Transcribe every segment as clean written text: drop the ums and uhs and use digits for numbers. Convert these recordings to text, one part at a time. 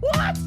What?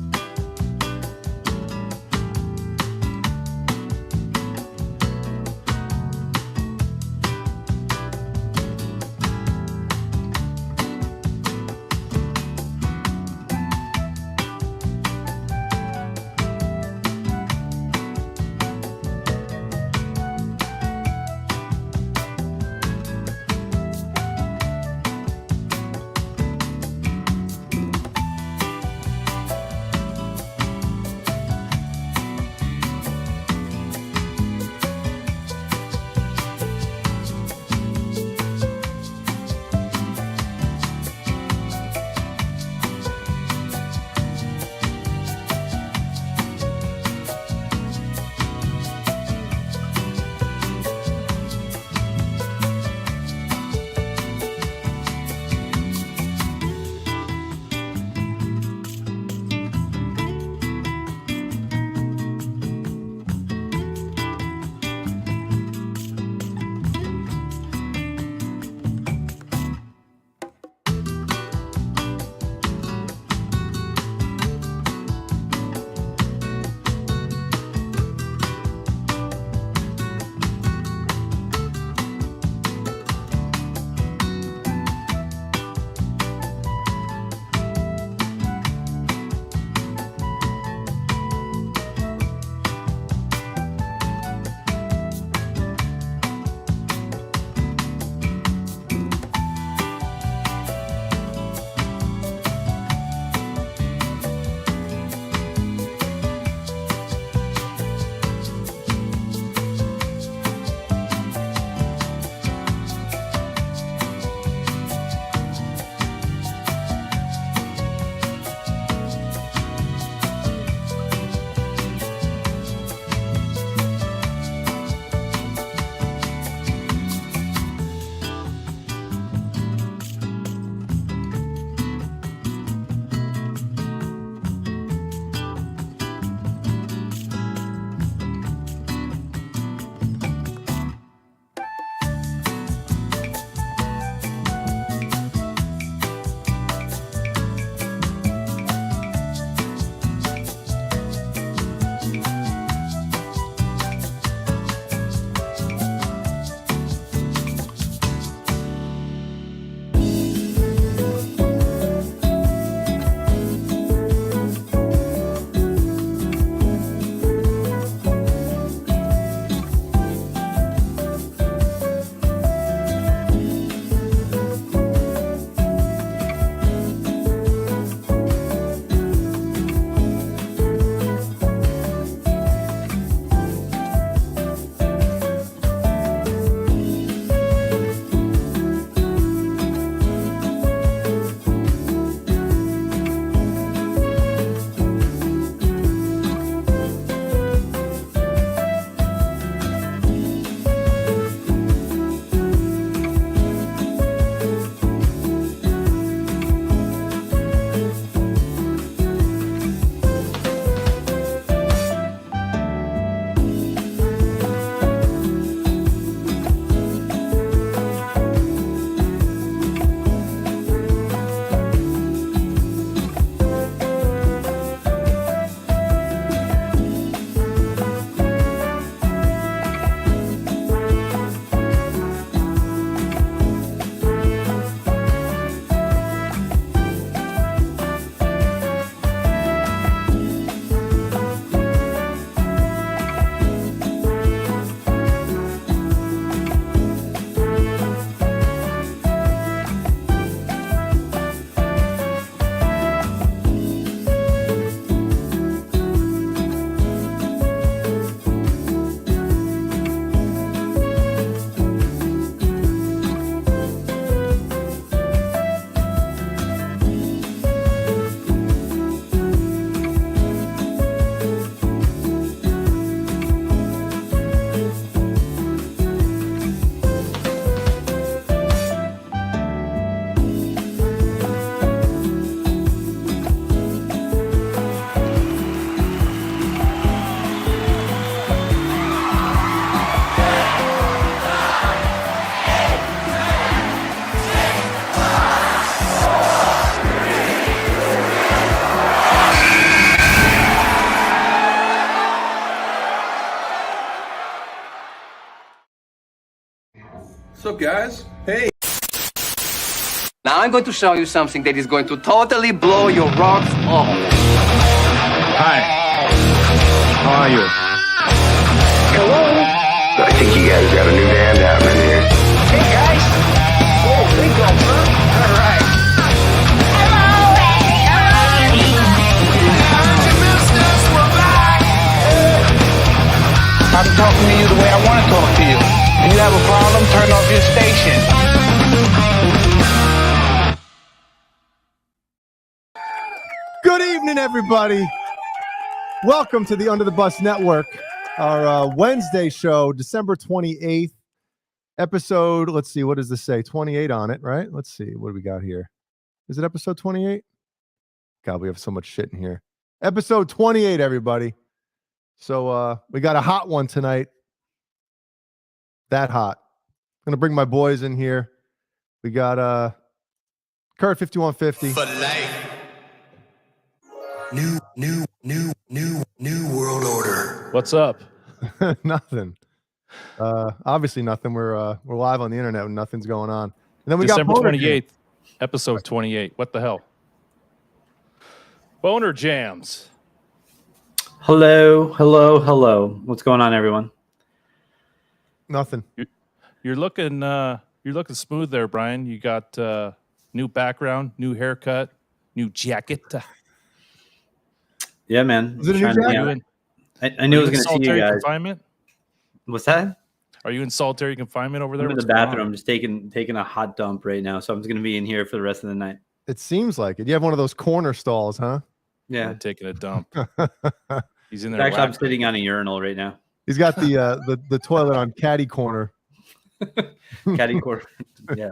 guys? Hey. Now I'm going to show you something that is going to totally blow your rocks off. Hi. How are you? Hello. I think you guys got a new band happening here. Hey guys. Oh, big gulp, huh? All right. I'm talking to you the way I want to talk to you. If you have a problem, turn off your station. Good evening, everybody. Welcome to the Under the Bus Network, our Wednesday show, December 28th, episode, let's see, what does this say? 28 on it, right? Let's see, what do we got here? Is it episode 28? God, we have so much shit in here. Episode 28, everybody. So we got a hot one tonight. That hot. I'm going to bring my boys in here. We got Kurt 5150. For life. New world order. What's up? Nothing. Obviously nothing. We're live on the internet and nothing's going on. And then we December got 28th, episode 28. What the hell? BonerJams. Hello. What's going on, everyone? Nothing. You're looking smooth there, Brian. You got new background, new haircut, new jacket. Yeah, man. Is it a new jacket? I knew I was going to see you guys. Confinement? What's that? Are you in solitary confinement over there? I'm in the bathroom. I'm just taking a hot dump right now, so I'm just going to be in here for the rest of the night. It seems like it. You have one of those corner stalls, huh? Yeah. I'm taking a dump. He's in there. Actually, I'm sitting on a urinal right now. He's got the toilet on caddy corner. Caddy corner. Yeah.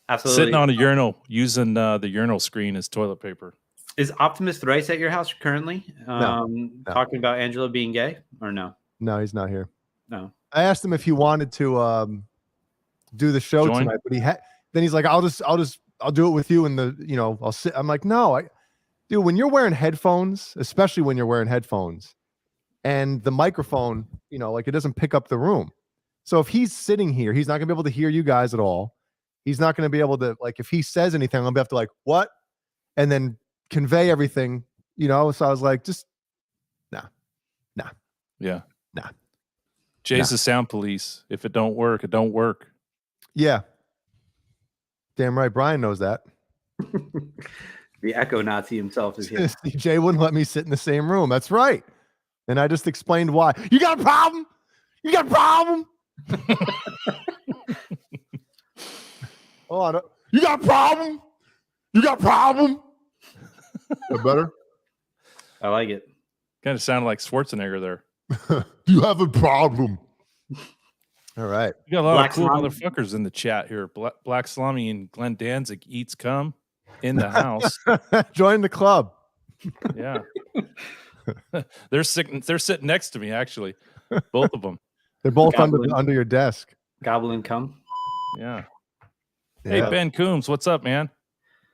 Absolutely. Sitting on a urinal using the urinal screen as toilet paper. Is Optimus Thrice at your house currently? No. Talking about Angela being gay or no? No, he's not here. No. I asked him if he wanted to do the show tonight, but then he's like, I'll do it with you and I'll sit. I'm like, no, dude, when you're wearing headphones, especially when you're wearing headphones and the microphone, like it doesn't pick up the room. So if he's sitting here, he's not gonna be able to hear you guys at all. He's not gonna be able to, like, if he says anything, I'm gonna have to like, what? And then convey everything, So I was like, just nah. Yeah. Nah. Jay's the sound police. If it don't work, it don't work. Yeah. Damn right. Brian knows that. The echo Nazi himself is here. Jay wouldn't let me sit in the same room. That's right. And I just explained why. You got a problem? You got a problem? Hold on. You got a problem? You got a problem? That better? I like it. Kind of sounded like Schwarzenegger there. Do you have a problem? All right. You got a lot Black of cool Salami. motherfuckers in the chat here. Black Salami and Glenn Danzig eats cum in the house. Join the club. Yeah. They're sitting next to me, actually. Both of them. They're both under your desk. Goblin cum. Yeah. Yeah. Hey, Ben Coombs, what's up, man?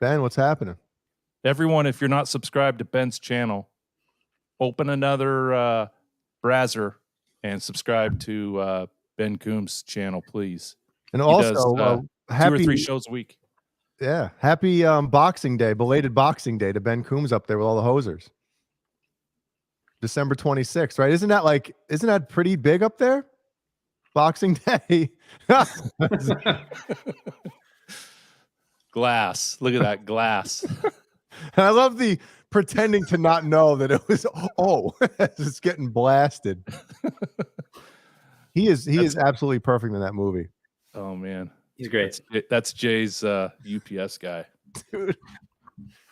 Ben, what's happening? Everyone, if you're not subscribed to Ben's channel, open another browser and subscribe to Ben Coombs' channel, please. And He also, does, happy 2 or 3 shows a week. Yeah, happy Boxing Day, belated Boxing Day to Ben Coombs up there with all the hosers. December 26th, right? Isn't that pretty big up there? Boxing Day. Glass. Look at that glass. And I love the pretending to not know that it was, it's getting blasted. He is absolutely perfect in that movie. Oh, man. He's great. That's Jay's UPS guy. Dude,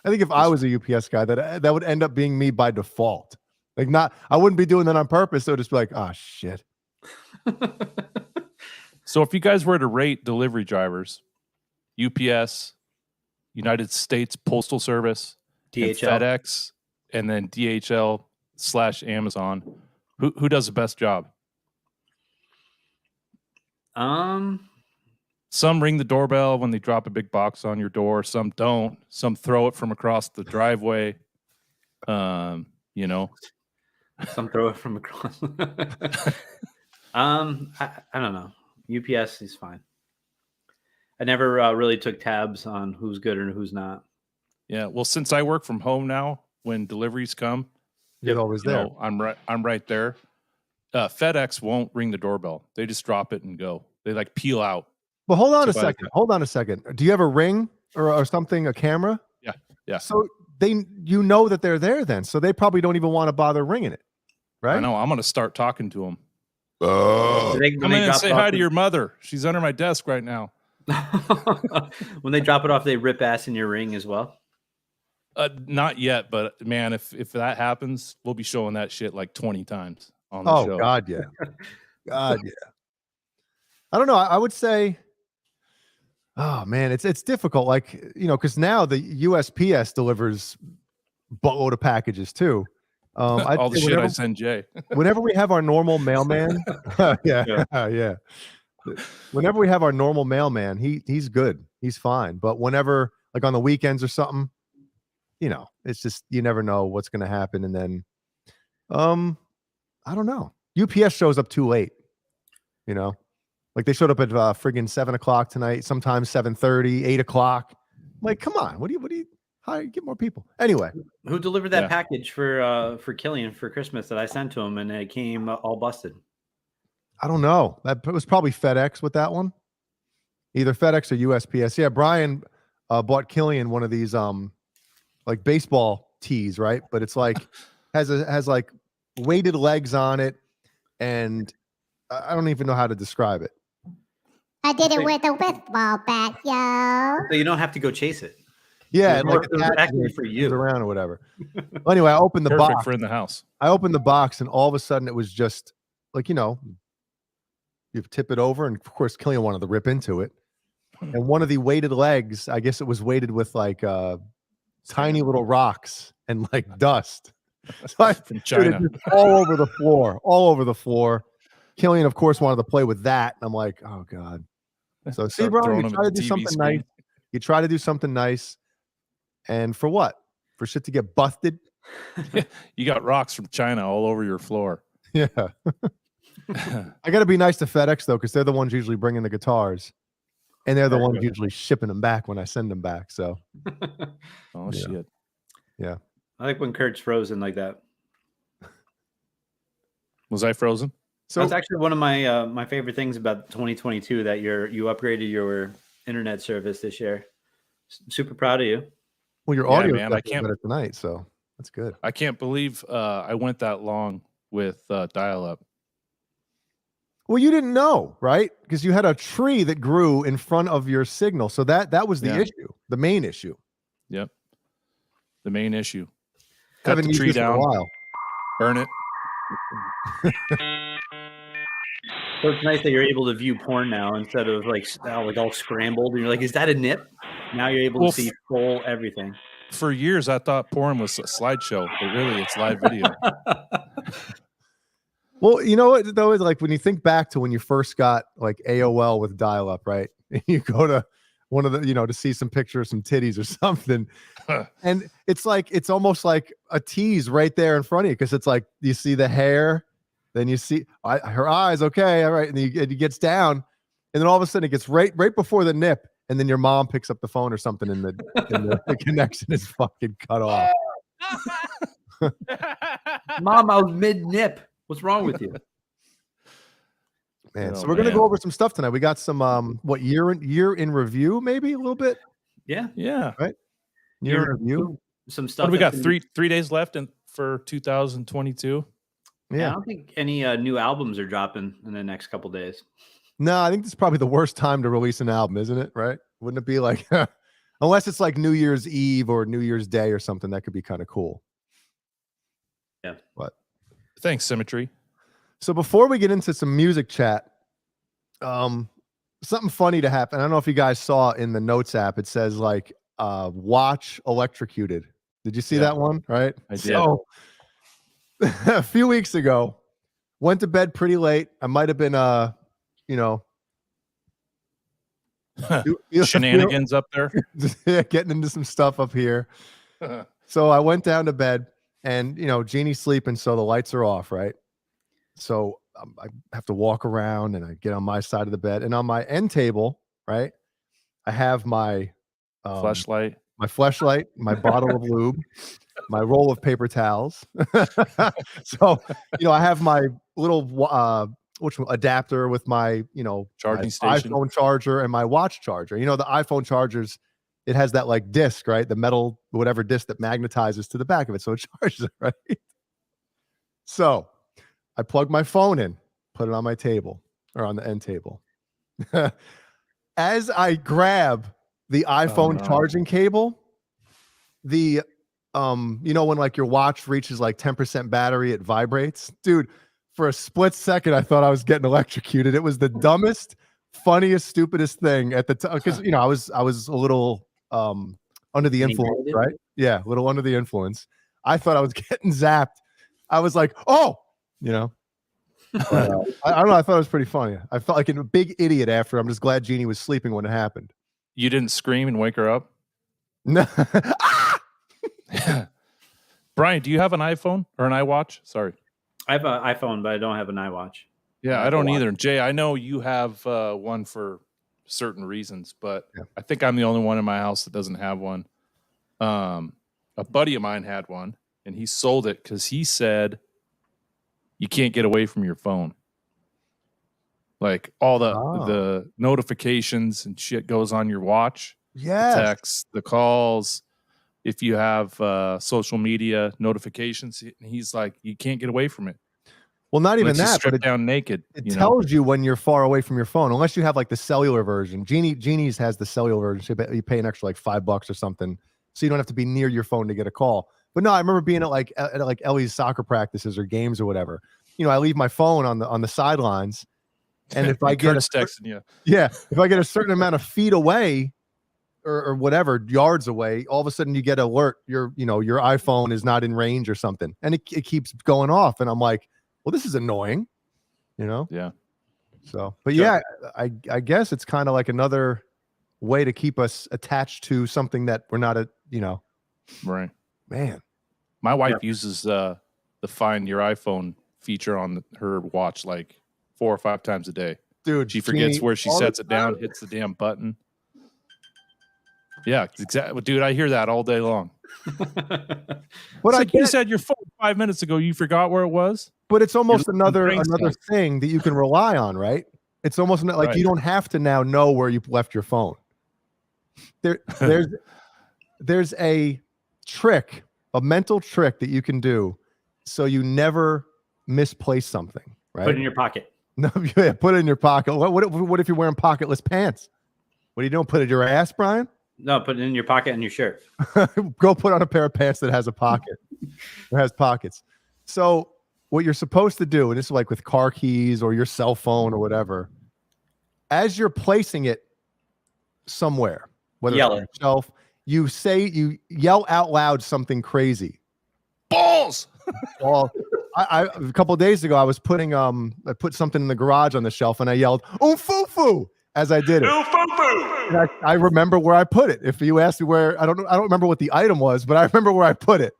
I think if I was a UPS guy, that would end up being me by default. Like, I wouldn't be doing that on purpose. So just be like, oh, shit. So if you guys were to rate delivery drivers, UPS, United States Postal Service, DHL. and FedEx, and then DHL/Amazon, who does the best job? Some ring the doorbell when they drop a big box on your door. Some don't. Some throw it from across the driveway. Some throw it from across. I don't know. UPS is fine. I never really took tabs on who's good and who's not. Yeah. Well, since I work from home now, when deliveries come, You're always there. I'm right there. FedEx won't ring the doorbell. They just drop it and go. They like peel out. But hold on a So second. Hold on a second. Do you have a ring or something, a camera? Yeah. Yeah. So you know that they're there then. So they probably don't even want to bother ringing it. Right? I know. I'm going to start talking to them. Come Come in and say hi to your mother. She's under my desk right now. When they drop it off, they rip ass in your ring as well. Not yet, but man, if that happens, we'll be showing that shit like 20 times on the show. Oh God, yeah. God, yeah. I don't know. I would say, oh man, it's difficult. Like, because now the USPS delivers boatload of packages too. All the shit I send Jay. Whenever we have our normal mailman, yeah. Whenever we have our normal mailman, he's good. He's fine. But whenever, like on the weekends or something, it's just you never know what's going to happen. And then, I don't know. UPS shows up too late. Like they showed up at friggin' 7:00 tonight. Sometimes 7:30, 8:00. Like, come on. What do you? Get more people. Anyway, who delivered that package for Killian for Christmas that I sent to him, and it came all busted? I don't know. That was probably FedEx with that one. Either FedEx or USPS. Yeah, Brian bought Killian one of these like baseball tees, right? But it's like has like weighted legs on it, and I don't even know how to describe it. I did it with a baseball bat, yo. So you don't have to go chase it. Yeah, It's like actually for you around or whatever. Well, anyway, I opened the Perfect box for in the house. I opened the box, and all of a sudden, it was just like you tip it over, and of course, Killian wanted to rip into it. And one of the weighted legs, I guess it was weighted with like tiny little rocks and like dust. So From China. dude, all over the floor. Killian, of course, wanted to play with that, and I'm like, oh god. So see, Start bro, throwing you them try to at the do TV something screen. nice. You try to do something nice, and for what? For shit to get busted? You got rocks from China all over your floor. Yeah. I got to be nice to FedEx though, because they're the ones usually bringing the guitars, and they're the ones usually shipping them back when I send them back. So, Oh shit. Yeah. I like when Kurt's frozen like that. Was I frozen? So that's actually one of my my favorite things about 2022 that you upgraded your internet service this year. Super proud of you. Well, your Yeah, audio man, I can't- better tonight, so that's good. I can't believe I went that long with dial-up. Well, you didn't know, right? Because you had a tree that grew in front of your signal, so that was the Yeah. issue, the main issue. Yep. The main issue. Cut Haven't the used tree this in a down, while. burn it. So it's nice that you're able to view porn now instead of like all scrambled. And you're like, is that a nip? Now you're able Well, to see full everything. For years, I thought porn was a slideshow, but really, it's live video. Well, you know what though is like when you think back to when you first got like AOL with dial-up, right? And you go to one of the, to see some pictures, some titties or something, and it's almost like a tease right there in front of you because it's like you see the hair, then you see her eyes, okay, all right, and he gets down, and then all of a sudden it gets right before the nip, and then your mom picks up the phone or something, and the connection is fucking cut off. Mom, I was mid nip. What's wrong with you? Man, Oh, so we're gonna man. go over some stuff tonight. We got some year in review, maybe a little bit. Yeah. Yeah. Year in review. Some stuff. What do we got? that's gonna- 3 days left for 2022. I Yeah. don't think any new albums are dropping in the next couple days. No, I think this is probably the worst time to release an album, isn't it? Right? Wouldn't it be like, unless it's like New Year's Eve or New Year's Day or something, that could be kind of cool. Yeah. But Thanks, Symmetry. so before we get into some music chat, something funny to happen. I don't know if you guys saw in the notes app. It says like, watch electrocuted. Did you see Yeah. that one? Right. I did. So a few weeks ago, went to bed pretty late. I might have been, Shenanigans up there. yeah, getting into some stuff up here. So I went down to bed, and Jeannie's sleeping, so the lights are off, right? So I have to walk around, and I get on my side of the bed, and on my end table, right, I have my Fleshlight. my fleshlight, my bottle of lube, my roll of paper towels. So, I have my little adapter with my, Charging my station. iPhone charger and my watch charger. The iPhone chargers, it has that like disc, right? The metal, whatever disc that magnetizes to the back of it. So it charges it, right? So I plug my phone in, put it on my table or on the end table. As I grab the iPhone charging cable, the when like your watch reaches like 10% battery, it vibrates. Dude, for a split second, I thought I was getting electrocuted. It was the dumbest, funniest, stupidest thing at the time. Because I was a little under the influence, right? Yeah, a little under the influence. I thought I was getting zapped. I was like, oh, I don't know. I thought it was pretty funny. I felt like a big idiot after. I'm just glad Jeannie was sleeping when it happened. You didn't scream and wake her up? No. Brian, do you have an iPhone or an iWatch? Sorry. I have an iPhone, but I don't have an iWatch. Yeah, I don't either. Jay, I know you have one for certain reasons, but I think I'm the only one in my house that doesn't have one. A buddy of mine had one, and he sold it because he said you can't get away from your phone. Like all the notifications and shit goes on your watch. Yes. The texts, the calls. If you have social media notifications, he's like, you can't get away from it. Well, not even that, but down naked. It tells you when you're far away from your phone, unless you have like the cellular version. Jeannie's has the cellular version. So you pay an extra like $5 or something, so you don't have to be near your phone to get a call. But no, I remember being at like Ellie's soccer practices or games or whatever. I leave my phone on the sidelines, and if I get texting you, if I get a certain amount of feet away, or whatever yards away, all of a sudden you get alert. Your iPhone is not in range or something, and it keeps going off. And I'm like, well, this is annoying, Yeah. So, but yeah, I guess it's kind of like another way to keep us attached to something that we're not Right. Man, my wife uses the Find Your iPhone feature on her watch like 4 or 5 times a day. Dude, she forgets where she sets it down, hits the damn button. Yeah, exactly. Dude, I hear that all day long. You said your phone 5 minutes ago, you forgot where it was. But it's almost another thing that you can rely on, right? It's almost like you don't have to now know where you left your phone. There's a trick, a mental trick that you can do so you never misplace something, right? Put it in your pocket. No, yeah, put it in your pocket. What if you're wearing pocketless pants? What are you doing? Put it in your ass, Brian? No, put it in your pocket and your shirt. Go put on a pair of pants that has a pocket. It has pockets. So what you're supposed to do, and this is like with car keys or your cell phone or whatever, as you're placing it somewhere, whether it's on your shelf, you yell out loud something crazy. Balls. Well, I a couple of days ago I was putting I put something in the garage on the shelf and I yelled "Ooh-foo-foo" as I did it. And I remember where I put it. If you ask me where, I don't remember what the item was, but I remember where I put it.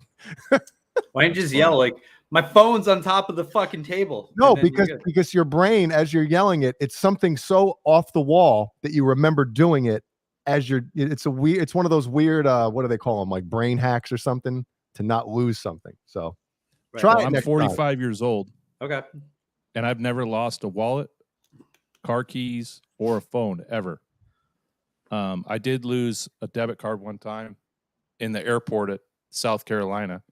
Why don't you just yell like, my phone's on top of the fucking table? No, because your brain, as you're yelling it, it's something so off the wall that you remember doing it as it's one of those weird what do they call them, like brain hacks or something, to not lose something. So try it. I'm 45 years old. Okay. And I've never lost a wallet, car keys, or a phone ever. I did lose a debit card one time in the airport at South Carolina.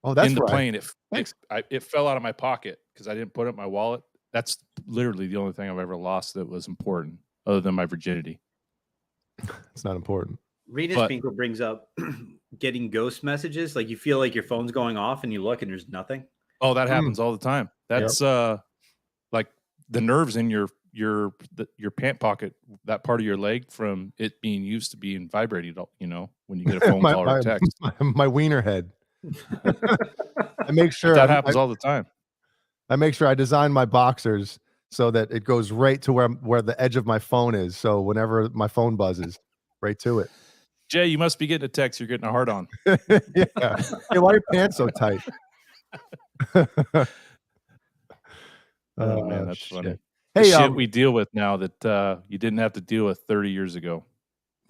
Oh, that's in the right. plane. It fell out of my pocket because I didn't put it in my wallet. That's literally the only thing I've ever lost that was important, other than my virginity. It's not important. Rita Spinkle brings up getting ghost messages. Like you feel like your phone's going off and you look and there's nothing. Oh, that happens all the time. That's like the nerves in your pant pocket, that part of your leg from it being used to being vibrated, when you get a phone call or a text. My wiener head. I make sure that happens all the time. I make sure I design my boxers so that it goes right to where the edge of my phone is. So whenever my phone buzzes, right to it. Jay, you must be getting a text. You're getting a hard on. Yeah. Hey, why are your pants so tight? Oh man, that's funny. The Hey, shit we deal with now that you didn't have to deal with 30 years ago.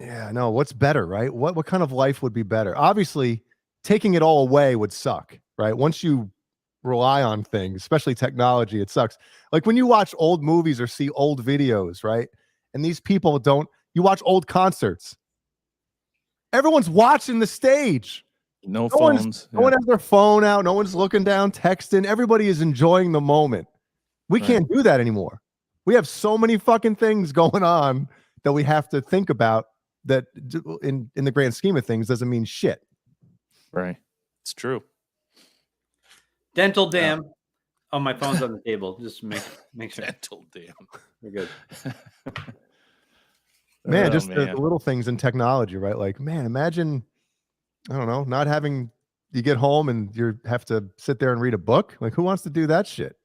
yeah, no, what's better, right? What kind of life would be better? Obviously, taking it all away would suck, right? Once you rely on things, especially technology, it sucks. Like when you watch old movies or see old videos, right? And these people don't, you watch old concerts. Everyone's watching the stage. No phones. No one has their phone out. No one's looking down, texting. Everybody is enjoying the moment. We can't do that anymore. We have so many fucking things going on that we have to think about that in the grand scheme of things doesn't mean shit. Right. It's true. Dental dam. Oh, my phone's on the table. Just make sure. Dental dam. We're good. Man, Oh, just man. The little things in technology, right? Like, man, imagine, I don't know, not having, you get home and you have to sit there and read a book. Like, who wants to do that shit?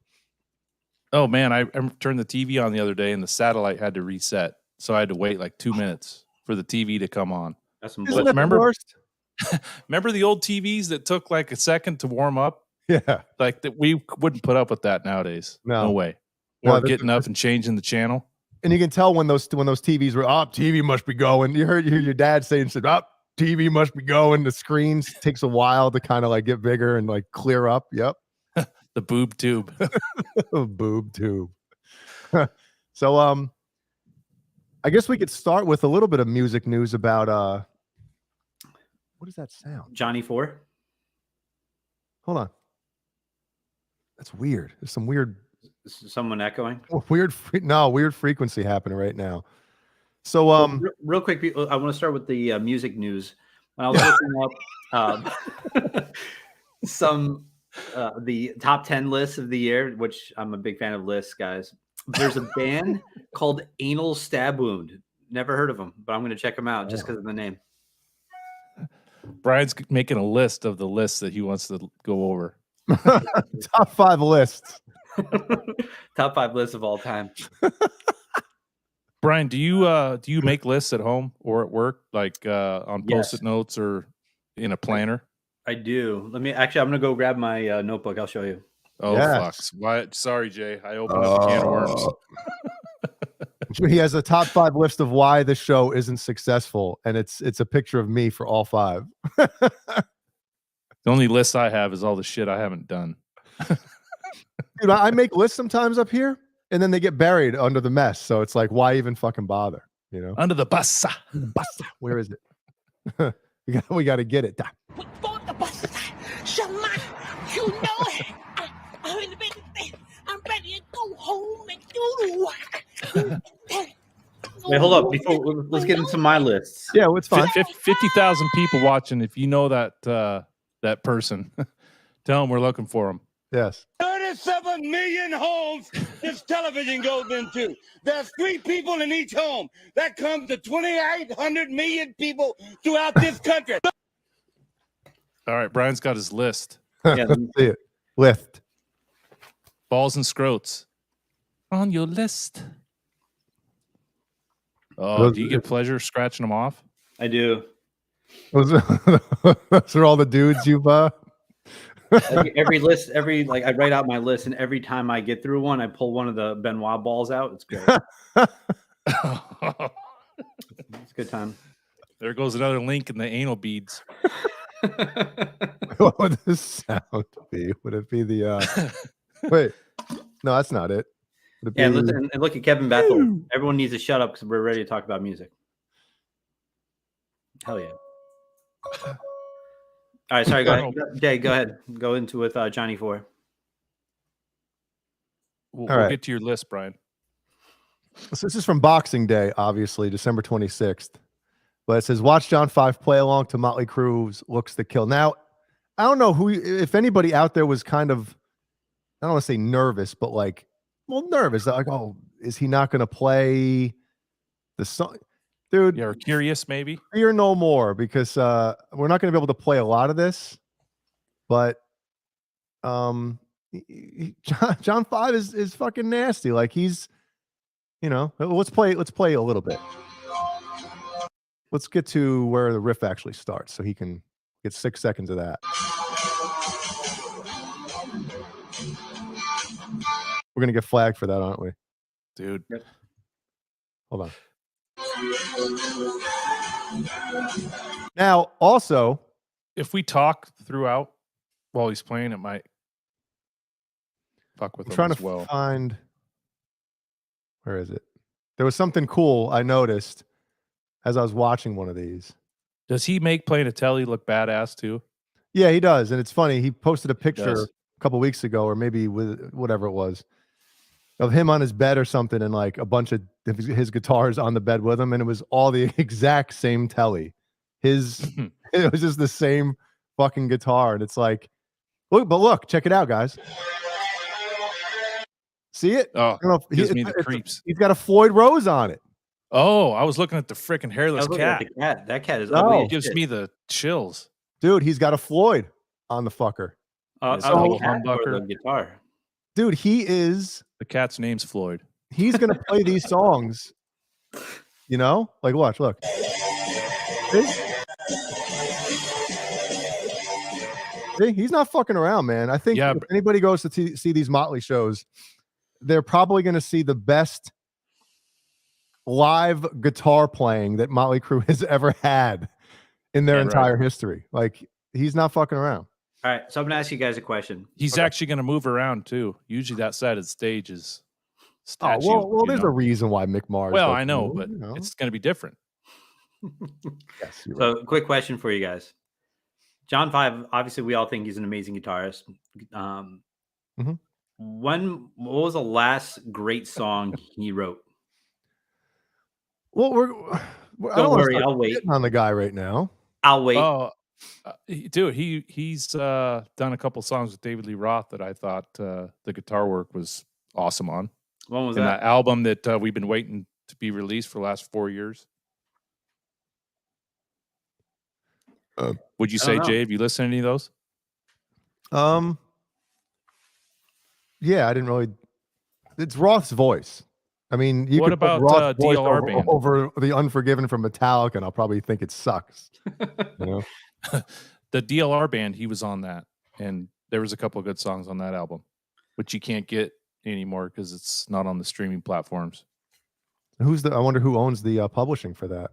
Oh man, I turned the TV on the other day and the satellite had to reset. So I had to wait like 2 minutes for the TV to come on. That's some Isn't that the remember- worst? Remember the old TVs that took like a second to warm up? Yeah. Like that we wouldn't put up with that nowadays. No way. No, Or getting up and changing the channel. And you can tell when those TVs were up, TV must be going. You hear your dad saying, up, TV must be going. The screens takes a while to kind of like get bigger and like clear up. Yep. The boob tube. Boob tube. So I guess we could start with a little bit of music news about what does that sound? Johnny 4. Hold on. That's weird. There's some weird Someone echoing. weird frequency happening right now. So real quick, people, I want to start with the music news. When I was looking up the top 10 lists of the year, which I'm a big fan of lists, guys. There's a band called Anal Stab Wound. Never heard of them, but I'm going to check them out just because of the name. Brian's making a list of the lists that he wants to go over. top 5 lists. Top 5 lists of all time. Brian, do you make lists at home or at work, like on Post-it notes or in a planner? I do. I'm gonna go grab my notebook. I'll show you. Oh, fucks. Why? Sorry, Jay. I opened up a can of worms. He has a top 5 list of why the show isn't successful, and it's a picture of me for all 5. The only list I have is all the shit I haven't done. Dude, I make lists sometimes up here, and then they get buried under the mess. So it's like, why even fucking bother? You know, under the bus. Where is it? we got to get it. You know it. I'm ready to go home and do. Wait, hold up. Let's get into my lists. Yeah, it's fine. 50,000 people watching. If you know that person, tell them we're looking for them. Yes. 37 million homes this television goes into. There's 3 people in each home. That comes to 2,800 million people throughout this country. All right, Brian's got his list. Yeah, let's see it. List. Balls and scrotes on your list. Oh, do you get pleasure scratching them off? I do. Those are all the dudes you've every list, like I write out my list, and every time I get through one, I pull one of the Benoit balls out. It's great. It's a good time. There goes another link in the anal beads. What would this sound be? Would it be the wait? No, that's not it. Yeah, and look at Kevin Bethel. Everyone needs to shut up because we're ready to talk about music. Hell yeah. All right, sorry, go ahead. Jay, go ahead. Go into with Johnny 4. We'll get to your list, Brian. So this is from Boxing Day, obviously, December 26th. But it says, watch John 5 play along to Motley Crue's Looks to Kill. Now, I don't know if anybody out there was kind of, I don't want to say nervous, but like, well, nervous. Like, oh, is he not going to play the song? Dude. Yeah, or curious maybe. Fear no more, because we're not going to be able to play a lot of this. But John 5 is fucking nasty. Like he's, you know, let's play a little bit. Let's get to where the riff actually starts so he can get 6 seconds of that. We're going to get flagged for that, aren't we? dude. Yep. Hold on. Now, also, if we talk throughout while he's playing, it might fuck with I'm him trying as to well. find. Where is it? There was something cool I noticed as I was watching one of these. Does he make playing a telly look badass too? Yeah, he does, and it's funny. He posted a He picture does. a couple weeks ago, or maybe with whatever it was, of him on his bed or something, and like a bunch of his guitars on the bed with him, and it was all the exact same telly. It was just the same fucking guitar, and it's like, look, check it out, guys. See it? Oh, I don't know if gives me the creeps. He's got a Floyd Rose on it. Oh, I was looking at the freaking hairless cat. The cat. That cat is No. ugly. It gives me the chills. Dude, he's got a Floyd on the fucker. It's the double cat or humbucker. the guitar. Dude, he is. The cat's name's Floyd. He's gonna play these songs. You know, like watch, look. See? See? He's not fucking around, man. I think if anybody goes to see these Motley shows, they're probably gonna see the best live guitar playing that Motley Crue has ever had in their entire history. Like, he's not fucking around. All right, so I'm gonna ask you guys a question. He's actually going to move around too. Usually that side of the stage is statue. Well, there's a reason why Mick Mars. Well, doesn't I know, move, but you know. it's going to be different. Yes. You're So, right. quick question for you guys. John 5, obviously, we all think he's an amazing guitarist. Mhm. What was the last great song he wrote? Well, Don't worry, I'll wait. On the guy right now. I'll wait. Oh, dude, he's done a couple songs with David Lee Roth that I thought the guitar work was awesome on. When was and that? that album that we've been waiting to be released for the last 4 years. Would you say, Jay, have you listened to any of those? Yeah, I didn't really. It's Roth's voice. I mean, you What could put about, Roth's voice DLR band? over the Unforgiven from Metallica, and I'll probably think it sucks. You know? The DLR band, he was on that, and there was a couple of good songs on that album, which you can't get anymore because it's not on the streaming platforms. I wonder who owns the publishing for that.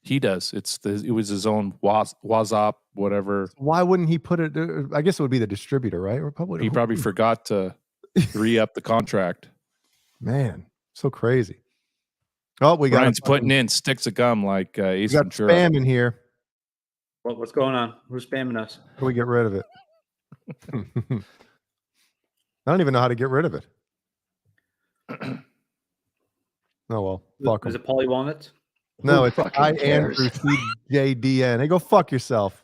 He does. It was his own Wazop, whatever. Why wouldn't he put it? I guess it would be the distributor, right? Or publisher. He probably forgot to re-up the contract. Man, so crazy. Oh, we got Ryan's putting in sticks of gum like Ace we got Ventura. spam in here. What's going on? Who's spamming us? How do we get rid of it? I don't even know how to get rid of it. Oh well, fuck 'em. Is it Polly Walnuts? No, Who it's fucking I cares? Andrew CJDN. Hey, go fuck yourself.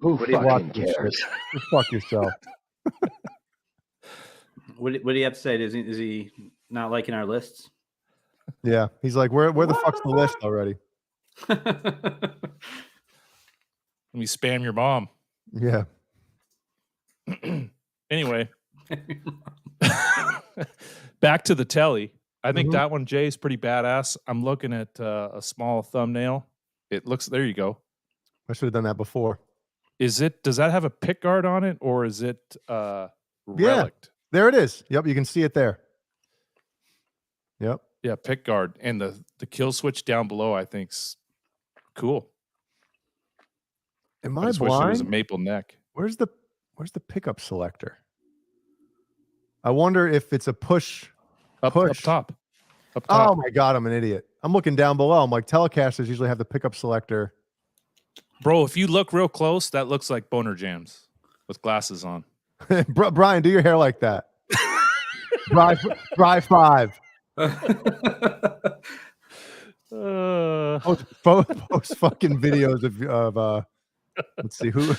Who What do you watch fucking this cares? shit? Go fuck yourself. What do you have to say? Is he not liking our lists? Yeah, he's like, where the fuck's the list already? Let me spam your mom. Yeah. Anyway, back to the telly. I think that one, Jay, is pretty badass. I'm looking at a small thumbnail. It looks, there you go. I should have done that before. Does that have a pick guard on it, or is it relic? Yeah, there it is. Yep, you can see it there. Yep. Yeah, pick guard. And the kill switch down below, I think's cool. Am I I just wish it was a blind? maple neck. Where's the pickup selector? I wonder if it's a push. Up top. Oh my god, I'm an idiot. I'm looking down below. I'm like, Telecasters usually have the pickup selector. Bro, if you look real close, that looks like BonerJams with glasses on. Brian, do your hair like that. Bri 5. Post fucking videos of let's see who.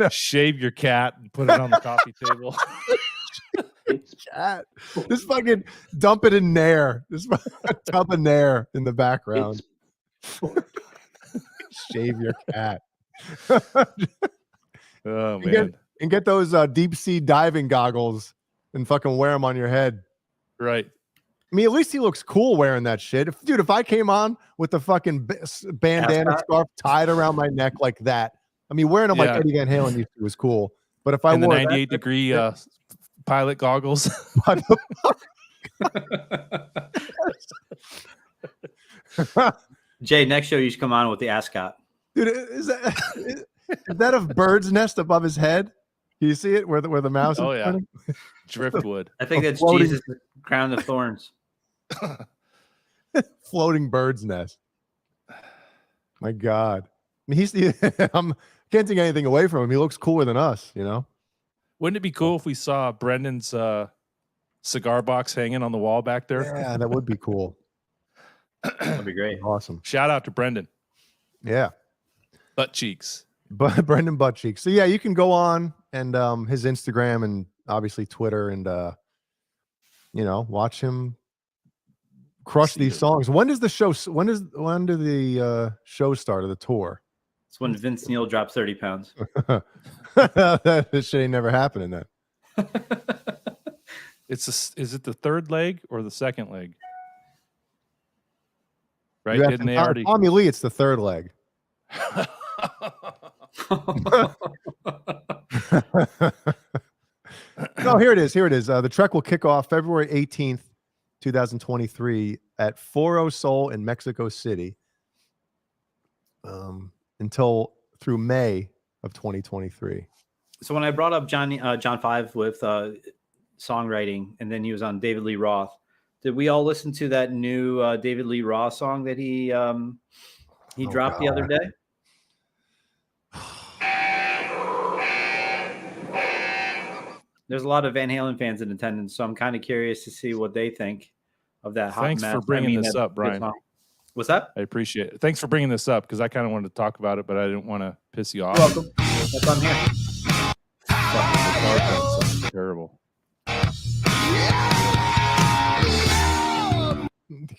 Shave your cat and put it on the coffee table. Cat. Just fucking dump it in Nair. Just tub of Nair in the background. Shave your cat. Oh man. And get those deep sea diving goggles and fucking wear them on your head. Right. I mean, at least he looks cool wearing that shit. If I came on with the fucking bandana scarf tied around my neck like that, I mean, wearing them like Eddie Van Halen used to was cool. But if I and the wore 98 degree pilot goggles. Jay, next show you should come on with the ascot. Dude, is that a bird's nest above his head? Do you see it where the mouse is? Oh yeah, turning? driftwood. I think that's floating- Jesus' crown of thorns. Floating bird's nest. My God, I mean, can't take anything away from him. He looks cooler than us, you know. Wouldn't it be cool if we saw Brendan's cigar box hanging on the wall back there? Yeah, that would be cool. That'd be great. Awesome. Shout out to Brendan. Yeah. Butt cheeks. But Brendan Buttcheeks. So yeah, you can go on and his Instagram and obviously Twitter and watch him crush these songs. When does the show? When do the shows start of the tour? It's when Vince Neil drops 30 pounds. This shit ain't never happening then. Is it the third leg or the second leg? Right? You Didn't they already? Tommy Lee, it's the third leg. No, here it is. The trek will kick off February 18th, 2023 at Foro Sol in Mexico City until through May of 2023. So when I brought up John 5 with songwriting, and then he was on David Lee Roth, did we all listen to that new David Lee Roth song that he dropped the other day? There's a lot of Van Halen fans in attendance, so I'm kind of curious to see what they think of that hot Thanks mess. for bringing this up, Brian. What's that? I appreciate it. Thanks for bringing this up because I kind of wanted to talk about it, but I didn't want to piss you off. You're welcome. That's on here. Terrible.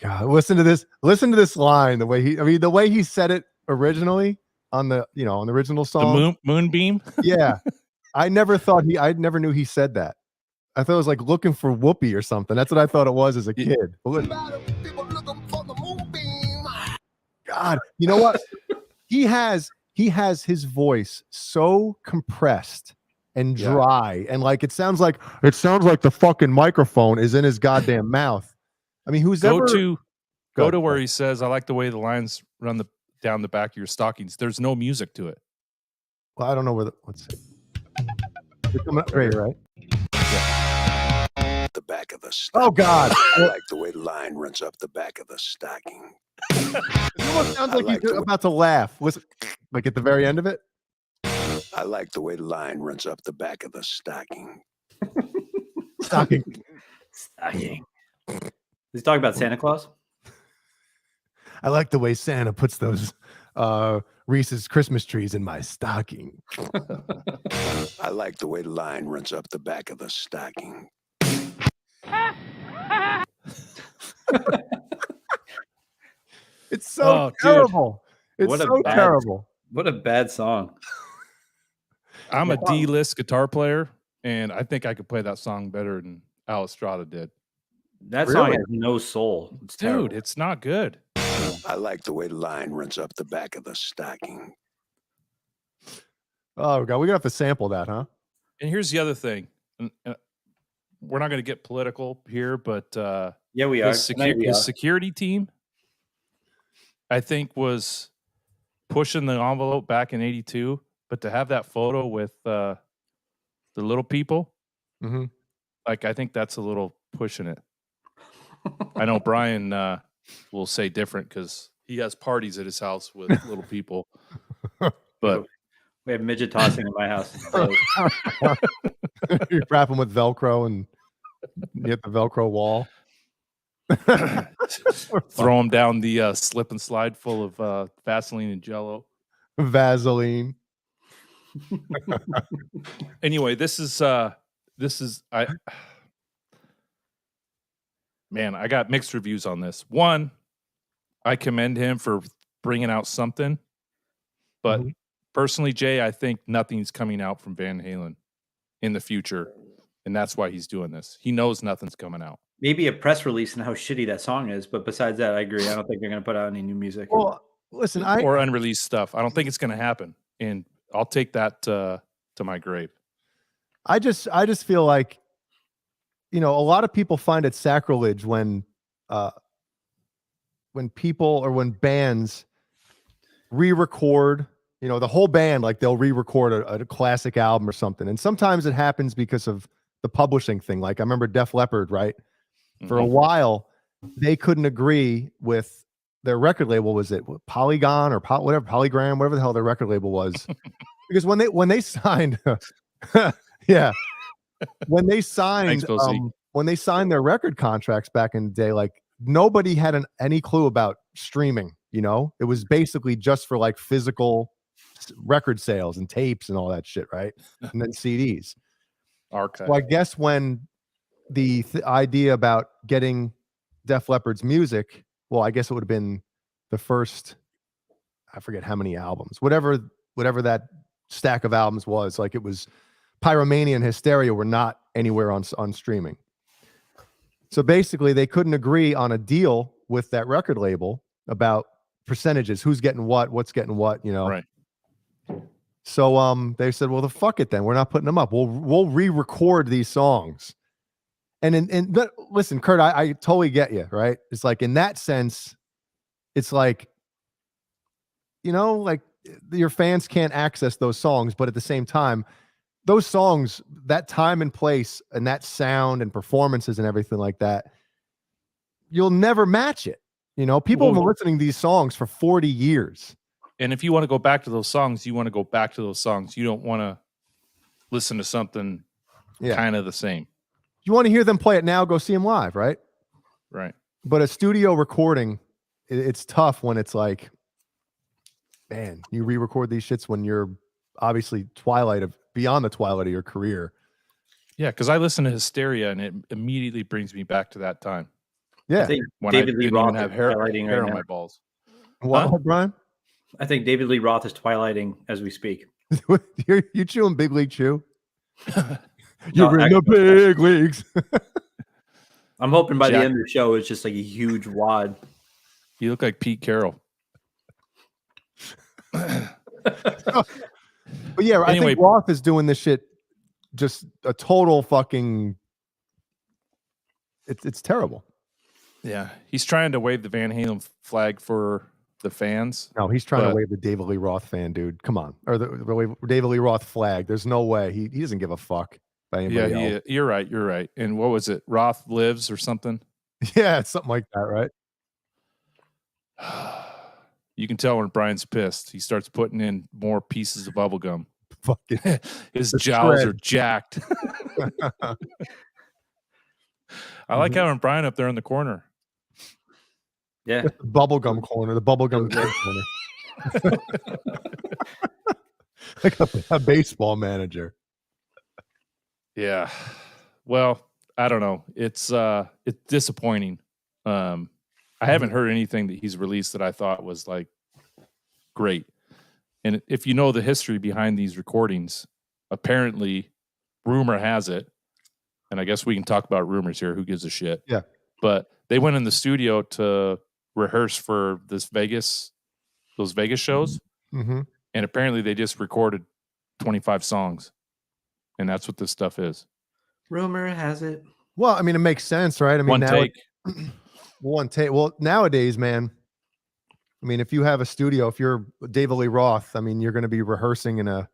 God, listen to this. Listen to this line. The way he said it originally on the original song. The moonbeam. Yeah, I never knew he said that. I thought it was like looking for Whoopi or something. That's what I thought it was as a kid. God, you know what? He has his voice so compressed and dry, and like it sounds like the fucking microphone is in his goddamn mouth. I mean, go to where he says, "I like the way the lines run down the back of your stockings." There's no music to it. Well, I don't know where let's see. They're coming up great, right? The back of the stocking. Oh God! I like the way the line runs up the back of the stocking. It almost sounds like you're about to laugh. Listen, like at the very end of it. I like the way the line runs up the back of the stocking. Stocking. He's talking about Santa Claus. I like the way Santa puts those Reese's Christmas trees in my stocking. I like the way the line runs up the back of the stocking. It's so terrible. It's so terrible. What a bad song. I'm a D-list guitar player, and I think I could play that song better than Al Estrada did. That song has no soul. Dude, it's not good. I like the way the line runs up the back of the stocking. Oh God, we're gonna have to sample that, huh? And here's the other thing. We're not going to get political here, but yeah, we are. His security team, I think, was pushing the envelope back in '82. But to have that photo with the little people, like I think that's a little pushing it. I know Brian will say different because he has parties at his house with little people. But we have midget tossing in my house. So. You wrap them with Velcro and you hit the Velcro wall. Throw them down the slip and slide full of Vaseline and Jello. Vaseline. Anyway, this is man, I got mixed reviews on this. One, I commend him for bringing out something, but personally, Jay, I think nothing's coming out from Van Halen in the future, and that's why he's doing this. He knows nothing's coming out. Maybe a press release and how shitty that song is, but besides that, I agree. I don't think they're going to put out any new music. Well, listen, or unreleased stuff. I don't think it's going to happen, and I'll take that to my grave. I just feel like you know, a lot of people find it sacrilege when people or when bands re-record, you know, the whole band, like they'll re-record a classic album or something. And sometimes it happens because of the publishing thing. Like I remember Def Leppard, right? For a while, they couldn't agree with their record label. Was it Polygon or whatever, Polygram, whatever the hell their record label was? Because when they signed, yeah, when they signed their record contracts back in the day, like nobody had any clue about streaming. You know, it was basically just for like physical record sales and tapes and all that shit, right? And then CDs. Archive. So I guess when the idea about getting Def Leppard's music, well, I guess it would have been the first, I forget how many albums, whatever that stack of albums was. Like it was Pyromania and Hysteria were not anywhere on streaming. So basically they couldn't agree on a deal with that record label about percentages, who's getting what's getting what, you know. Right. So they said, well, fuck it then. We're not putting them up. We'll re-record these songs. And but listen, Kurt, I totally get you, right? It's like in that sense, it's like, you know, like your fans can't access those songs, but at the same time, those songs, that time and place and that sound and performances and everything like that, you'll never match it. You know, people have been listening to these songs for 40 years. And if you want to go back to those songs, you want to go back to those songs. You don't want to listen to something kind of the same. You want to hear them play it now, go see them live, right? Right. But a studio recording, it's tough when it's like, man, you re-record these shits when you're obviously beyond the twilight of your career. Yeah, because I listen to Hysteria and it immediately brings me back to that time. Yeah. I think When David I Lee didn't Roth even have is hair highlighting on right my now. balls. What, Brian? I think David Lee Roth is twilighting as we speak. you chewing Big League Chew? No, You're in the big leagues. I'm hoping by the Jack- end of the show, it's just like a huge wad. You look like Pete Carroll. But yeah, I Anyway, think Roth is doing this shit just a total fucking. It's terrible. Yeah, he's trying to wave the Van Halen flag for the fans. No, he's trying to wave the David Lee Roth fan, dude. Come on, or the David Lee Roth flag. There's no way he doesn't give a fuck by anybody else. You're right. You're right. And what was it? Roth lives or something? Yeah, it's something like that, right? You can tell when Brian's pissed. He starts putting in more pieces of bubble gum. Fucking his the jowls shred. are jacked. I like having Brian up there in the corner. Yeah, the bubblegum corner, the bubblegum corner. Like a baseball manager. Yeah. Well, I don't know. It's disappointing. I haven't heard anything that he's released that I thought was like great. And if you know the history behind these recordings, apparently rumor has it, and I guess we can talk about rumors here. Who gives a shit? Yeah. But they went in the studio to rehearse for those Vegas shows. Mm-hmm. And apparently they just recorded 25 songs. And that's what this stuff is. rumor has it. Well, I mean, it makes sense, right? I mean, One take. Well, nowadays, man, I mean, if you have a studio, if you're David Lee Roth, I mean, you're going to be rehearsing in a,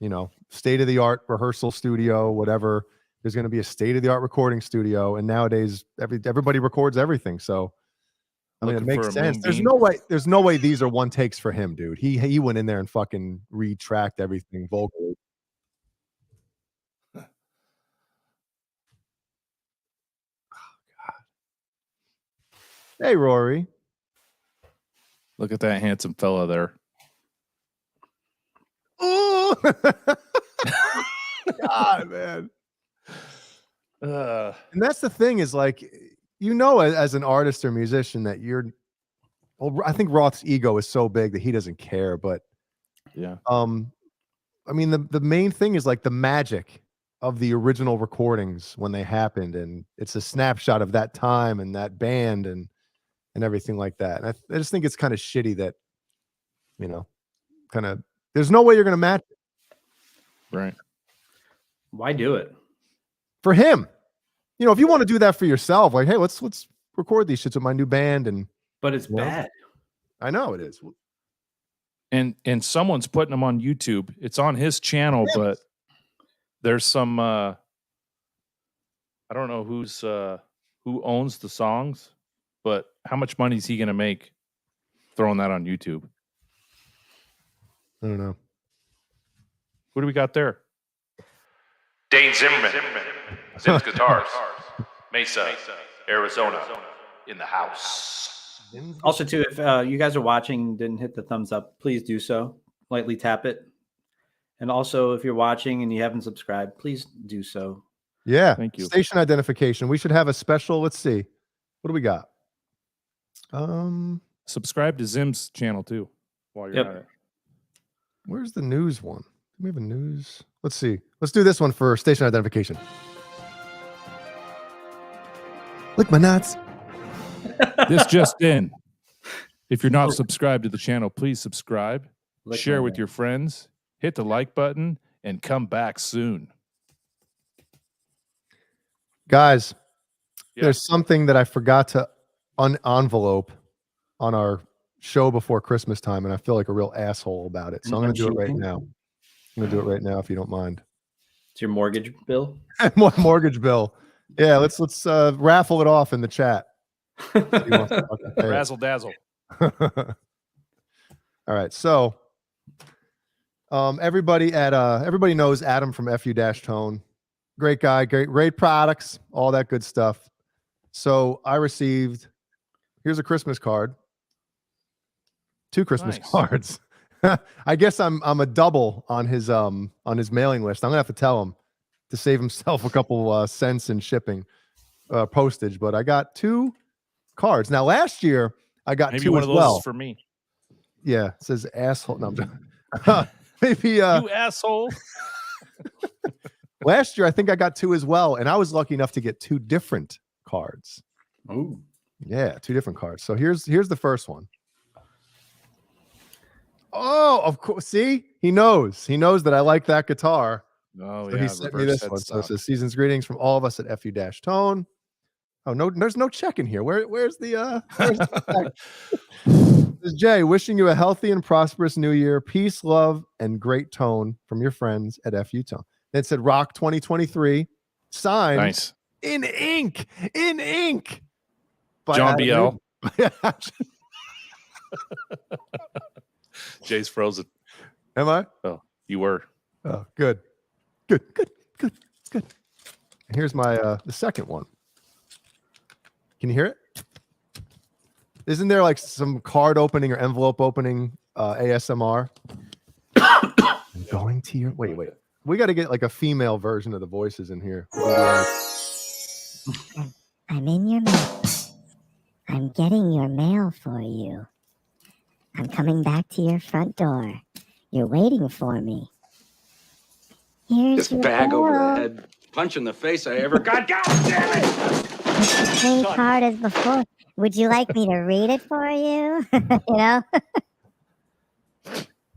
you know, state-of-the-art rehearsal studio, whatever. There's going to be a state-of-the-art recording studio. And nowadays, everybody records everything. So, I mean, it makes sense. There's no way these are one takes for him, dude. He went in there and fucking retracked everything vocally. Hey, Rory. Look at that handsome fella there. Oh, God, man. And that's the thing is like, you know, as an artist or musician that well, I think Roth's ego is so big that he doesn't care. But yeah, I mean, the main thing is like the magic of the original recordings when they happened, and it's a snapshot of that time and that band and everything like that. And I just think it's kind of shitty that, you know, kind of there's no way you're going to match it. Right. Why do it? For him. You know, if you want to do that for yourself, like, hey, let's record these shits with my new band, and But it's bad. I know it is. And someone's putting them on YouTube. It's on his channel, but there's some I don't know who owns the songs, but how much money is he gonna make throwing that on YouTube? I don't know. Who do we got there? Dane Zimmerman, Zim's Guitars, Mesa, Arizona, in the house. Also, too, if you guys are watching, didn't hit the thumbs up, please do so. Lightly tap it. And also, if you're watching and you haven't subscribed, please do so. Yeah. Thank you. Station identification. We should have a special. Let's see. What do we got? Subscribe to Zim's channel too while you're at it. Where's the news one? Do we have a news? Let's see. Let's do this one for station identification. Lick my nuts. This just in. If you're not subscribed to the channel, please subscribe, share with your friends, hit the like button, and come back soon. Guys, there's something that I forgot to envelope on our show before Christmas time, and I feel like a real asshole about it. So I'm going to do it right now. I'm going to do it right now if you don't mind. It's your mortgage bill? Mortgage bill. Yeah, let's raffle it off in the chat. Razzle dazzle. All right, so everybody knows Adam from FU-Tone. Great guy, great products, all that good stuff. So I received, here's a Christmas card. 2 Christmas cards. I guess I'm a double on his mailing list. I'm gonna have to tell him to save himself a couple cents in shipping, postage. But I got 2 cards. Now last year I got maybe 2 one as of those well. is for me. Yeah, it says asshole. No, maybe you asshole. Last year I think I got 2 as well, and I was lucky enough to get 2 different cards. Oh, yeah, 2 different cards. So here's the first one. Oh, of course. See, he knows that I like that guitar. Oh, so yeah. He sent me this one. So it says season's greetings from all of us at FU-Tone. Oh, no, there's no check in here. Where's the This is Jay, wishing you a healthy and prosperous new year. Peace, love, and great tone from your friends at FU-Tone. It said Rock 2023, signed nice. in ink. John BL. Jay's frozen. Am I? Oh, you were. Oh, good. Here's my the second one. Can you hear it? Isn't there like some card opening or envelope opening ASMR? I'm going to your wait. We got to get like a female version of the voices in here. I'm in your mail. I'm getting your mail for you. I'm coming back to your front door. You're waiting for me. Here's This your bag over bill. the head, punch in the face I ever got. God damn it! Same card as before. Would you like me to read it for you? You know?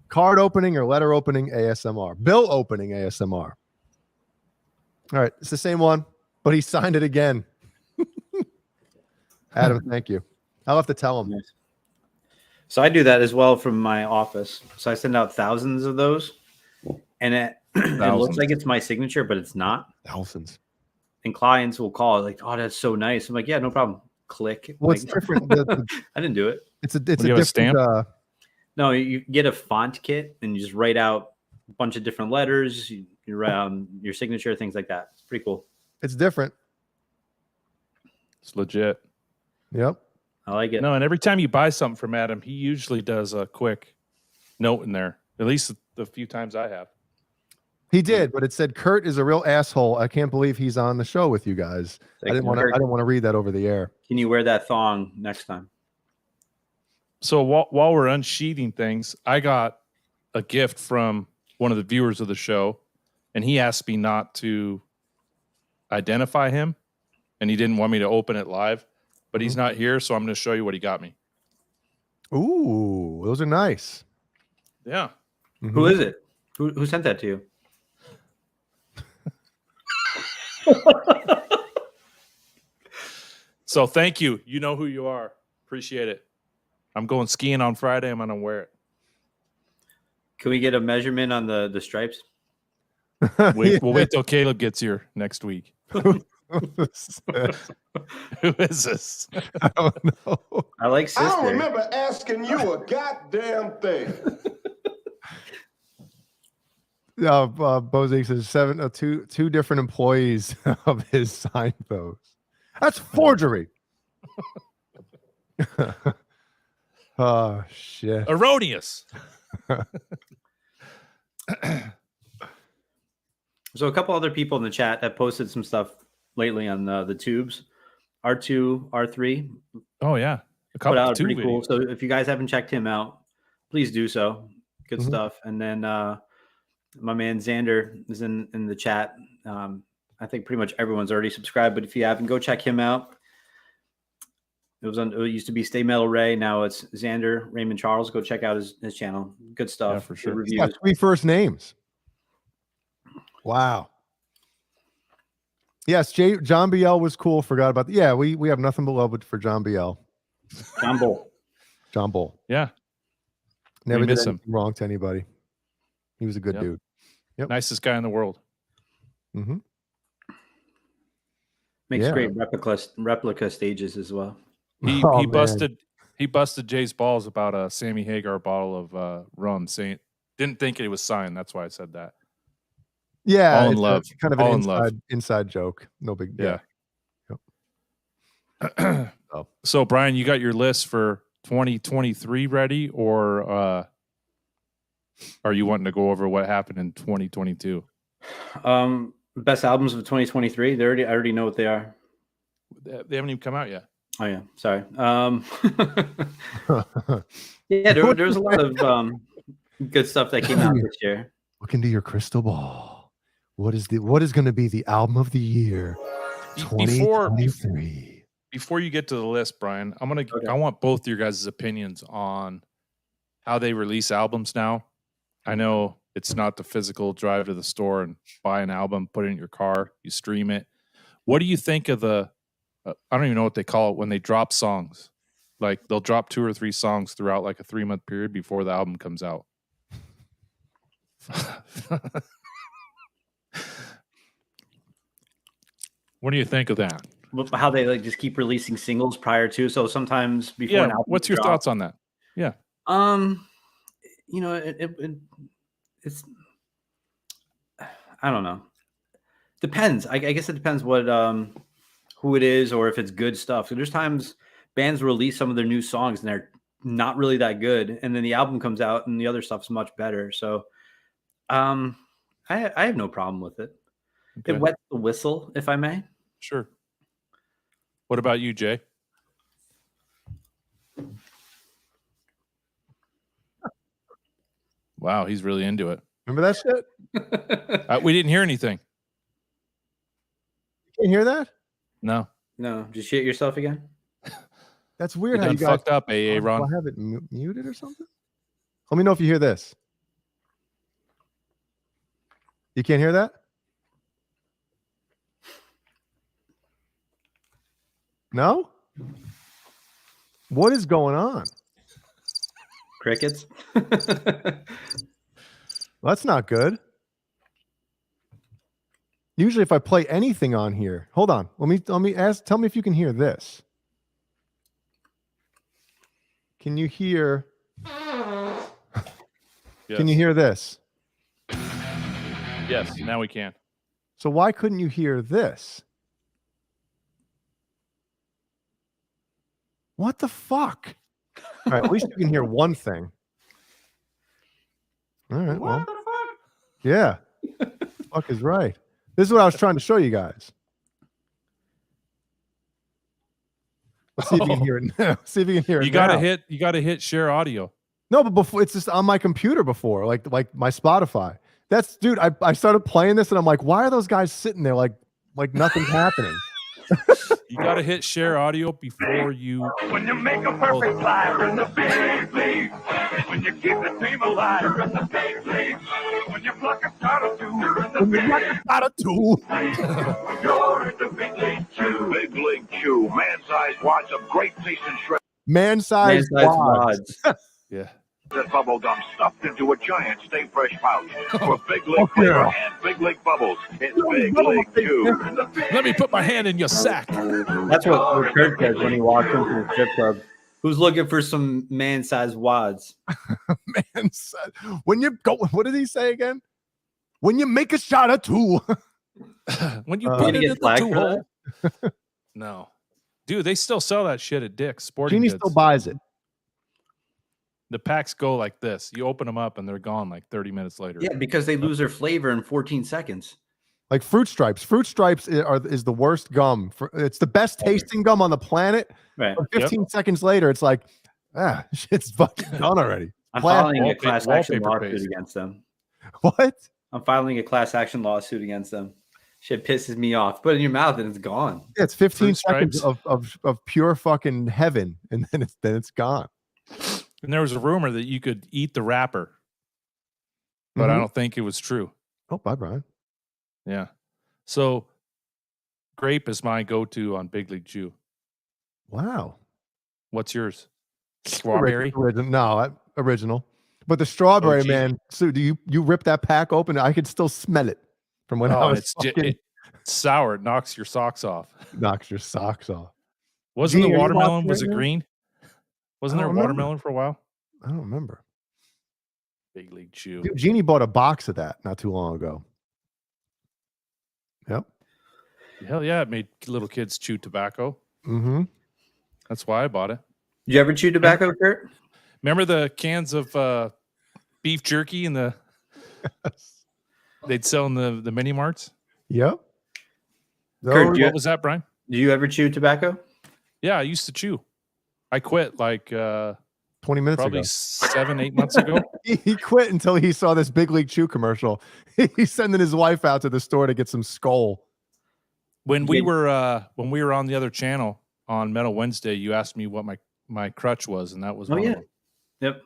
Card opening or letter opening ASMR. Bill opening ASMR. All right, it's the same one, but he signed it again. Adam, thank you. I'll have to tell him. So I do that as well from my office. So I send out thousands of those, and it looks like it's my signature, but it's not. Thousands. And clients will call like, "Oh, that's so nice." I'm like, "Yeah, no problem." Click. Well, it's Like, different. I didn't do it. It's a you have a different stamp? No, you get a font kit and you just write out a bunch of different letters. You write your signature, things like that. It's pretty cool. It's different. It's legit. Yep. I like it. No, and every time you buy something from Adam, he usually does a quick note in there. At least the few times I have. He did, but it said Kurt is a real asshole. I can't believe he's on the show with you guys. I didn't want to read that over the air. Can you wear that thong next time? So while we're unsheathing things, I got a gift from one of the viewers of the show, and he asked me not to identify him, and he didn't want me to open it live, but he's not here, so I'm going to show you what he got me. Ooh, those are nice. Yeah. Mm-hmm. Who is it? Who sent that to you? So thank you. You know who you are. Appreciate it. I'm going skiing on Friday. I'm gonna wear it. Can we get a measurement on the stripes? We'll wait till Caleb gets here next week. Who is this? I don't know. I like sister. I don't remember asking you a goddamn thing. Bose says two different employees of his signed those. That's forgery. Oh shit. Erroneous. So a couple other people in the chat have posted some stuff lately on the tubes. R2, R3. Oh yeah. A Put couple out tube pretty cool. videos. So if you guys haven't checked him out, please do so. Good Mhm. stuff. And then my man Xander is in the chat. I think pretty much everyone's already subscribed, but if you haven't, go check him out. It used to be Stay Metal Ray. Now it's Xander Raymond Charles. Go check out his channel. Good stuff. Yeah, for sure. Good He's got reviews. 3 first names. Wow. Yes, John BL was cool. Forgot about that. Yeah, we have nothing but love for John BL. John Bull. John Bull. Yeah. Never did miss him. anything wrong to anybody. He was a good Yep. dude. Yep. Nicest guy in the world. Mm-hmm. Makes Yeah. great replica stages as well. He Oh, man. busted Jay's balls about a Sammy Hagar bottle of rum, saying didn't think it was signed. That's why I said that. Yeah, All in it's love. kind of All an in love. inside joke. No big deal. Yeah. So Brian, you got your list for 2023 ready, or are you wanting to go over what happened in 2022? Best albums of 2023. I already know what they are. They haven't even come out yet. Oh yeah, sorry. Yeah, there's a lot of good stuff that came out this year. Look into your crystal ball. What is going to be the album of the year? 2023. Before you get to the list, Brian, I want both your guys' opinions on how they release albums now. I know it's not the physical drive to the store and buy an album, put it in your car, you stream it. What do you think of the I don't even know what they call it when they drop songs? Like they'll drop 2 or 3 songs throughout like a 3-month period before the album comes out. What do you think of that? How they just keep releasing singles prior to, so sometimes before an album what's your thoughts on that? Yeah. It's I don't know. Depends. I guess it depends what who it is or if it's good stuff. So there's times bands release some of their new songs and they're not really that good, and then the album comes out and the other stuff's much better. So I have no problem with it. Okay. It wets the whistle, if I may. Sure. What about you, Jay? Wow, he's really into it. Remember that shit? We didn't hear anything. You can't hear that? No. No, just shit yourself again. That's weird. You How done you guys fucked up, AA Do Ron. I have it muted or something? Let me know if you hear this. You can't hear that? No? What is going on? Crickets. That's not good. Usually if I play anything on here, hold on. Let me ask, tell me if you can hear this. Can you hear? Yes. Can you hear this? Yes, now we can. So why couldn't you hear this? What the fuck? All right, at least you can hear one thing. All right. What the fuck? Yeah. Fuck is right. This is what I was trying to show you guys. Let's see if you can hear it now. See if you can hear it. You gotta hit share audio. No, but before it's just on my computer before, like my Spotify. That's dude, I started playing this and I'm like, why are those guys sitting there like nothing's happening? You got to hit share audio before you. When you make a perfect flyer in the big league. When you keep the team alive in the big league. When you pluck a start or two in the big league. You're in the big league chew. Big league chew. Man-sized wads of great taste and shred. Man-sized wads. Yeah. That bubble gum stuffed into a giant Stay Fresh pouch for big league flavor and big league bubbles. It's big league chew. Let me put my hand in your sack. That's what Kurt says when he walks into the strip club. Who's looking for some man-sized wads? Man-sized. When you go, what did he say again? When you make a shot or two. When you put it in the two hole. No. Dude, they still sell that shit at Dick's Sporting Genie Goods. still buys it. The packs go like this. You open them up and they're gone like 30 minutes later. Yeah, because they lose their flavor in 14 seconds. Like Fruit Stripes. Fruit Stripes is the worst gum. It's the best tasting gum on the planet. Right. But 15 seconds later, it's like, shit's fucking done already. I'm filing a class action lawsuit against them. What? I'm filing a class action lawsuit against them. Shit pisses me off. Put it in your mouth and it's gone. Yeah, it's 15 seconds of pure fucking heaven, and then it's gone. And there was a rumor that you could eat the wrapper, but I don't think it was true. Oh, bye, Brian. Yeah. So grape is my go-to on Big League Chew. Wow. What's yours? Strawberry? No, original. But the strawberry, man. So do you rip that pack open? I could still smell it from when I was it's sour. It knocks your socks off. Knocks your socks off. Wasn't the watermelon? Was it green? Wasn't there a watermelon for a while? I don't remember. Big League Chew. Dude, Jeannie bought a box of that not too long ago. Yep. Hell yeah, it made little kids chew tobacco. Mm-hmm. That's why I bought it. Did you ever chew tobacco, Kurt? Remember the cans of beef jerky and they'd sell in the mini marts? Yep. Kurt, what was that, Brian? Do you ever chew tobacco? Yeah, I used to chew. I quit like 20 minutes probably ago. 7-8 months ago. He quit until he saw this Big League Chew commercial. He's sending his wife out to the store to get some Skull. When we were on the other channel on Metal Wednesday, you asked me what my crutch was, and that was one of them. Yep.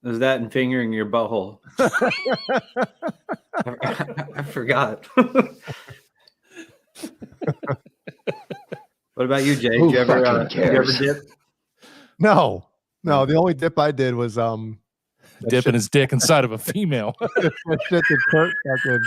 There's that and fingering your butthole. I forgot. What about you, Jay? Did you ever dip? No. The only dip I did was dipping his dick inside of a female. That shit that Kurt fucking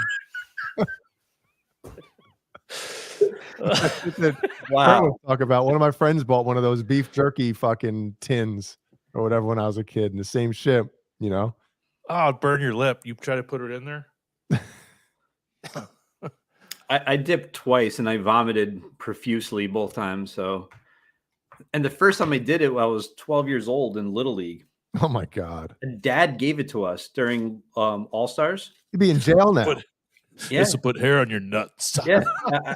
wow. Kurt would talk about. One of my friends bought one of those beef jerky fucking tins or whatever when I was a kid, and the same shit, you know. Oh, burn your lip. You try to put it in there. I dipped twice and I vomited profusely both times. And the first time I did it, I was 12 years old in Little League. Oh my God. And Dad gave it to us during All-Stars. You'd be in jail now. This will put hair on your nuts. Yeah.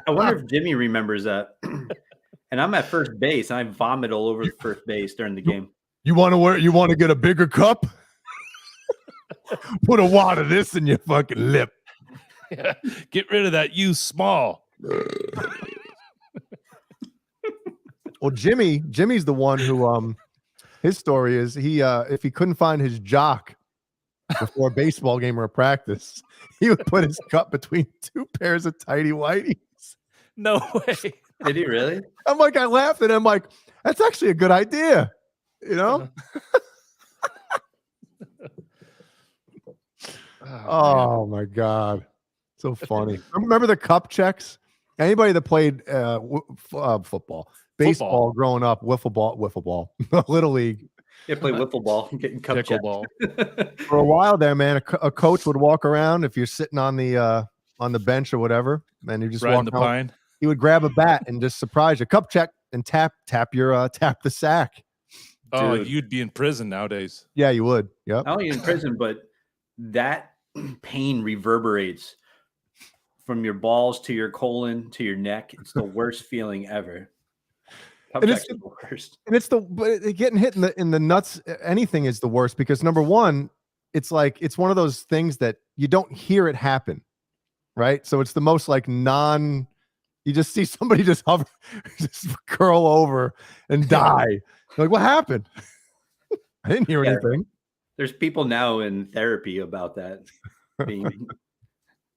I wonder if Jimmy remembers that. And I'm at first base and I vomit all over the first base during the game. You want to get a bigger cup? Put a wad of this in your fucking lip. Yeah. Get rid of that you small. Well, Jimmy's the one who his story is he if he couldn't find his jock before a baseball game or a practice, he would put his cup between two pairs of tighty whities. No way. Did he really? I'm like, I laughed and I'm like, that's actually a good idea. You know? Oh my God. So funny. Remember the cup checks? Anybody that played football, baseball growing up, wiffle ball, Little League. Yeah, play wiffle ball, getting cup checked. Ball. For a while there, man, a coach would walk around if you're sitting on the bench or whatever, and you just riding walk the out, pine. He would grab a bat and just surprise you, cup check, and tap the sack. Oh, Dude. you'd be in prison nowadays. Yeah, you would. Yep. Not only in prison, but that pain reverberates from your balls to your colon to your neck. It's the worst feeling ever. And it's the worst. And getting hit in the nuts. Anything is the worst because number one, it's like it's one of those things that you don't hear it happen, right? So it's the most like You just see somebody just hover, just curl over and die. You're like, what happened? I didn't hear anything. There's people now in therapy about that being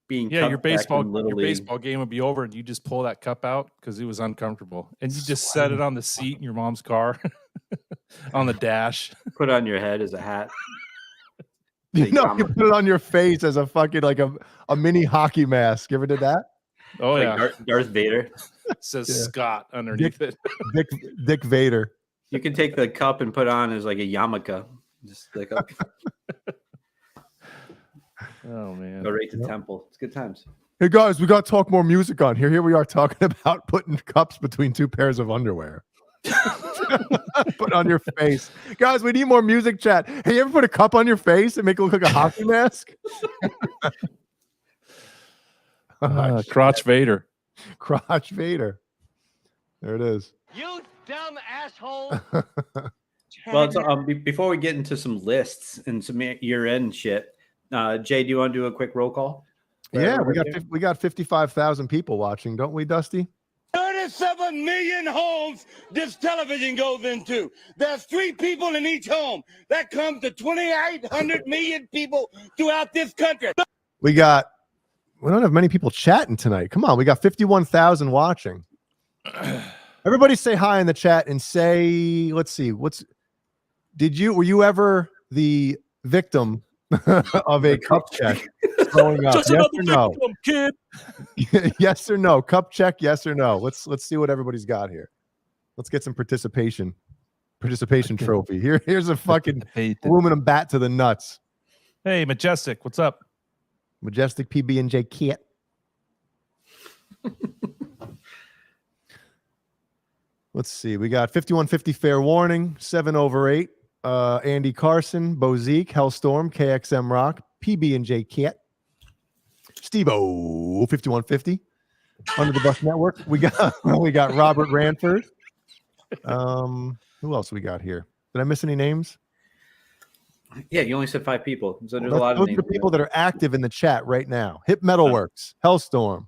Yeah, your cupped back in Little League. baseball game would be over, and you just pull that cup out because it was uncomfortable, and you just set it on the seat in your mom's car, on the dash. Put it on your head as a hat. You put it on your face as a fucking like a mini hockey mask. You ever did that? Oh like yeah, Darth Vader. It says Scott underneath it. Dick Vader. You can take the cup and put on as like a yarmulke. Just like a oh man, go right to temple. It's good times. Hey guys, we got to talk more music on here. Here we are talking about putting cups between two pairs of underwear. Put on your face, guys. We need more music chat. Hey, you ever put a cup on your face and make it look like a hockey mask? Crotch Vader. Crotch Vader. There it is. You dumb asshole. Well, it's, before we get into some lists and some year-end shit, Jay, do you want to do a quick roll call? Yeah, we got 55,000 people watching, don't we, Dusty? 37 million homes this television goes into. There's 3 people in each home. That comes to 2,800 million people throughout this country. We don't have many people chatting tonight. Come on, we got 51,000 watching. Everybody say hi in the chat and say, let's see, were you ever the victim of a cup check growing up? Just yes or victim, no? Kid. Yes or no? Cup check, yes or no? Let's see what everybody's got here. Let's get some participation trophy. Here's a fucking aluminum bat to the nuts. Hey, Majestic, what's up? Majestic PB&J kit. Let's see. We got 5150 fair warning, 7 over 8. Andy Carson, Bozique, Hellstorm, KXM Rock, PB&J Kit, Steve-O 5150, Under the Bus Network. We got Robert Ranford. Who else we got here? Did I miss any names? Yeah, you only said 5 people, so there's a lot of those names. are the people that are active in the chat right now. Hip Metalworks, Hellstorm.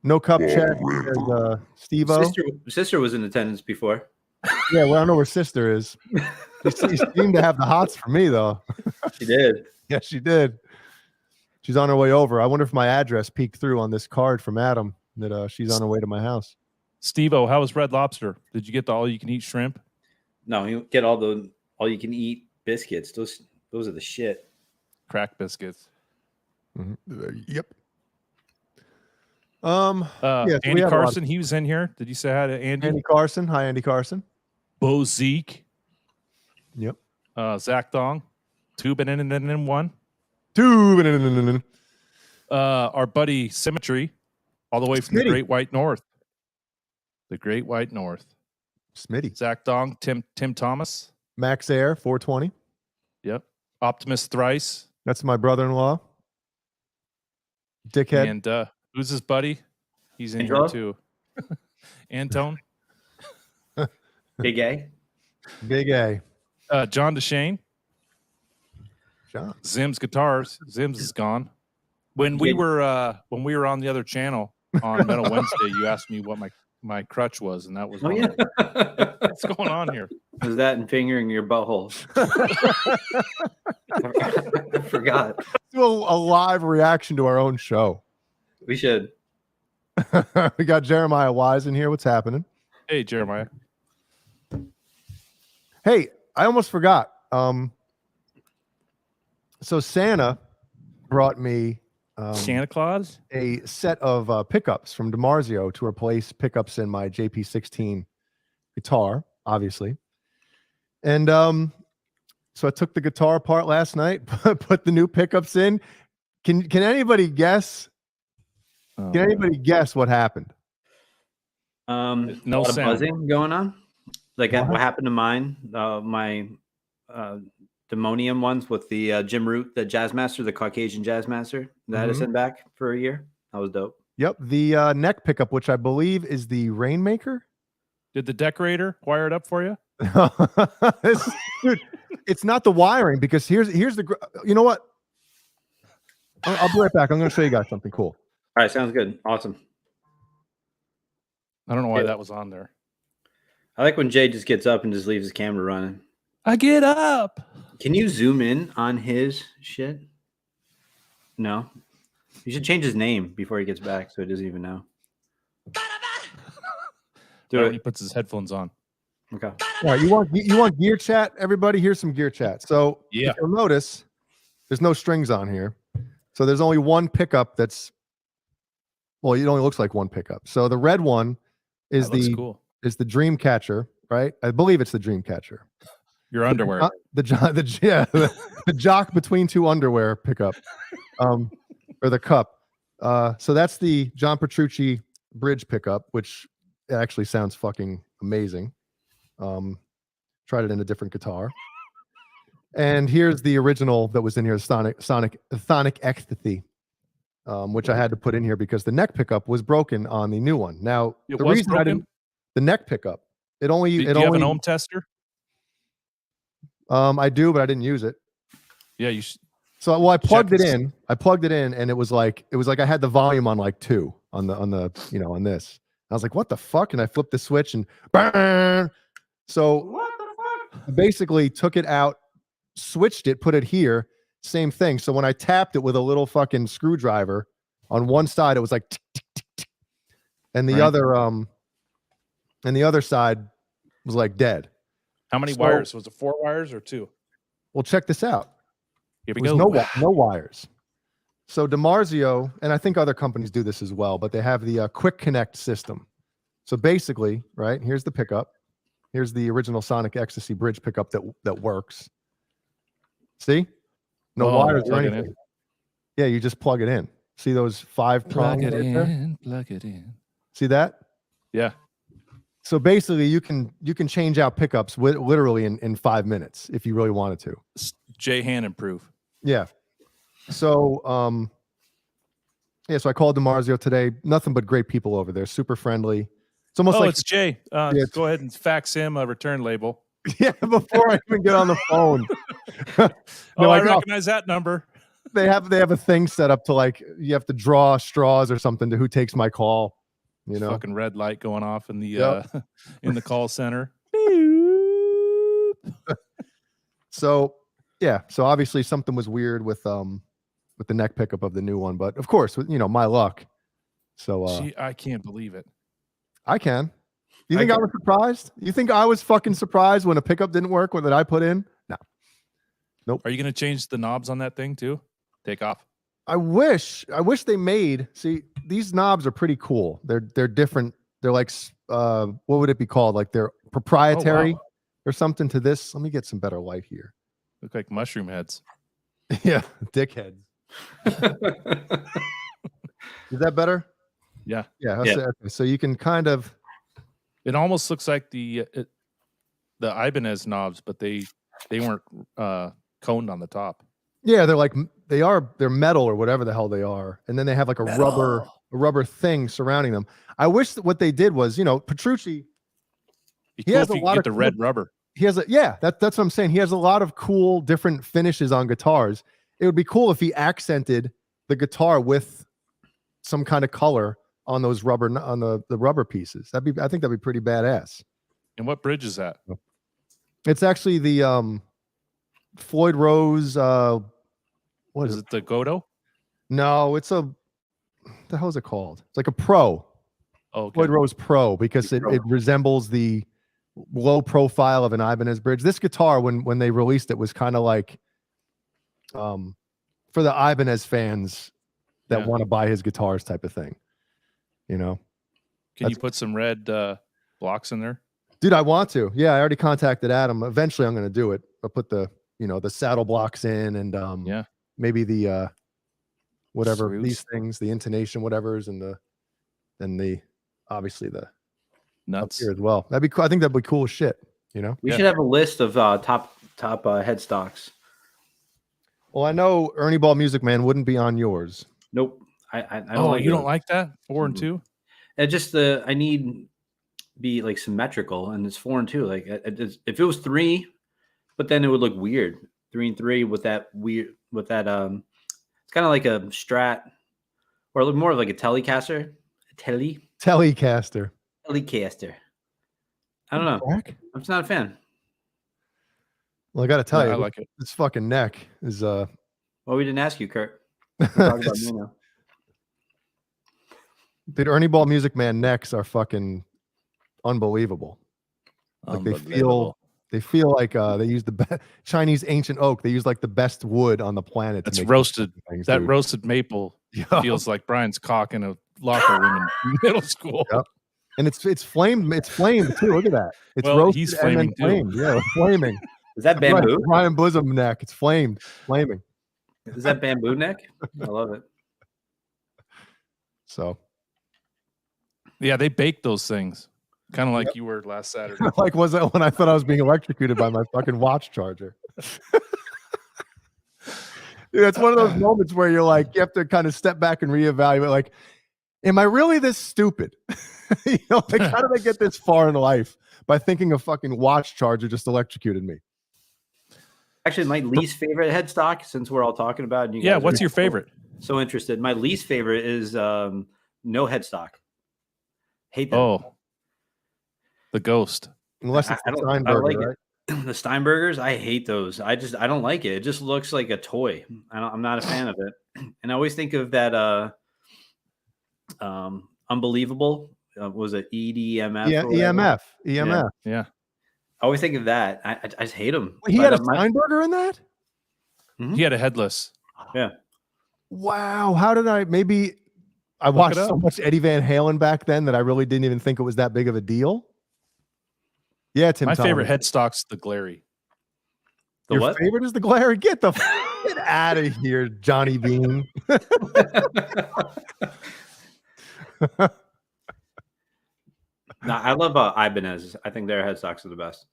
No Cup Check. There's Steve-O. Sister was in attendance before. Yeah, well, I don't know where Sister is. She seemed to have the hots for me, though. She did. Yeah, she did. She's on her way over. I wonder if my address peeked through on this card from Adam that she's on her way to my house. Steve-O, how was Red Lobster? Did you get the all-you-can-eat shrimp? No, you get all-you-can-eat biscuits. Those are the shit. Crack biscuits. Mm-hmm. Yep. Yes, Andy Carson, he was in here. Did you say hi to Andy? Andy Carson. Hi, Andy Carson. Bozique. Yep. Zach Dong. Tubin and one. Tubin. Our buddy Symmetry, all the way from the Great White North. The Great White North. Smitty. Zach Dong, Tim Thomas. Max Air 420. Yep. Optimus Thrice. That's my brother-in-law. Dickhead. And who's his buddy? He's in here too. Antone. Big A. Big A. John DeShane. John. Zim's Guitars. Zim's is gone. When we were on the other channel on Metal Wednesday, you asked me what my crutch was, and that was one of them. What's going on here? Was that and fingering your butthole? I forgot. Do a live reaction to our own show. We should. We got Jeremiah Wise in here. What's happening? Hey, Jeremiah. Hey, I almost forgot. So Santa brought me Santa Claus a set of pickups from Dimarzio to replace pickups in my JP16 guitar, obviously. And so I took the guitar apart last night, put the new pickups in. Can anybody guess? Can anybody guess what happened? No a lot of buzzing going on. Like what happened to mine? My Demonium ones with the Jim Root, the jazz master, the Caucasian jazz master that I sent back for a year. That was dope. Yep. The neck pickup, which I believe is the Rainmaker. Did the decorator wire it up for you? Dude, it's not the wiring because here's the, you know what? I'll be right back. I'm going to show you guys something cool. All right, sounds good. Awesome. I don't know why that was on there. I like when Jay just gets up and just leaves his camera running. I get up. Can you zoom in on his shit? No. You should change his name before he gets back so he doesn't even know. Do it. He puts his headphones on. Okay. All right, you want gear chat? Everybody, here's some gear chat. So if you'll notice, there's no strings on here. So there's only one pickup that's, well, it only looks like one pickup. So the red one is the dream catcher, right? I believe it's the dream catcher. Your underwear. The jock between two underwear pickup. Or the cup. So that's the John Petrucci bridge pickup, which actually sounds fucking amazing. Tried it in a different guitar. And here's the original that was in here, Sonic Ecstasy, which I had to put in here because the neck pickup was broken on the new one. Now, the reason I didn't, the neck pickup, do you have an ohm tester? I do, but I didn't use it. Yeah, you should. So, well, I plugged it in. And it was like I had the volume on like 2 on this. I was like, what the fuck? And I flipped the switch and burn. So I basically took it out, switched it, put it here, same thing. So when I tapped it with a little fucking screwdriver on one side, it was like tick, tick, tick, tick. And the other side was like dead. How many wires? Was it 4 wires or 2? Well, check this out. Here we go. No wires. So Dimarzio, and I think other companies do this as well, but they have the quick connect system. So basically, right, here's the pickup. Here's the original Sonic Ecstasy bridge pickup that works. See? No wires or anything. Yeah, you just plug it in. See those 5 prongs right there? Plug it in. See that? Yeah. So basically, you can change out pickups literally in 5 minutes if you really wanted to. Jay hand improve. Yeah. So so I called Dimarzio today. Nothing but great people over there. Super friendly. It's almost like it's Jay. Go ahead and fax him a return label. Yeah, before I even get on the phone. I recognize that number. They have a thing set up to like you have to draw straws or something to who takes my call. You know, fucking red light going off in the in the call center. So obviously something was weird with the neck pickup of the new one, but of course, my luck. So I can't believe it. I can. You think I was surprised? You think I was fucking surprised when a pickup didn't work that I put in? No. Nope. Are you going to change the knobs on that thing too? Take off. I wish they made. See, these knobs are pretty cool. They're different. They're like what would it be called? Like they're proprietary or something to this. Let me get some better light here. Look like mushroom heads. Yeah, dickheads. Is that better? Yeah. Yeah. Okay. So you can kind of. It almost looks like the Ibanez knobs, but they weren't coned on the top. Yeah, they're metal or whatever the hell they are, and then they have like a rubber thing surrounding them. I wish that what they did was, Petrucci. He has a lot of red rubber. He has that's what I'm saying. He has a lot of cool different finishes on guitars. It would be cool if he accented the guitar with some kind of color on those rubber the rubber pieces. I think that'd be pretty badass. And what bridge is that? It's actually the Floyd Rose. What is it? The Godot? No, it's what the hell is it called? It's like a Pro. Oh, okay. Floyd Rose Pro because it resembles the low profile of an Ibanez bridge. This guitar, when they released it, was kind of like for the Ibanez fans that want to buy his guitars type of thing. Can you put some red blocks in there? Dude, I want to. Yeah, I already contacted Adam. Eventually I'm going to do it. I'll put the saddle blocks in and maybe the whatever Screws. These things, the intonation whatever's and the obviously the nuts here as well. That'd be cool. I think that'd be cool as shit, We should have a list of top headstocks. Well, I know Ernie Ball Music Man wouldn't be on yours. Nope. I don't you don't like that? 4 and 2? And just I need be like symmetrical, and it's 4 and 2. Like if it was 3, but then it would look weird. 3 and 3 with that weird it's kind of like a Strat or more of like a Telecaster. Telecaster. Telecaster. I don't know. I'm just not a fan. Well, I got to tell you, I like it. This fucking neck is Well, we didn't ask you, Kurt. We're talking about me now. Dude, Ernie Ball Music Man necks are fucking unbelievable. Like they feel like they use the Chinese ancient oak. They use like the best wood on the planet. It's to make roasted. things, That dude. roasted maple feels like Brian's cock in a locker room in middle school. Yep. And it's flamed. It's flamed too. Look at that. It's Well, roasted he's and then flaming too. flamed. Yeah, it's flaming. Is that Right, bamboo? Brian Bosom neck. It's flamed. Flaming. Is that bamboo neck? I love it. So Yeah, they bake those things. Kind of like you were last Saturday. like was that when I thought I was being electrocuted by my fucking watch charger? Dude, it's one of those moments where you're like, you have to kind of step back and reevaluate. Like, am I really this stupid? You know, like how did I get this far in life by thinking a fucking watch charger just electrocuted me? Actually, my least favorite headstock, since we're all talking about it. And you Yeah, guys what's are your favorite? So interested. My least favorite is no headstock. Hate them. Oh, the ghost. Unless it's I the don't, I don't Steinberger, like right? it. The Steinbergers, I hate those. I don't like it. It just looks like a toy. I'm not a fan of it. And I always think of that Unbelievable. Was it EDMF? Yeah, EMF. Yeah. I always think of that. I just hate them. He had a Steinberger in that? He had a headless. Yeah. Wow. How did I maybe I watched so much Eddie Van Halen back then that I really didn't even think it was that big of a deal. Yeah, Tim. My Thomas. favorite headstock's the Glary. Your favorite is the Glary? Get out of here, Johnny Bean. No, I love Ibanez. I think their headstocks are the best.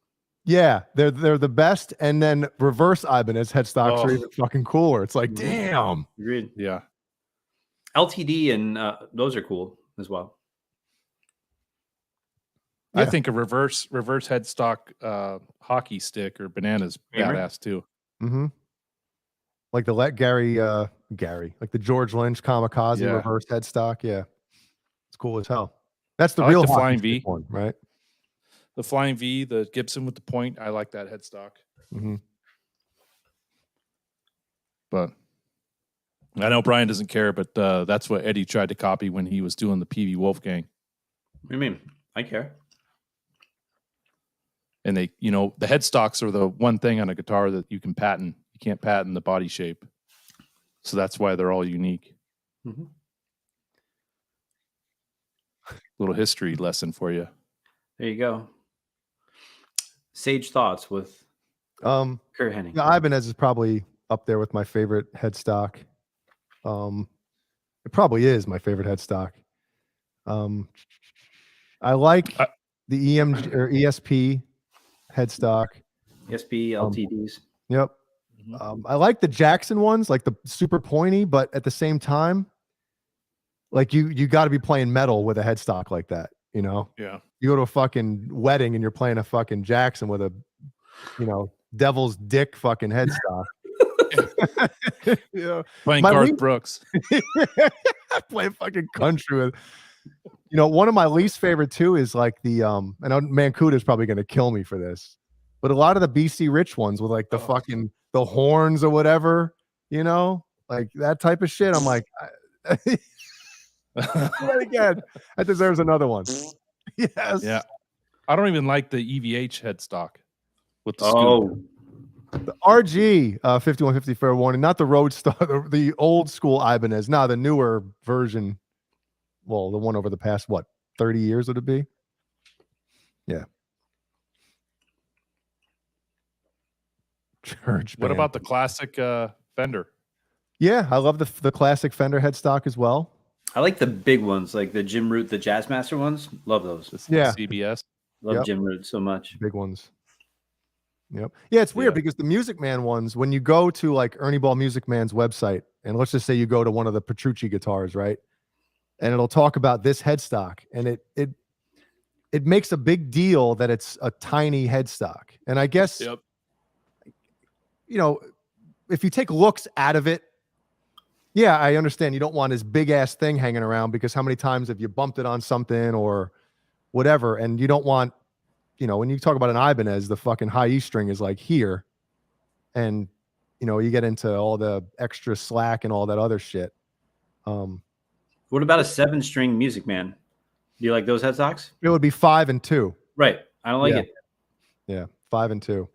Yeah, they're the best, and then reverse Ibanez headstocks are even fucking cooler. It's like, damn. Agreed. Yeah. LTD and those are cool as well. I think a reverse headstock hockey stick or bananas badass too. Mm-hmm. Like the Gary, like the George Lynch kamikaze reverse headstock. Yeah, it's cool as hell. That's the real the Flying V one, right? The Flying V, the Gibson with the point. I like that headstock. Mm-hmm. But I know Brian doesn't care, but that's what Eddie tried to copy when he was doing the PV Wolfgang. What do you mean? I care. And they, the headstocks are the one thing on a guitar that you can patent. You can't patent the body shape. So that's why they're all unique. Mm-hmm. Little history lesson for you. There you go. Sage thoughts with Kurt Hennig. Yeah, Ibanez is probably up there with my favorite headstock. It probably is my favorite headstock. I like the EMG or ESP headstock. ESP LTDs. Yep. I like the Jackson ones, like the super pointy, but at the same time, like you got to be playing metal with a headstock like that, Yeah. You go to a fucking wedding and you're playing a fucking Jackson with a, devil's dick fucking headstock. Playing Garth Brooks. Playing fucking country with. One of my least favorite too is like the and Mancuda's probably going to kill me for this, but a lot of the BC Rich ones with like the fucking the horns or whatever, like that type of shit. I'm like, again, that deserves another one. Yes. Yeah. I don't even like the EVH headstock with the scoop. The RG 5150 fair warning, not the Roadstar, the old school Ibanez. No, the newer version. Well, the one over the past 30 years would it be? Yeah. Church. What about the classic Fender? Yeah, I love the classic Fender headstock as well. I like the big ones, like the Jim Root, the Jazzmaster ones. Love those. Yeah. CBS. Love Jim Root so much. Big ones. Yep. Yeah, it's weird because the Music Man ones, when you go to like Ernie Ball Music Man's website, and let's just say you go to one of the Petrucci guitars, right? And it'll talk about this headstock, and it makes a big deal that it's a tiny headstock. And I guess, if you take looks out of it, Yeah, I understand. You don't want this big ass thing hanging around because how many times have you bumped it on something or whatever? And you don't want, when you talk about an Ibanez, the fucking high E string is like here, and you get into all the extra slack and all that other shit. What about a 7-string Music Man? Do you like those headstocks? It would be 5 and 2. Right. I don't like it. Yeah, 5 and 2.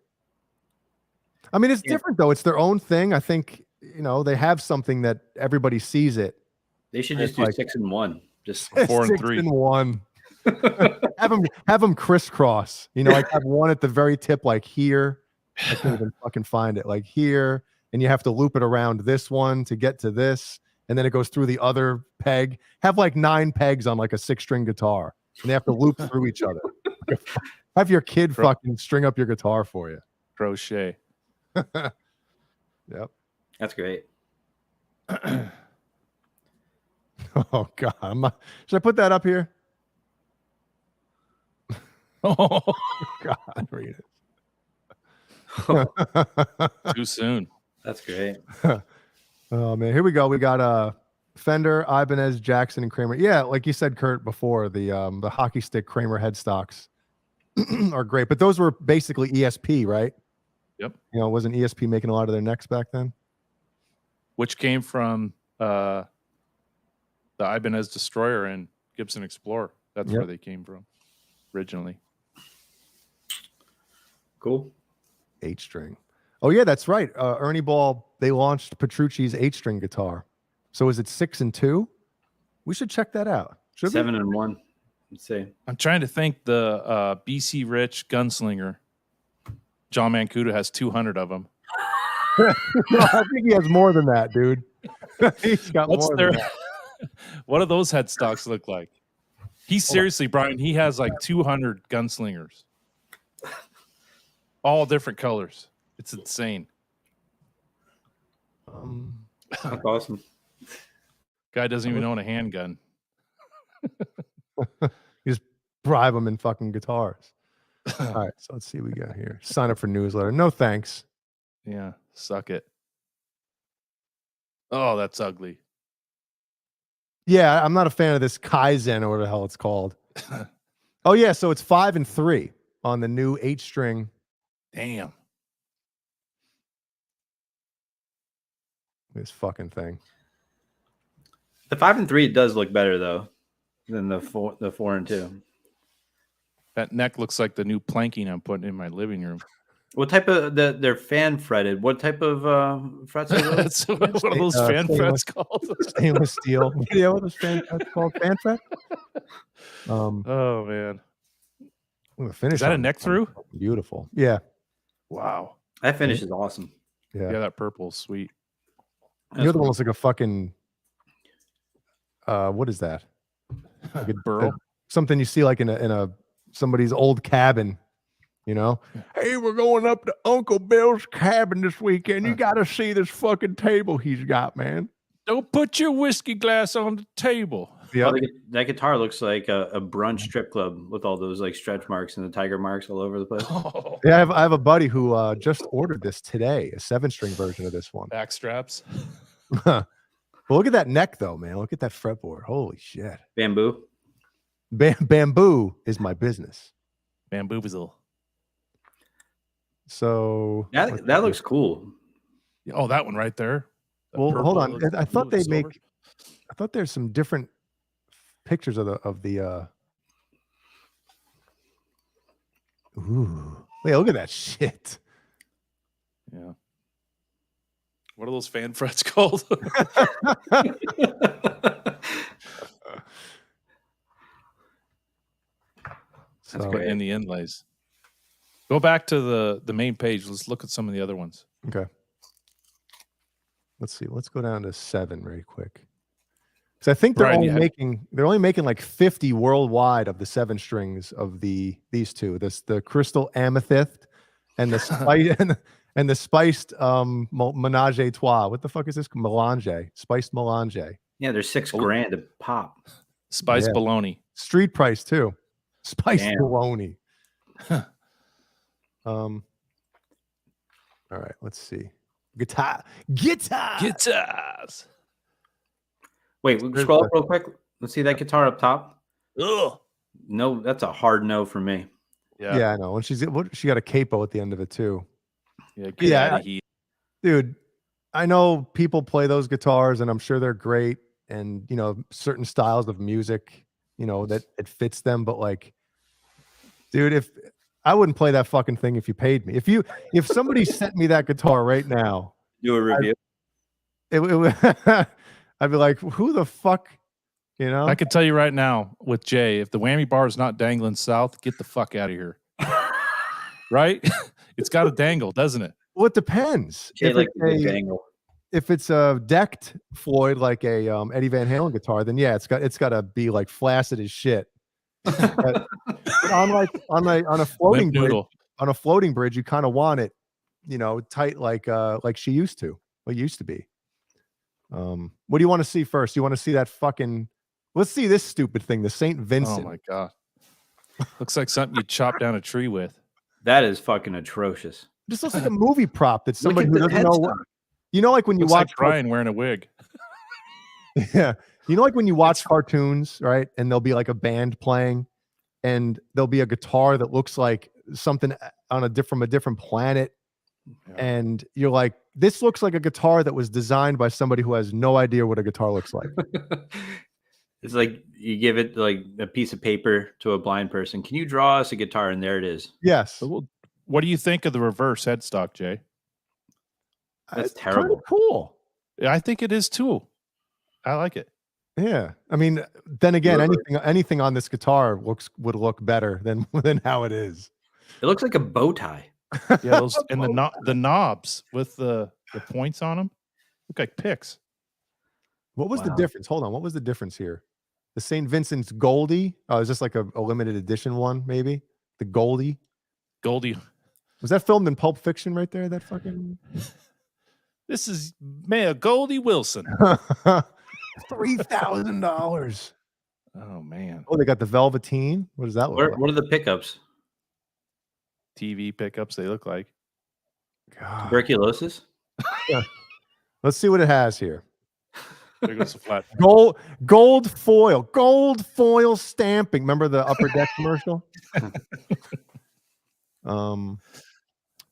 I mean, it's different though. It's their own thing. I think they have something that everybody sees it. They should just do 6 and 1. Just 4 and 6 3. and 1. have them crisscross. Like have one at the very tip, like here. I can't even fucking find it. Like here, and you have to loop it around this one to get to this, and then it goes through the other peg. Have like 9 pegs on like a 6-string guitar, and they have to loop through each other. Have your kid fucking string up your guitar for you. Crochet. Yep. That's great. Oh God, should I put that up here? Oh God, read it. Too soon. That's great. Oh man, here we go. We got Fender, Ibanez, Jackson, and Kramer. Yeah, like you said, Kurt, before, the hockey stick Kramer headstocks are great, but those were basically ESP, right? Yep. Wasn't ESP making a lot of their necks back then? Which came from the Ibanez Destroyer and Gibson Explorer. That's where they came from originally. Cool. 8-string. Oh yeah, that's right. Ernie Ball, they launched Petrucci's 8-string guitar. So is it 6 and 2? We should check that out. 7 and 1. Let's see. I'm trying to think. The BC Rich Gunslinger, John Mancuda has 200 of them. I think he has more than that, dude. He's got more than that. What do those headstocks look like? He's seriously, Brian, he has like 200 Gunslingers. All different colors. It's insane. That's awesome. Guy doesn't even own a handgun. You just bribe them in fucking guitars. All right, so let's see what we got here. Sign up for newsletter. No thanks. Yeah, suck it. Oh, that's ugly. Yeah, I'm not a fan of this Kaizen or whatever the hell it's called. Oh yeah, so it's 5 and 3 on the new 8-string. Damn. This fucking thing. The 5 and 3 does look better though than the 4 and 2. That neck looks like the new planking I'm putting in my living room. What type of they're fan fretted? What type of frets are those? That's what are those fan frets called? Stainless steel. Yeah, what those fan frets called? Fan fret? Oh man. The finish. Is that a neck through? Beautiful. Yeah. Wow. That finish is awesome. Yeah. Yeah, that purple's sweet. The other one looks like a fucking what is that? Like a burl? Something you see like in a somebody's old cabin. Hey, we're going up to Uncle Bill's cabin this weekend. You got to see this fucking table he's got, man. Don't put your whiskey glass on the table. Yeah, that guitar looks like a brunch strip club with all those like stretch marks and the tiger marks all over the place. Yeah, I have a buddy who just ordered this today, a 7-string version of this one. Back straps. Well, look at that neck, though, man. Look at that fretboard. Holy shit. Bamboo. Bamboo is my business. Bamboozle. So that looks cool. Oh, that one right there. Well, hold on. I thought they make. I thought there's some different pictures of the. Ooh, wait! Look at that shit. Yeah. What are those fan frets called? That's great. In the inlays. Go back to the main page. Let's look at some of the other ones. Okay. Let's see. Let's go down to 7 very quick. Because I think they're only making like 50 worldwide of the 7 strings of these two. The crystal amethyst and the spice and the spiced menage a trois. What the fuck is this? Melange. Spiced melange. Yeah, they're $6,000 a pop. Spiced bologna. Street price too. Spiced Damn. bologna. All right, let's see. Guitars. Guitars. Wait, scroll up real quick. Let's see that guitar up top. Ugh. No, that's a hard no for me. Yeah, I know. And she got a capo at the end of it too. Yeah, get out of here. Dude, I know people play those guitars and I'm sure they're great and certain styles of music, that it fits them, but like, dude, if I wouldn't play that fucking thing if you paid me. If somebody sent me that guitar right now, do a review. I'd be like, who the fuck, I can tell you right now with Jay, if the whammy bar is not dangling south, get the fuck out of here. Right? It's got to dangle, doesn't it? Well, it depends. If it's a decked Floyd like a Eddie Van Halen guitar, then yeah, it's got to be like flaccid as shit. But on a floating bridge, you kind of want it, tight like she used to. What used to be. What do you want to see first? You want to see that fucking? Let's see this stupid thing, the St. Vincent. Oh my god, looks like something you chop down a tree with. That is fucking atrocious. This looks like a movie prop that somebody who doesn't know. Like when you watch like Brian wearing a wig. Yeah, like when you watch cartoons, right? And there'll be like a band playing, and there'll be a guitar that looks like something from a different planet, and you're like, this looks like a guitar that was designed by somebody who has no idea what a guitar looks like. It's like you give it like a piece of paper to a blind person. Can you draw us a guitar? And there it is. Yes. What do you think of the reverse headstock, Jay? That's terrible. Cool. I think it is too. I like it. Yeah. I mean, then again, anything on this guitar would look better than how it is. It looks like a bow tie. Yeah, and the knobs with the points on them look like picks. What was the difference? Hold on. What was the difference here? The St. Vincent's Goldie. Oh, is this like a limited edition one? Maybe the Goldie. Was that filmed in Pulp Fiction right there? That fucking. This is Mayor Goldie Wilson. $3,000. Oh man. Oh, they got the Velveteen. What does that look like? What are the pickups? TV pickups. They look like. God. Tuberculosis. Yeah. Let's see what it has here. There goes the flat. Gold foil stamping. Remember the Upper Deck commercial?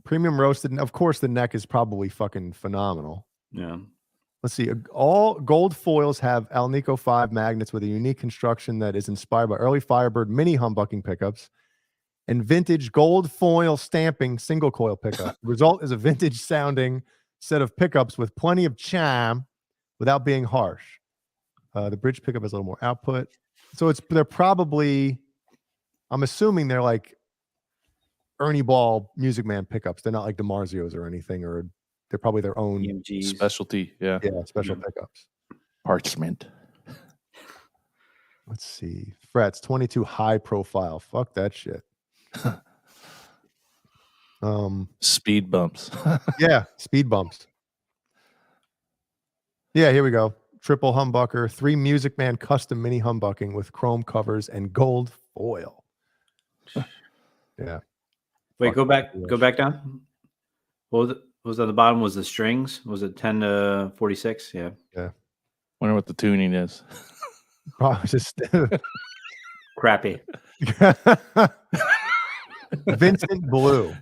Premium roasted. Of course, the neck is probably fucking phenomenal. Yeah. Let's see. All gold foils have Alnico 5 magnets with a unique construction that is inspired by early Firebird mini humbucking pickups and vintage gold foil stamping single coil pickup. The result is a vintage sounding set of pickups with plenty of chime without being harsh. The bridge pickup has a little more output. So they're probably, I'm assuming they're like Ernie Ball Music Man pickups. They're not like Dimarzios or anything, or they're probably their own EMGs. Specialty. Yeah. Yeah, special pickups. Parchment. Let's see. Frets 22 high profile. Fuck that shit. Speed bumps. Yeah, speed bumps. Yeah, here we go. Triple humbucker, 3 Music Man custom mini humbucking with chrome covers and gold foil. Yeah. Wait, go back down. What was on the bottom? Was the strings? Was it 10 to 46? Yeah. Yeah. Wonder what the tuning is. Probably just crappy. Vincent Blue.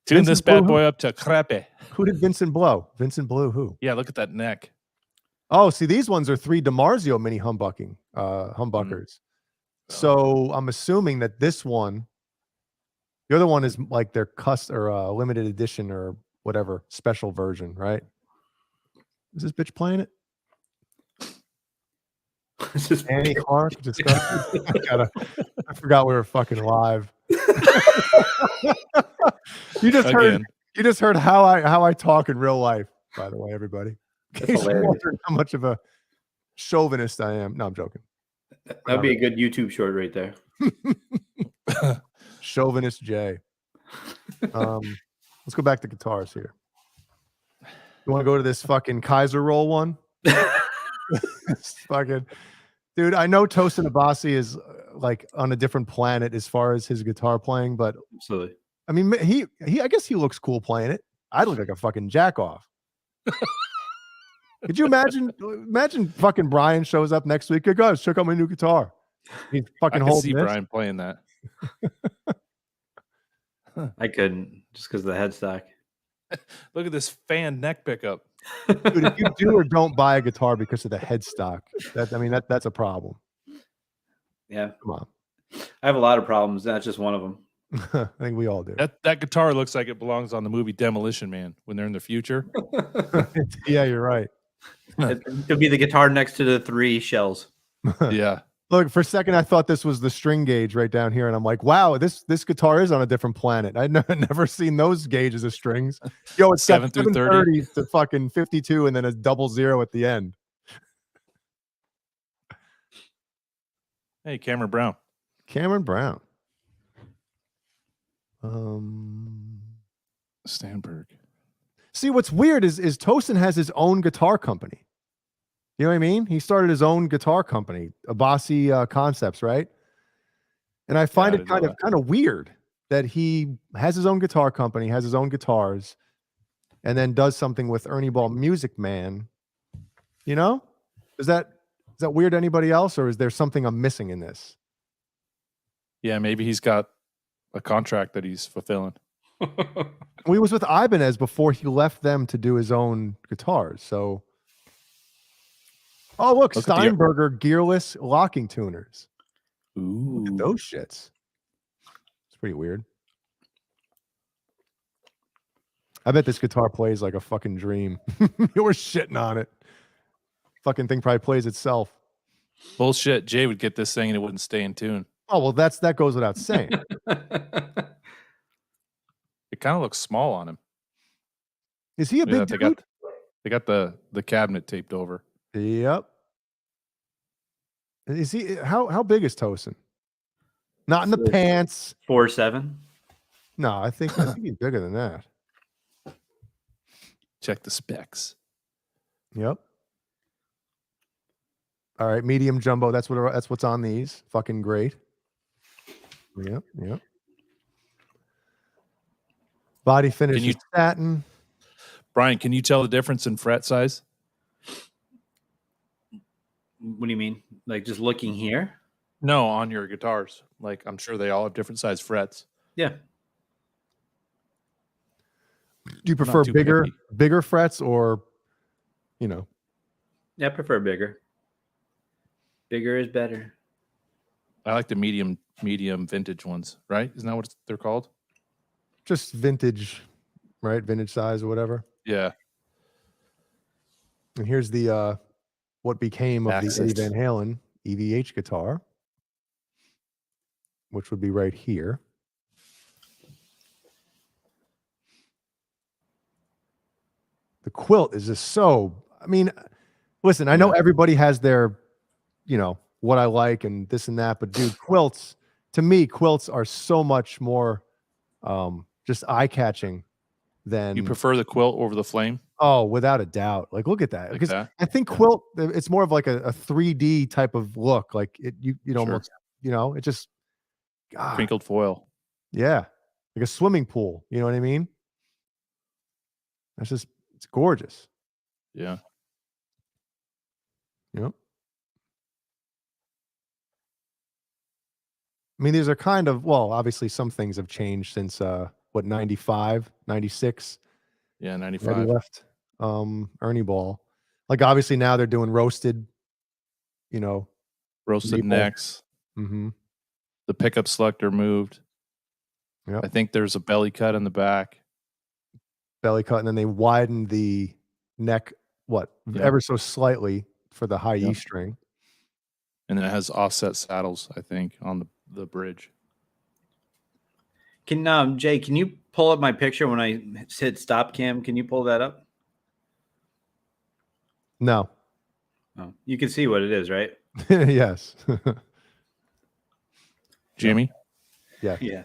Tune this bad boy up to crappy. Who did Vincent blow? Vincent Blue who? Yeah, look at that neck. Oh, see, these ones are 3 Dimarzio mini humbuckers. So I'm assuming that this one, the other one is like their limited edition or whatever special version, right? Is this bitch playing it? Annie Clark. I forgot we were fucking live. You just heard how I talk in real life, by the way, everybody. In case you're wondering how much of a chauvinist I am. No, I'm joking. That'd be a good YouTube short right there. Chauvinist Jay. Let's go back to guitars here. You want to go to this fucking Kaiser roll one? Fucking dude, I know Tosin Abasi is like on a different planet as far as his guitar playing, but absolutely. I mean, I guess he looks cool playing it. I look like a fucking jack off. Could you imagine fucking Brian shows up next week? Hey guys, check out my new guitar. He's fucking I can holding see this. Brian playing that. I couldn't just because of the headstock. Look at this fan neck pickup. Dude, if you do or don't buy a guitar because of the headstock, that's a problem. Yeah. Come on. I have a lot of problems. That's just one of them. I think we all do. That guitar looks like it belongs on the movie Demolition Man when they're in the future. Yeah, you're right. It could be the guitar next to the 3 shells. Yeah. Look, for a second, I thought this was the string gauge right down here, and I'm like, wow, this guitar is on a different planet. I'd never seen those gauges of strings. Yo, it's 7 through 30 to fucking 52, and then a 00 at the end. Hey, Cameron Brown. Cameron Brown. Stanberg. See, what's weird is Tosin has his own guitar company. You know what I mean? He started his own guitar company, Abasi Concepts, right? And I find it kind of weird that he has his own guitar company, has his own guitars, and then does something with Ernie Ball Music Man. You know? Is that weird to anybody else, or is there something I'm missing in this? Yeah, maybe he's got a contract that he's fulfilling. Well, he was with Ibanez before he left them to do his own guitars. So, oh look, Steinberger gearless locking tuners. Ooh, look at those shits. It's pretty weird. I bet this guitar plays like a fucking dream. You were shitting on it. Fucking thing probably plays itself. Bullshit. Jay would get this thing and it wouldn't stay in tune. Oh well, that goes without saying. It kind of looks small on him. Is he a big dude? They got the cabinet taped over. Yep. Is he how big is Tosin? Not in the pants. 4'7". No, I think he's bigger than that. Check the specs. Yep. All right, medium jumbo. That's what's on these. Fucking great. Yep. Body finish is satin. Brian, can you tell the difference in fret size? What do you mean? Like just looking here? No, on your guitars. Like I'm sure they all have different size frets. Yeah. Do you prefer bigger frets or, you know? Yeah, I prefer bigger. Bigger is better. I like the medium vintage ones, right? Isn't that what they're called? Just vintage, right? Vintage size or whatever. Yeah. And here's the what became of the Eddie Van Halen EVH guitar, which would be right here. The quilt is just so, I mean, listen, I know everybody has their, you know, what I like and this and that, but dude, quilts, to me, quilts are so much more just eye-catching than... You prefer the quilt over the flame? Oh, without a doubt. Like, look at that. Like because that? I think quilt, it's more of like a 3D type of look. Like you almost, you know, it just... God. Crinkled foil. Yeah. Like a swimming pool. You know what I mean? That's just, it's gorgeous. Yeah. Yep. I mean, these are kind of, well, obviously some things have changed since, 95, 96? Yeah, 95. Left Ernie Ball. Like, obviously now they're doing roasted, you know. Roasted necks. Mm-hmm. The pickup selector moved. Yep. I think there's a belly cut in the back. Belly cut, and then they widened the neck, ever so slightly for the high E string. And then it has offset saddles, I think, on the bridge. Can Jay, can you pull up my picture when I hit stop cam? Can you pull that up? No. Oh, you can see what it is, right? Yes. Jimmy? Yeah. Yeah.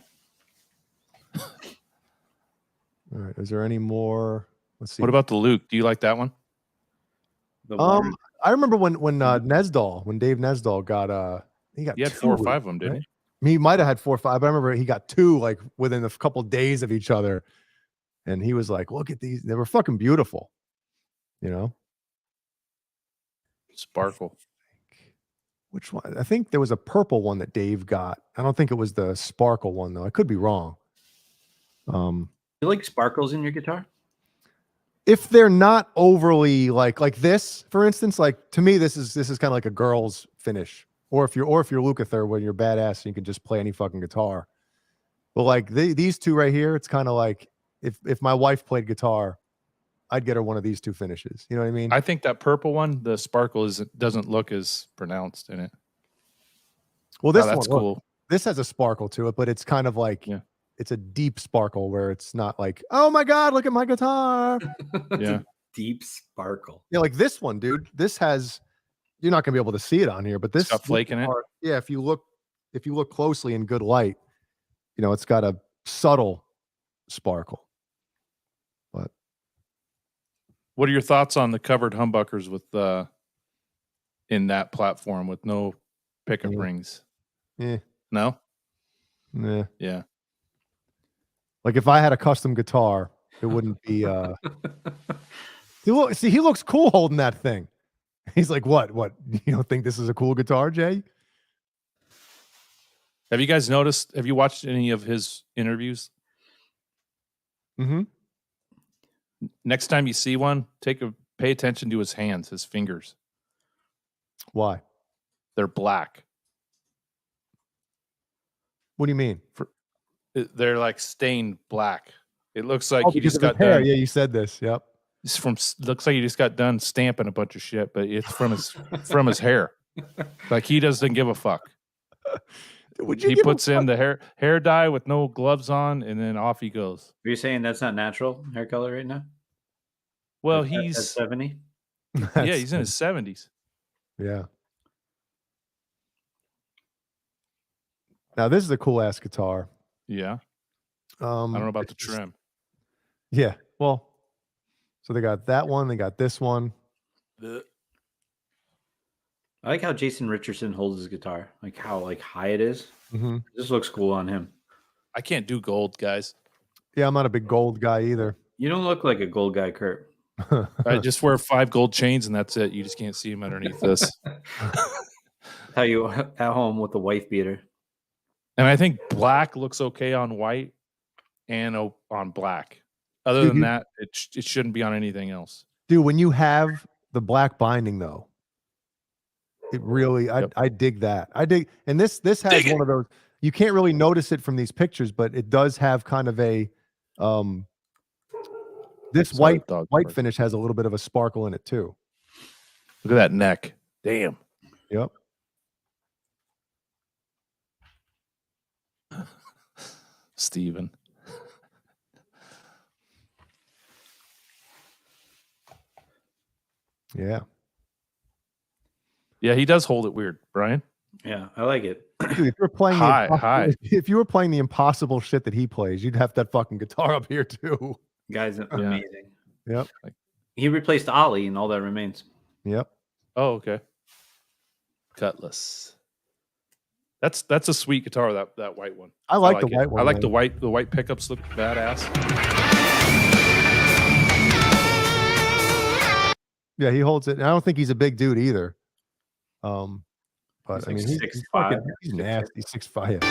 All right. Is there any more? Let's see. What about the Luke? Do you like that one? I remember when Nesdal, when Dave Nesdal got he had 4 or 5 of them, didn't he? He might have had 4 or 5, but I remember he got 2 like within a couple days of each other. And he was like, look at these. They were fucking beautiful. You know? Sparkle. Which one? I think there was a purple one that Dave got. I don't think it was the sparkle one though. I could be wrong. You like sparkles in your guitar? If they're not overly like this, for instance, like to me, this is kind of like a girl's finish. Or if you're Lukather, when you're badass, you can just play any fucking guitar. But like these two right here, it's kind of like if my wife played guitar, I'd get her one of these two finishes. You know what I mean? I think that purple one, the sparkle doesn't look as pronounced in it. Well, this that's one, cool. Look, this has a sparkle to it, but it's kind of like it's a deep sparkle where it's not like, oh my god, look at my guitar. Yeah, deep sparkle. Yeah, like this one, dude. This has. You're not gonna be able to see it on here, but this it's got flake in it. Yeah, if you look closely in good light, you know it's got a subtle sparkle. But what are your thoughts on the covered humbuckers with in that platform with no pickup rings? Yeah. No. Yeah. Yeah. Like if I had a custom guitar, it wouldn't be. He looks cool holding that thing. He's like, what? You don't think this is a cool guitar, Jay? Have you guys noticed? Have you watched any of his interviews? Mm-hmm. Next time you see one, pay attention to his hands, his fingers. Why? They're black. What do you mean? They're like stained black. It looks like he because just of his got hair. done. Yeah, you said this. Yep. Looks like he just got done stamping a bunch of shit, but it's from his hair. Like he doesn't give a fuck. He puts in the hair dye with no gloves on, and then off he goes. Are you saying that's not natural hair color right now? Well, he's 70. Yeah, he's in his 70s. Yeah. Now this is a cool ass guitar. Yeah. I don't know about the trim. Yeah. Well, so they got that one. They got this one. I like how Jason Richardson holds his guitar. Like how high it is. Mm-hmm. This looks cool on him. I can't do gold, guys. Yeah, I'm not a big gold guy either. You don't look like a gold guy, Kurt. I just wear 5 gold chains and that's it. You just can't see them underneath this. How you at home with the wife beater. And I think black looks okay on white and on black. Other than that, it shouldn't be on anything else. Dude, when you have the black binding though, it really I dig that. I dig, and this has one of those, you can't really notice it from these pictures, but it does have kind of a this white finish has a little bit of a sparkle in it too. Look at that neck. Damn. Yep. Steven. Yeah. Yeah, he does hold it weird, Brian. Yeah, I like it. Dude, if you're playing high. If you were playing the impossible shit that he plays, you'd have that fucking guitar up here too. Guy's amazing. Yep. He replaced Ollie and all that remains. Yep. Oh, okay. Cutlass. That's a sweet guitar, that white one. I like the white one. I like the white pickups look badass. Yeah, he holds it. And I don't think he's a big dude either. But I mean, he's nasty. 6'5".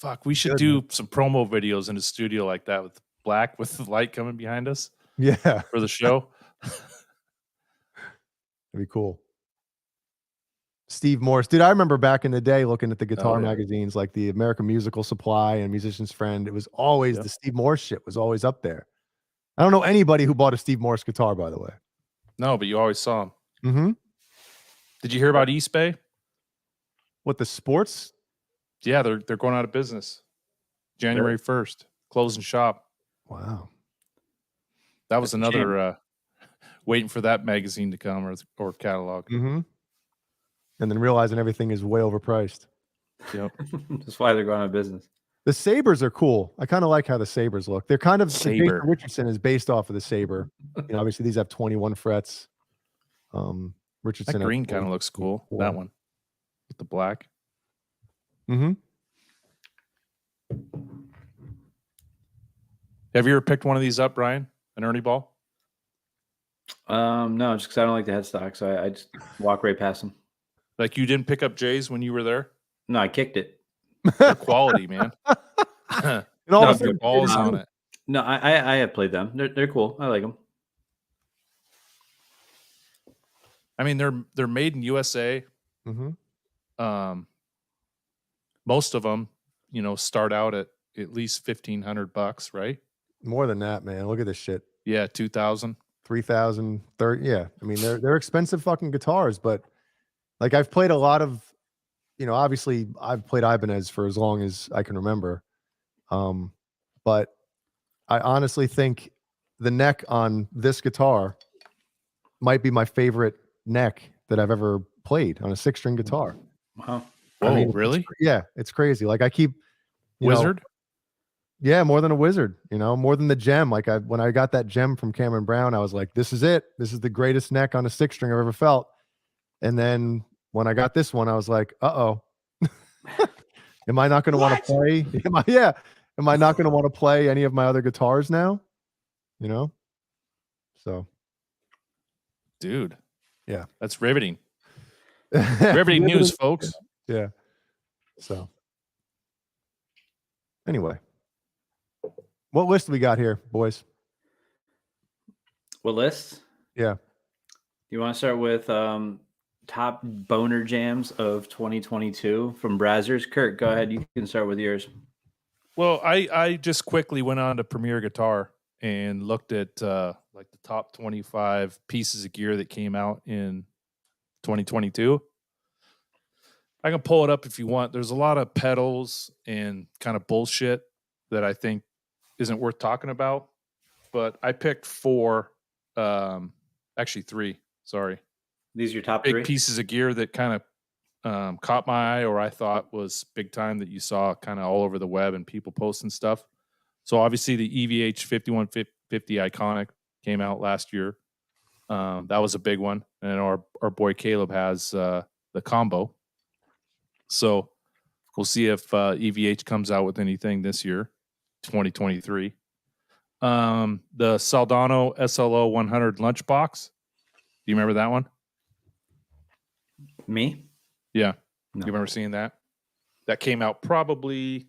Fuck, we should do some promo videos in the studio like that with black with the light coming behind us. Yeah, for the show. That'd be cool. Steve Morse, dude. I remember back in the day looking at the guitar magazines like the American Musical Supply and Musician's Friend. It was always the Steve Morse shit was always up there. I don't know anybody who bought a Steve Morse guitar, by the way. No, but you always saw him. Mm-hmm. Did you hear about East Bay? What, the sports? Yeah, they're going out of business. January 1st, closing shop. Wow. That was another waiting for that magazine to come or catalog. Mm-hmm. And then realizing everything is way overpriced. Yep. That's why they're going out of business. The Sabres are cool. I kind of like how the Sabres look. They're kind of Saber. Richardson is based off of the Sabre. You know, obviously these have 21 frets. Richardson. That green kind of looks cool. That one with the black. Mm-hmm. Have you ever picked one of these up, Brian? An Ernie ball? No, just because I don't like the headstock, so I just walk right past them. Like you didn't pick up Jay's when you were there? No, I kicked it. They're quality, man. And all of a sudden, balls on it. No, I have played them. They're cool. I like them. I mean, they're made in USA. Mm-hmm. Most of them, start out at least $1,500, right? More than that, man. Look at this shit. Yeah, 2,000, 3,000, 30. Yeah, I mean they're expensive fucking guitars, but like I've played a lot of, obviously I've played Ibanez for as long as I can remember, but I honestly think the neck on this guitar might be my favorite neck that I've ever played on a 6-string guitar. Wow. Whoa, really? Yeah, it's crazy. Like I keep Wizard. Yeah, more than a wizard, more than the gem. Like when I got that gem from Cameron Brown, I was like, this is it. This is the greatest neck on a 6-string I've ever felt. And then when I got this one, I was like, uh-oh. Am I not going to want to play? Am I not going to want to play any of my other guitars now? So. Dude. Yeah. That's riveting. Riveting news, folks. Yeah. So. Anyway. What list we got here, boys? What list? Yeah. You want to start with top boner jams of 2022 from Brazzers? Kurt, go ahead. You can start with yours. Well, I just quickly went on to Premier Guitar and looked at like the top 25 pieces of gear that came out in 2022. I can pull it up if you want. There's a lot of pedals and kind of bullshit that I think isn't worth talking about, but I picked 4, actually 3. Sorry. These are your top big 3 pieces of gear that kind of caught my eye, or I thought was big time, that you saw kind of all over the web and people posting stuff. So obviously the EVH 5150 Iconic came out last year. That was a big one. And our boy Caleb has the combo. So we'll see if EVH comes out with anything this year, 2023. The Saldano SLO 100 lunchbox. Do you remember that one? Me? Yeah. No. You remember seeing that? That came out probably,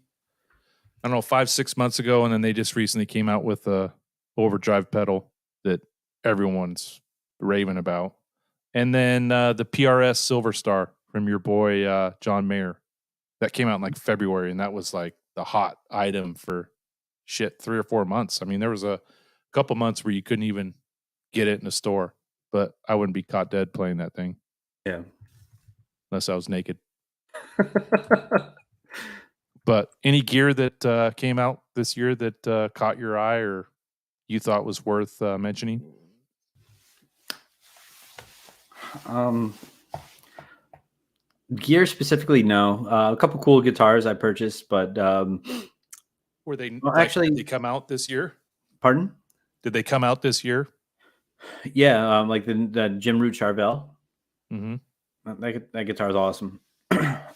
I don't know, 5-6 months ago, and then they just recently came out with a overdrive pedal that everyone's raving about. And then the PRS Silver Star from your boy John Mayer. That came out in like February, and that was like the hot item for 3 or 4 months. I mean, there was a couple months where you couldn't even get it in a store, but I wouldn't be caught dead playing that thing. Yeah. Unless I was naked. But any gear that came out this year that caught your eye or you thought was worth mentioning? Gear specifically, no. A couple cool guitars I purchased, but were they actually did they come out this year? Pardon? Did they come out this year? Yeah, like the Jim Root Charvel. Mm-hmm. That guitar is awesome.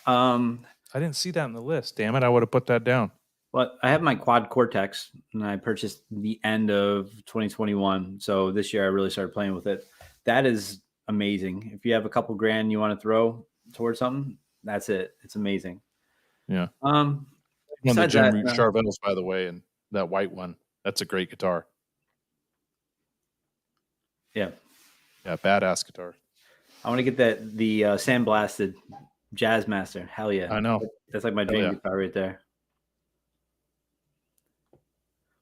I didn't see that on the list. Damn it, I would have put that down. Well, I have my Quad Cortex, and I purchased the end of 2021. So this year I really started playing with it. That is amazing. If you have a couple grand you want to throw towards something, that's it. It's amazing. Yeah. One of the Jim Root Charvels, by the way, and that white one. That's a great guitar. Yeah. Yeah, badass guitar. I want to get the sandblasted Jazzmaster. Hell yeah. I know. That's like my dream guitar right there.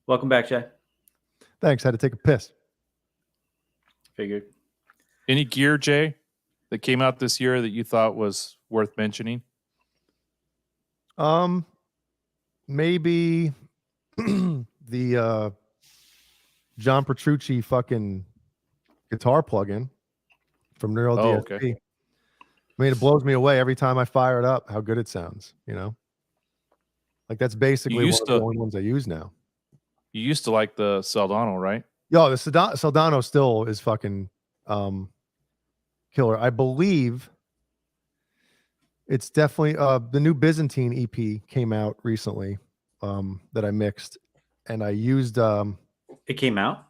Welcome back, Jay. Thanks. Had to take a piss. Figured. Any gear, Jay, that came out this year that you thought was worth mentioning? Maybe the John Petrucci fucking guitar plugin from Neural DSP. Okay. I mean, it blows me away every time I fire it up how good it sounds, Like that's basically one of the only ones I use now. You used to like the Saldano, right? Yo, the Saldano still is fucking killer. I believe it's definitely the new Byzantine EP came out recently that I mixed, and I used it came out?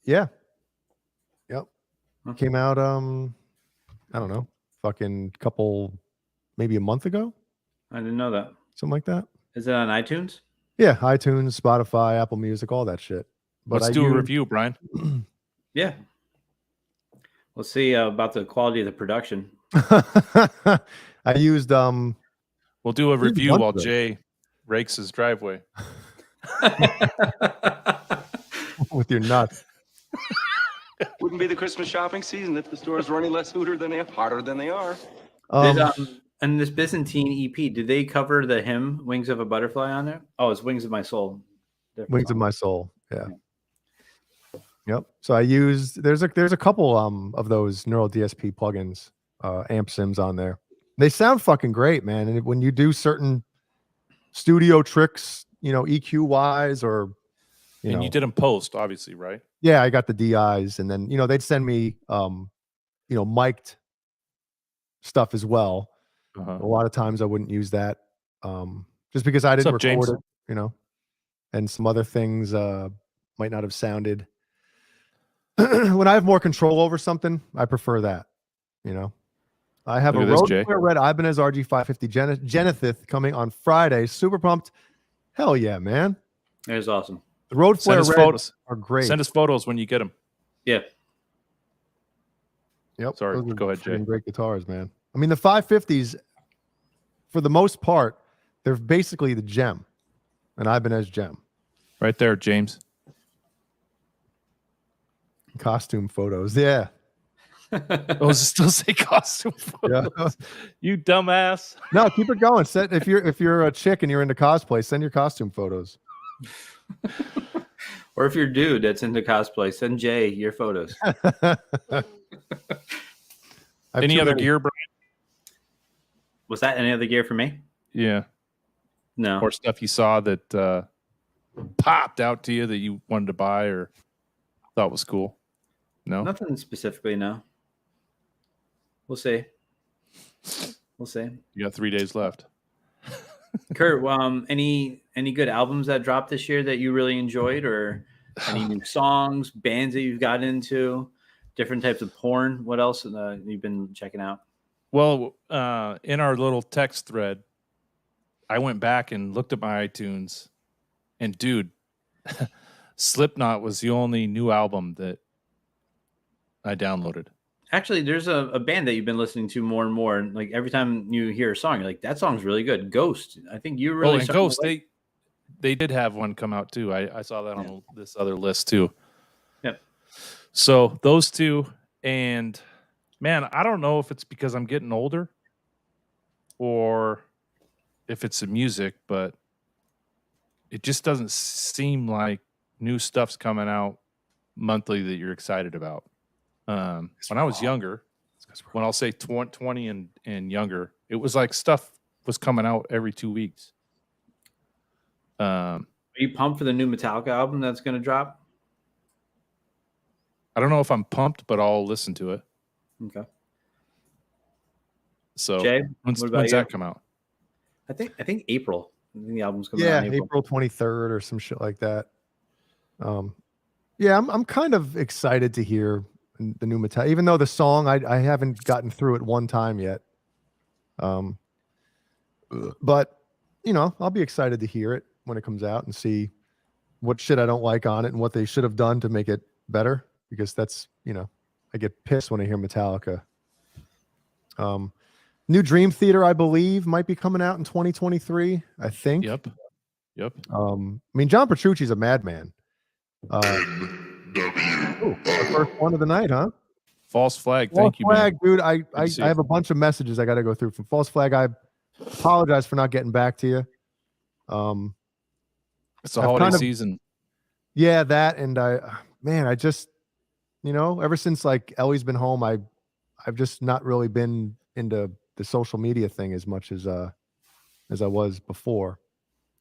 Yeah. Came out I don't know, fucking couple, maybe a month ago. I didn't know that. Something like that. Is it on iTunes? Yeah, iTunes, Spotify, Apple Music, all that shit. But Let's do a review, Brian. Yeah. Let's see about the quality of the production. I used We'll do a review while Jay rakes his driveway. With your nuts. Wouldn't be the Christmas shopping season if the stores were any less harder than they are. And this Byzantine EP, did they cover the hymn "Wings of a Butterfly" on there? Oh, it's "Wings of My Soul." Wings of My Soul. Yeah. Yep. So I used there's a couple of those Neural DSP plugins, amp sims on there. They sound fucking great, man. And when you do certain studio tricks, EQ wise, or you did them post, obviously, right? Yeah, I got the DIs, and then they'd send me mic'd stuff as well. A lot of times I wouldn't use that just because I didn't record it, and some other things might not have sounded. When I have more control over something, I prefer that. I have a Rode Red Ibanez RG550 Genethith coming on Friday. Super pumped. Hell yeah, man. It is awesome. The Rode Flare Red photos. Are great. Send us photos when you get them. Yeah. Yep. Sorry, go ahead, Jay. Great guitars, man. I mean, the 550s, for the most part, they're basically the gem, an Ibanez gem. Right there, James. Costume photos, yeah. Oh, does it still say costume photos? Yeah. You dumbass. No, keep it going. If you're a chick and you're into cosplay, send your costume photos. Or if you're a dude that's into cosplay, send Jay your photos. Any other gear, Brian? Was that any other gear for me? Yeah. No. Or stuff you saw that popped out to you that you wanted to buy or thought was cool? No? Nothing specifically, no. We'll see. We'll see. You got 3 days left. Kurt, any good albums that dropped this year that you really enjoyed, or any new songs, bands that you've got into, different types of porn? What else you've been checking out? Well, in our little text thread, I went back and looked at my iTunes, and dude, Slipknot was the only new album that I downloaded. Actually, there's a band that you've been listening to more and more, and like every time you hear a song, you're like, that song's really good. Ghost. I think you really. Oh, and Ghost, they did have one come out too. I saw that on this other list too. Yep. So those two, and man, I don't know if it's because I'm getting older or if it's the music, but it just doesn't seem like new stuff's coming out monthly that you're excited about. When I was younger, when I'll say 20 and younger, it was like stuff was coming out every 2 weeks. Are you pumped for the new Metallica album that's going to drop? I don't know if I'm pumped, but I'll listen to it. Okay. So Jay, when's that come out? I think April. I think the album's coming Yeah, out in April 23rd or some shit like that. Yeah, I'm kind of excited to hear the new Metallica, even though the song I haven't gotten through it one time yet. But I'll be excited to hear it when it comes out and see what shit I don't like on it and what they should have done to make it better, because that's I get pissed when I hear Metallica. New Dream Theater, I believe, might be coming out in 2023. I think. Yep. I mean, John Petrucci's a madman. The first one of the night, huh? False Flag. Thank you, Flag, man. dude. I have a bunch of messages I got to go through from False Flag. I apologize for not getting back to you. It's the holiday season. Yeah, that, and I just, ever since like Ellie's been home, I've just not really been into the social media thing as much as I was before.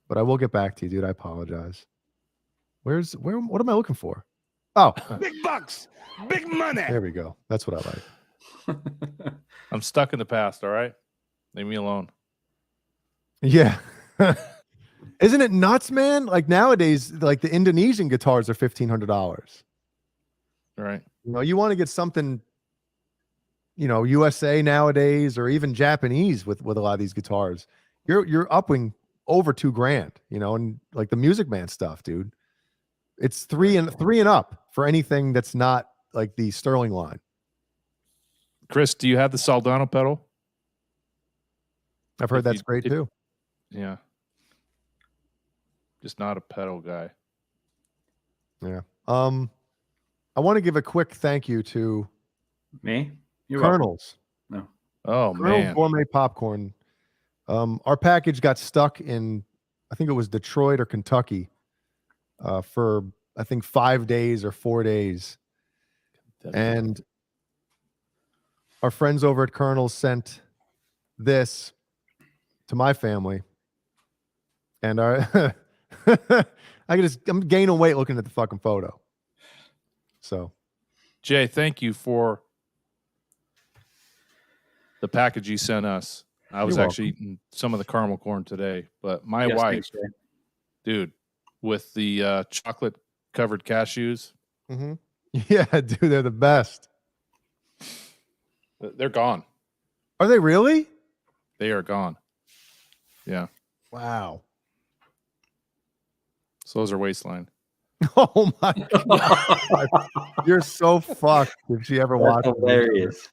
But I will get back to you, dude. I apologize. What am I looking for? Oh, big bucks, big money. There we go. That's what I like. I'm stuck in the past. All right, leave me alone. Yeah. Isn't it nuts, man? Like nowadays, like the Indonesian guitars are $1,500. Right. You want to get something USA nowadays, or even Japanese with a lot of these guitars, you're upping over $2,000, and like the Music Man stuff, dude. It's three and up for anything that's not like the Sterling line. Chris, do you have the Soldano pedal? I've heard that's great too. Yeah. Just not a pedal guy. Yeah. I want to give a quick thank you to me. You're Kernels. No. Oh, Kernels man. Gourmet popcorn. Our package got stuck in, I think it was Detroit or Kentucky, for I think 5 days or 4 days. And our friends over at Kernels sent this to my family. And I'm gaining weight looking at the fucking photo. So, Jay, thank you for the package you sent us. I was actually eating some of the caramel corn today, but my wife, dude, with the chocolate covered cashews. Mm-hmm. Yeah, dude, they're the best. They're gone. Are they really? They are gone. Yeah. Wow. So those are waistline. Oh my God. You're so fucked if she ever watches. Hilarious.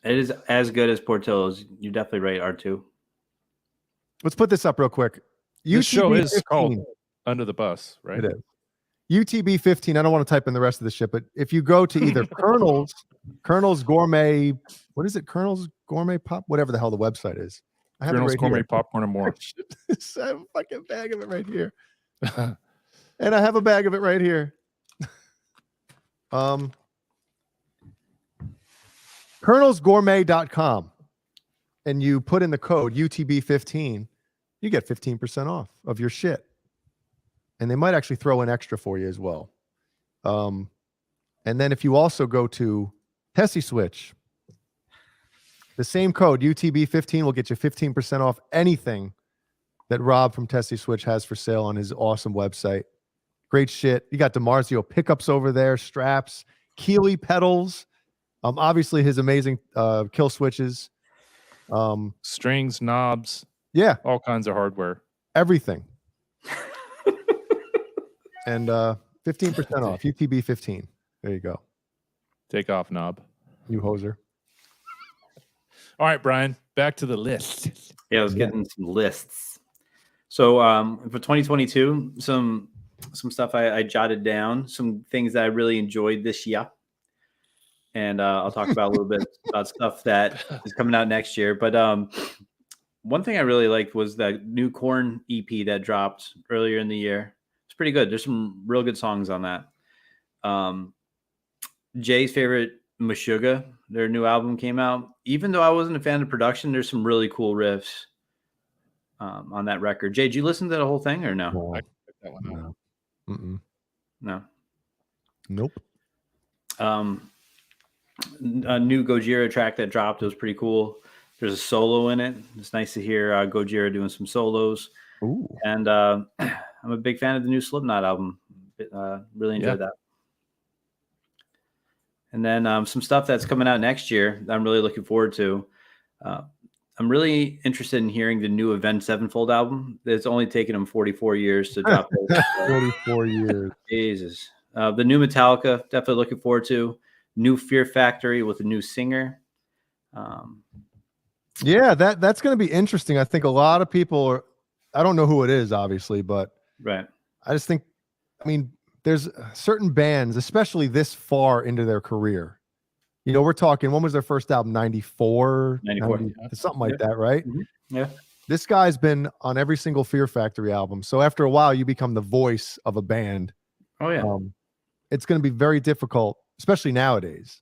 It is as good as Portillo's. You're definitely right, R2. Let's put this up real quick. This show is 15. called Under the Bus, right? It is. UTB 15. I don't want to type in the rest of the shit, but if you go to either Kernels Gourmet, what is it? Kernels Gourmet Pop, whatever the hell the website is. I have Kernels it right Gourmet here. Popcorn and more. I have a fucking bag of it right here. And I have a bag of it right here. KernelsGourmet.com. And you put in the code UTB15, you get 15% off of your shit. And they might actually throw an extra for you as well. And then if you also go to TESTI Switch, the same code UTB15 will get you 15% off anything that Rob from TESTI Switch has for sale on his awesome website. Great shit. You got Dimarzio pickups over there, straps, Keeley pedals, obviously his amazing kill switches, strings, knobs, yeah, all kinds of hardware, everything. And 15% off UTB 15. There you go. Take off, knob. You hoser. All right, Brian, back to the list. Yeah, I was getting some lists. So for 2022, some stuff I jotted down, some things that I really enjoyed this year. And I'll talk about a little bit about stuff that is coming out next year. But one thing I really liked was that new Korn EP that dropped earlier in the year. It's pretty good. There's some real good songs on that. Jay's favorite, Meshuggah, their new album came out. Even though I wasn't a fan of production, there's some really cool riffs on that record. Jay, did you listen to the whole thing or no? No. I picked that one out. No. No. Nope. A new Gojira track that dropped. It was pretty cool. There's a solo in it. It's nice to hear Gojira doing some solos. Ooh. And I'm a big fan of the new Slipknot album. Really enjoyed that. And then some stuff that's coming out next year that I'm really looking forward to. I'm really interested in hearing the new Avenged Sevenfold album. It's only taken them 44 years to drop it. 44 years. Jesus. The new Metallica, definitely looking forward to. New Fear Factory with a new singer. Yeah, that's going to be interesting. I think a lot of people are, I don't know who it is, obviously, but right. I just think, I mean, there's certain bands, especially this far into their career. You know, we're talking, when was their first album? 94? 94. Something like that, right? Mm-hmm. Yeah. This guy's been on every single Fear Factory album. So after a while, you become the voice of a band. Oh, yeah. It's going to be very difficult, especially nowadays,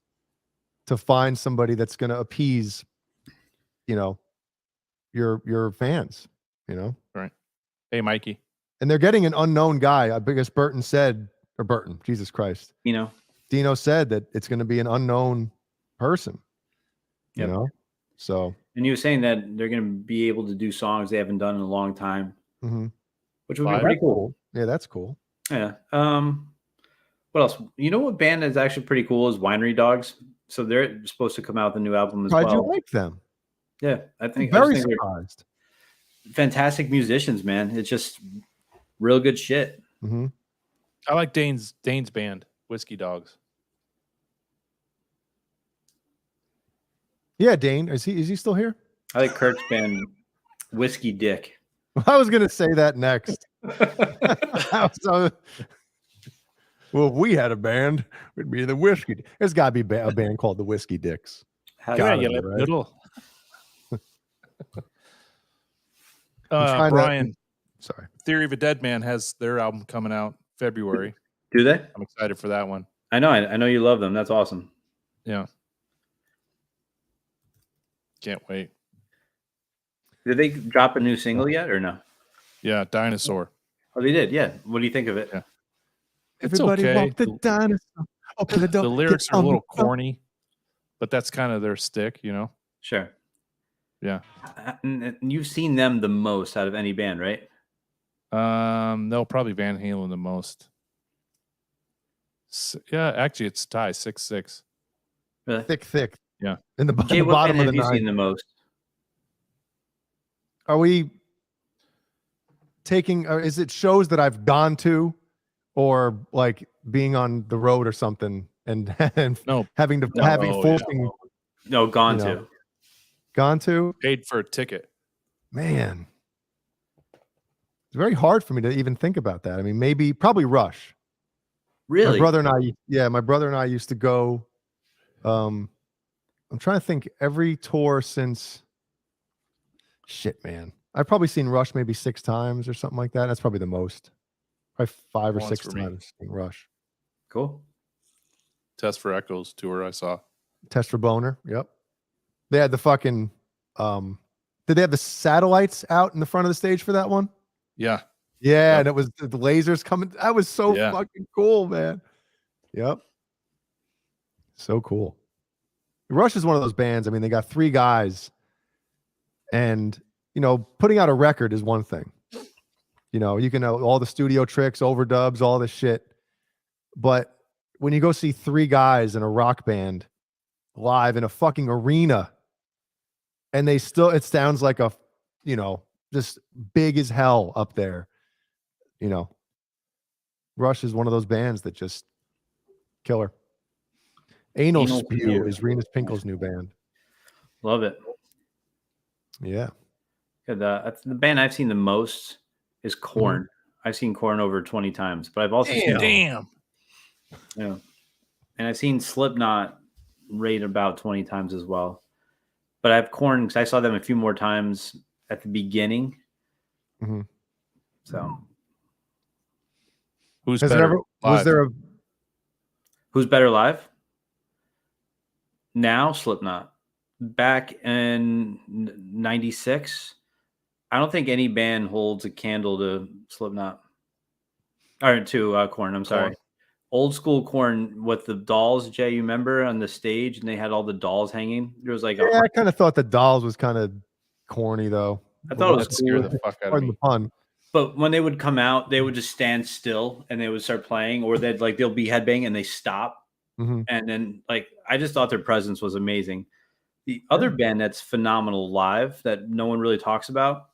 to find somebody that's going to appease, you know, your fans, you know? Right. Hey, Mikey. And they're getting an unknown guy. I guess Burton, Jesus Christ. Dino said that it's going to be an unknown person, you know? So. And you were saying that they're going to be able to do songs they haven't done in a long time, which would be pretty cool. Yeah, that's cool. Yeah. What else? You know what band is actually pretty cool is Winery Dogs. So they're supposed to come out with a new album as Why'd well. you like them? Yeah, I think Very they're surprised. fantastic musicians, man. It's just real good shit. Mm-hmm. I like Dane's band, Whiskey Dogs. Yeah, Dane, is he still here? I like Kurt's band, Whiskey Dick. I was gonna say that next. Well, if we had a band, we'd be the Whiskey. There's got to be a band called the Whiskey Dicks. Little. Brian, sorry. Theory of a Dead Man has their album coming out February. Do they? I'm excited for that one. I know you love them. That's awesome. Yeah. Can't wait. Did they drop a new single yet or no? Yeah, Dinosaur. Oh, they did. Yeah. What do you think of it? Yeah. Everybody okay. walk the dinosaur. Open the door. The lyrics are a little corny, but that's kind of their stick, you know? Sure. Yeah. And you've seen them the most out of any band, right? No, probably Van Halen the most. Yeah, actually, it's tie 6'6". Really? Thick. Yeah. In the, Jay, the what bottom band of the have you nine. seen the most? Are we taking? Or is it shows that I've gone to, or like being on the road or something, and having forcing? No, gone to. Gone to. Paid for a ticket. Man, it's very hard for me to even think about that. I mean, probably Rush. Really? My brother and I used to go. I'm trying to think. Every tour since. Shit, man. I've probably seen Rush maybe 6 times or something like that. That's probably the most. Probably 5 or 6 times seen Rush. Cool. Test for Echoes tour I saw. Test for Boner. Yep. They had the fucking did they have the satellites out in the front of the stage for that one? Yeah. Yeah, Yep. and it was the lasers coming. That was so fucking cool, man. Yep. So cool. Rush is one of those bands. I mean, they got 3 guys, and putting out a record is one thing. You can know all the studio tricks, overdubs, all this shit. But when you go see 3 guys in a rock band live in a fucking arena, and it sounds like a, just big as hell up there. Rush is one of those bands that just killer. Anal Spew is Renus Pinkel's new band. Love it. Yeah. The band I've seen the most is Korn. I've seen Korn over 20 times, but I've also seen Yeah. And I've seen Slipknot rate about 20 times as well. But I have Korn because I saw them a few more times at the beginning. Mm-hmm. So who's better? Who's better live? Now Slipknot. Back in 96, I don't think any band holds a candle to Slipknot. Or to Korn, I'm sorry. Old school Korn with the dolls, Jay, you remember on the stage and they had all the dolls hanging? There was like I kind of thought the dolls was kind of corny though. I thought it was cool. The fuck out of me. The pun. But when they would come out, they would just stand still and they would start playing, or they'll be headbanging and they stop. Mm-hmm. And then I just thought their presence was amazing. The other band that's phenomenal live that no one really talks about,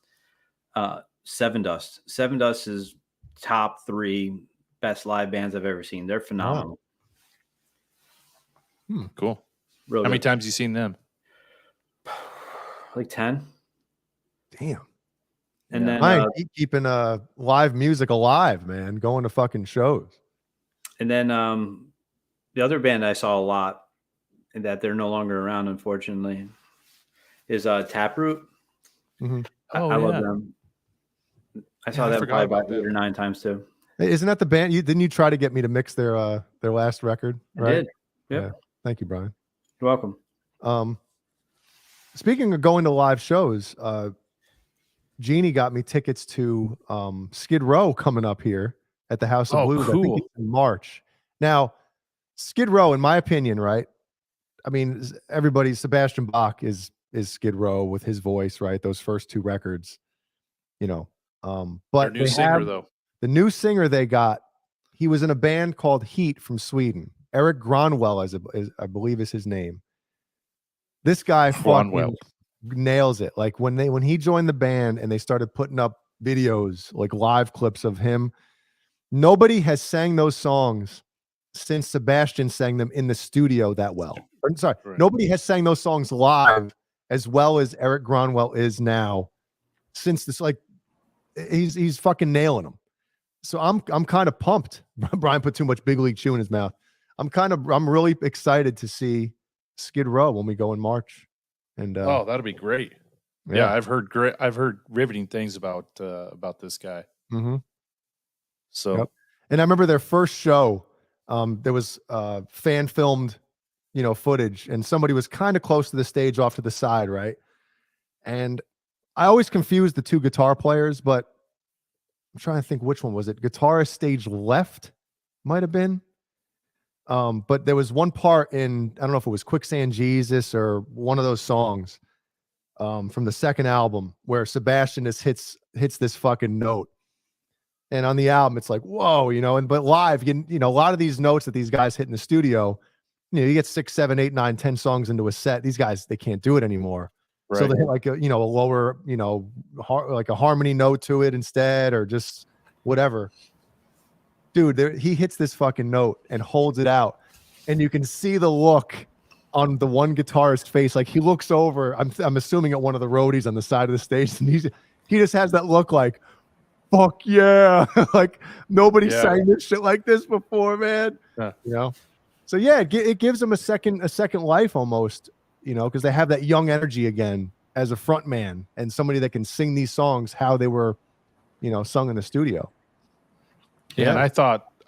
Seven Dust. Seven Dust is top 3 best live bands I've ever seen. They're phenomenal. Wow. Cool. Real How many good. times you seen them? Like 10. Damn. And then I keep keeping live music alive, man. Going to fucking shows. And then the other band I saw a lot, and that they're no longer around, unfortunately, is Taproot. Mm-hmm. I love them. I saw them probably about 8 or 9 times too. Hey, isn't that the band? Didn't you try to get me to mix their last record? Right? I did. Yep. Yeah. Thank you, Brian. You're welcome. Speaking of going to live shows, Jeannie got me tickets to Skid Row coming up here at the House of Blues. Cool. I think it's in March. Now, Skid Row, in my opinion, right? I mean, Sebastian Bach is Skid Row with his voice, right? Those first 2 records, but their new singer though. The new singer they got, he was in a band called Heat from Sweden. Eric Gronwell, is I believe is his name. This guy fucking nails it. Like when he joined the band and they started putting up videos, like live clips of him, nobody has sang those songs since Sebastian sang them in the studio that well. Sorry, nobody has sang those songs live as well as Eric Gronwell is now. Since this, like, he's fucking nailing them. So I'm kind of pumped. Brian put too much Big League Chew in his mouth. I'm really excited to see Skid Row when we go in March. And that'll be great. Yeah, I've heard riveting things about this guy. Mm-hmm. So, and I remember their first show. There was fan filmed, footage, and somebody was kind of close to the stage, off to the side, right? And I always confuse the two guitar players, but I'm trying to think which one was it. Guitarist stage left might have been. But there was one part in, I don't know if it was Quicksand Jesus or one of those songs from the second album where Sebastian just hits this fucking note. And on the album, it's like, whoa, but live, a lot of these notes that these guys hit in the studio, you get 6, 7, 8, 9, 10 songs into a set. These guys, they can't do it anymore. Right. So they hit like a lower, like a harmony note to it instead, or just whatever. Dude, he hits this fucking note and holds it out, and you can see the look on the one guitarist's face. Like he looks over, I'm assuming at one of the roadies on the side of the stage, and he just has that look like, fuck yeah, like nobody sang this shit like this before, man. So yeah, it gives them a second life almost, because they have that young energy again as a front man and somebody that can sing these songs how they were, sung in the studio. Yeah, and I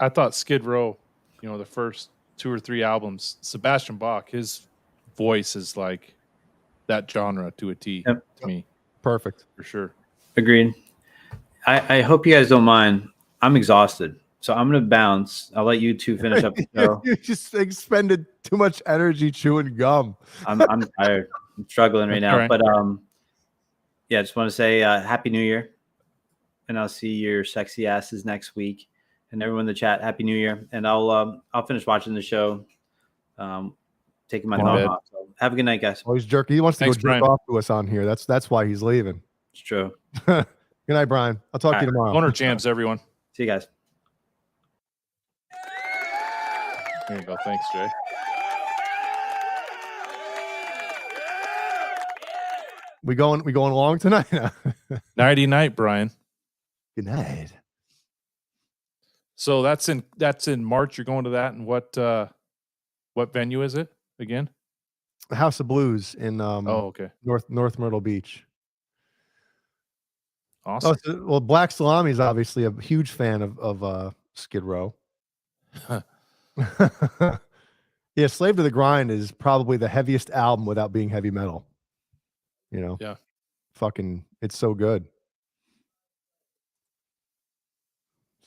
thought Skid Row, the first 2 or 3 albums, Sebastian Bach, his voice is like that genre to a T to me. Perfect. For sure. Agreed. I hope you guys don't mind. I'm exhausted, so I'm going to bounce. I'll let you two finish up the show. You just expended too much energy chewing gum. I'm tired. I'm struggling right now. Right. But yeah, just want to say Happy New Year. And I'll see your sexy asses next week. And everyone in the chat, Happy New Year. And I'll finish watching the show. Taking my thumb off. So have a good night, guys. Oh, he's jerky. He wants to go jerk off to us on here. That's why he's leaving. It's true. Good night, Brian. I'll talk to you tomorrow. BonerJams, everyone. See you guys. There you go. Thanks, Jay. We going along tonight? Nighty night, Brian. Good night. So that's in March. You're going to that, and what venue is it again? House of Blues in okay. North Myrtle Beach. Awesome. Well, Black Salami is obviously a huge fan of Skid Row. Yeah, Slave to the Grind is probably the heaviest album without being heavy metal. Yeah. Fucking, it's so good.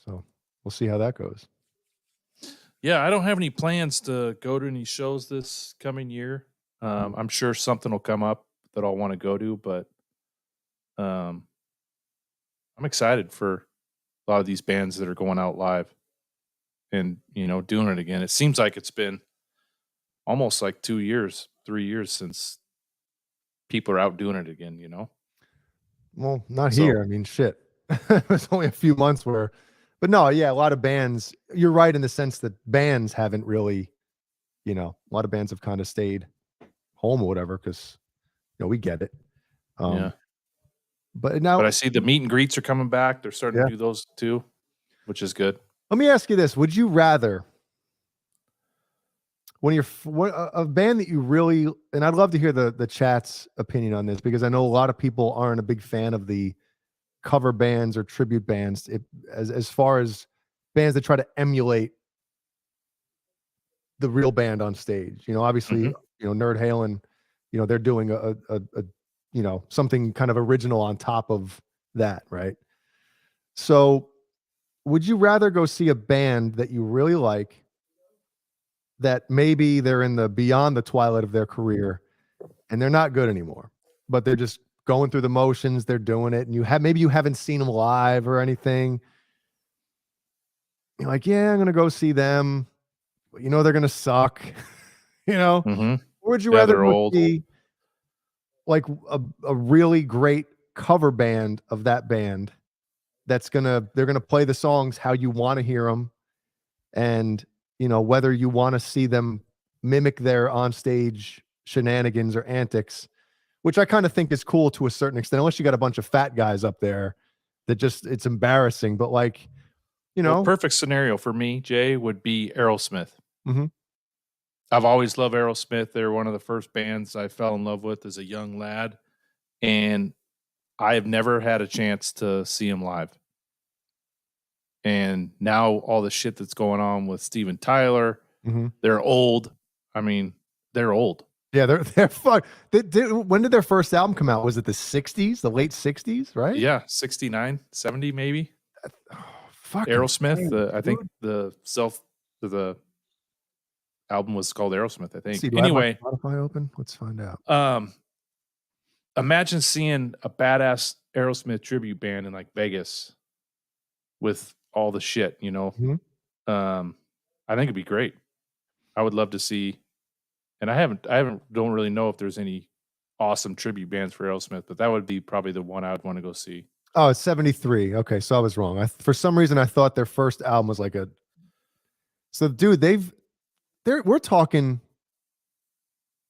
So we'll see how that goes. Yeah, I don't have any plans to go to any shows this coming year. I'm sure something will come up that I'll want to go to, but I'm excited for a lot of these bands that are going out live and, doing it again. It seems like it's been almost like 2 years, 3 years since people are out doing it again, Well, not here. I mean, shit. It's only a few months but no, yeah, a lot of bands, you're right in the sense that bands haven't really, a lot of bands have kind of stayed home or whatever, because, we get it. Yeah. But I see the meet and greets are coming back. They're starting to do those too, which is good. Let me ask you this. Would you rather, when a band that you really, and I'd love to hear the chat's opinion on this, because I know a lot of people aren't a big fan of the cover bands or tribute bands, as far as bands that try to emulate the real band on stage. Obviously, Nerd Halen, they're doing a something kind of original on top of that, right? So would you rather go see a band that you really like, that maybe they're in the beyond the twilight of their career and they're not good anymore, but they're just going through the motions, they're doing it, and maybe you haven't seen them live or anything. You're like, yeah, I'm gonna go see them, but you know they're gonna suck. You know, Mhm. or would you Yeah, rather they're go old. see like a really great cover band of that band they're gonna play the songs how you want to hear them, and you know whether you want to see them mimic their onstage shenanigans or antics, which I kind of think is cool to a certain extent, unless you got a bunch of fat guys up there that just it's embarrassing. But like, you Well, know, perfect scenario for me, Jay, would be Aerosmith. Mhm. I've always loved Aerosmith. They're one of the first bands I fell in love with as a young lad, and I have never had a chance to see them live. And now all the shit that's going on with Steven Tyler, Mhm. they're old. I mean, they're old. Yeah, they're fuck. When did their first album come out? Was it the 60s, the late 60s, right? Yeah, 69, 70 maybe. Fucking Aerosmith, insane, I think dude. the album was called Aerosmith, I Let's think. see, do I have my Anyway, Spotify open? Let's find out. imagine seeing a badass Aerosmith tribute band in like Vegas with all the shit, you know. Mhm. I think it'd be great. I would love to see, and don't really know if there's any awesome tribute bands for Aerosmith, but that would be probably the one I would want to go see. Oh, it's 73. Okay, so I was wrong. For some reason I thought their first album was like a. So, dude, we're talking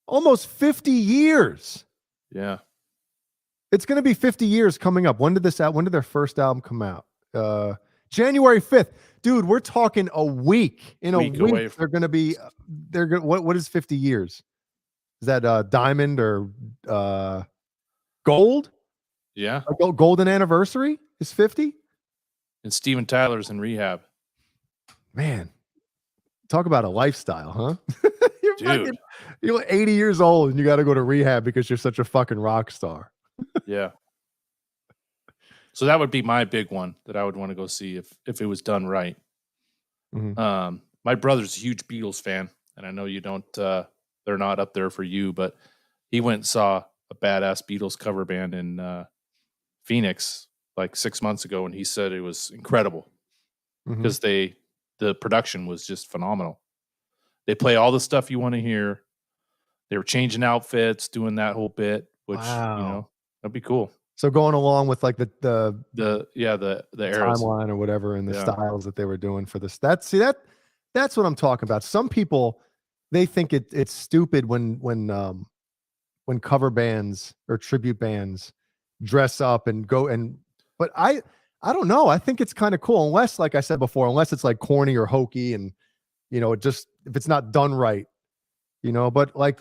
almost 50 years. Yeah. It's going to be 50 years coming up. When did their first album come out? January 5th. Dude, we're talking a week. In a week they're going to be what is 50 years? Is that diamond or gold? Yeah. A golden anniversary is 50? And Steven Tyler's in rehab. Man, talk about a lifestyle, huh? Dude. You're 80 years old and you got to go to rehab because you're such a fucking rock star. Yeah. So that would be my big one that I would want to go see if it was done right. Mhm. My brother's a huge Beatles fan, and I know you don't. They're not up there for you, but he went and saw a badass Beatles cover band in Phoenix like 6 months ago, and he said it was incredible because the production was just phenomenal. They play all the stuff you want to hear. They were changing outfits, doing that whole bit, which you know that'd be cool. So going along with like the eras. timeline or whatever and the styles that they were doing for this. That's what I'm talking about. Some people they think it's stupid when cover bands or tribute bands dress up and but I don't know. I think it's kind of cool unless, like I said before, unless it's like corny or hokey and you know, if it's not done right, you know, but like,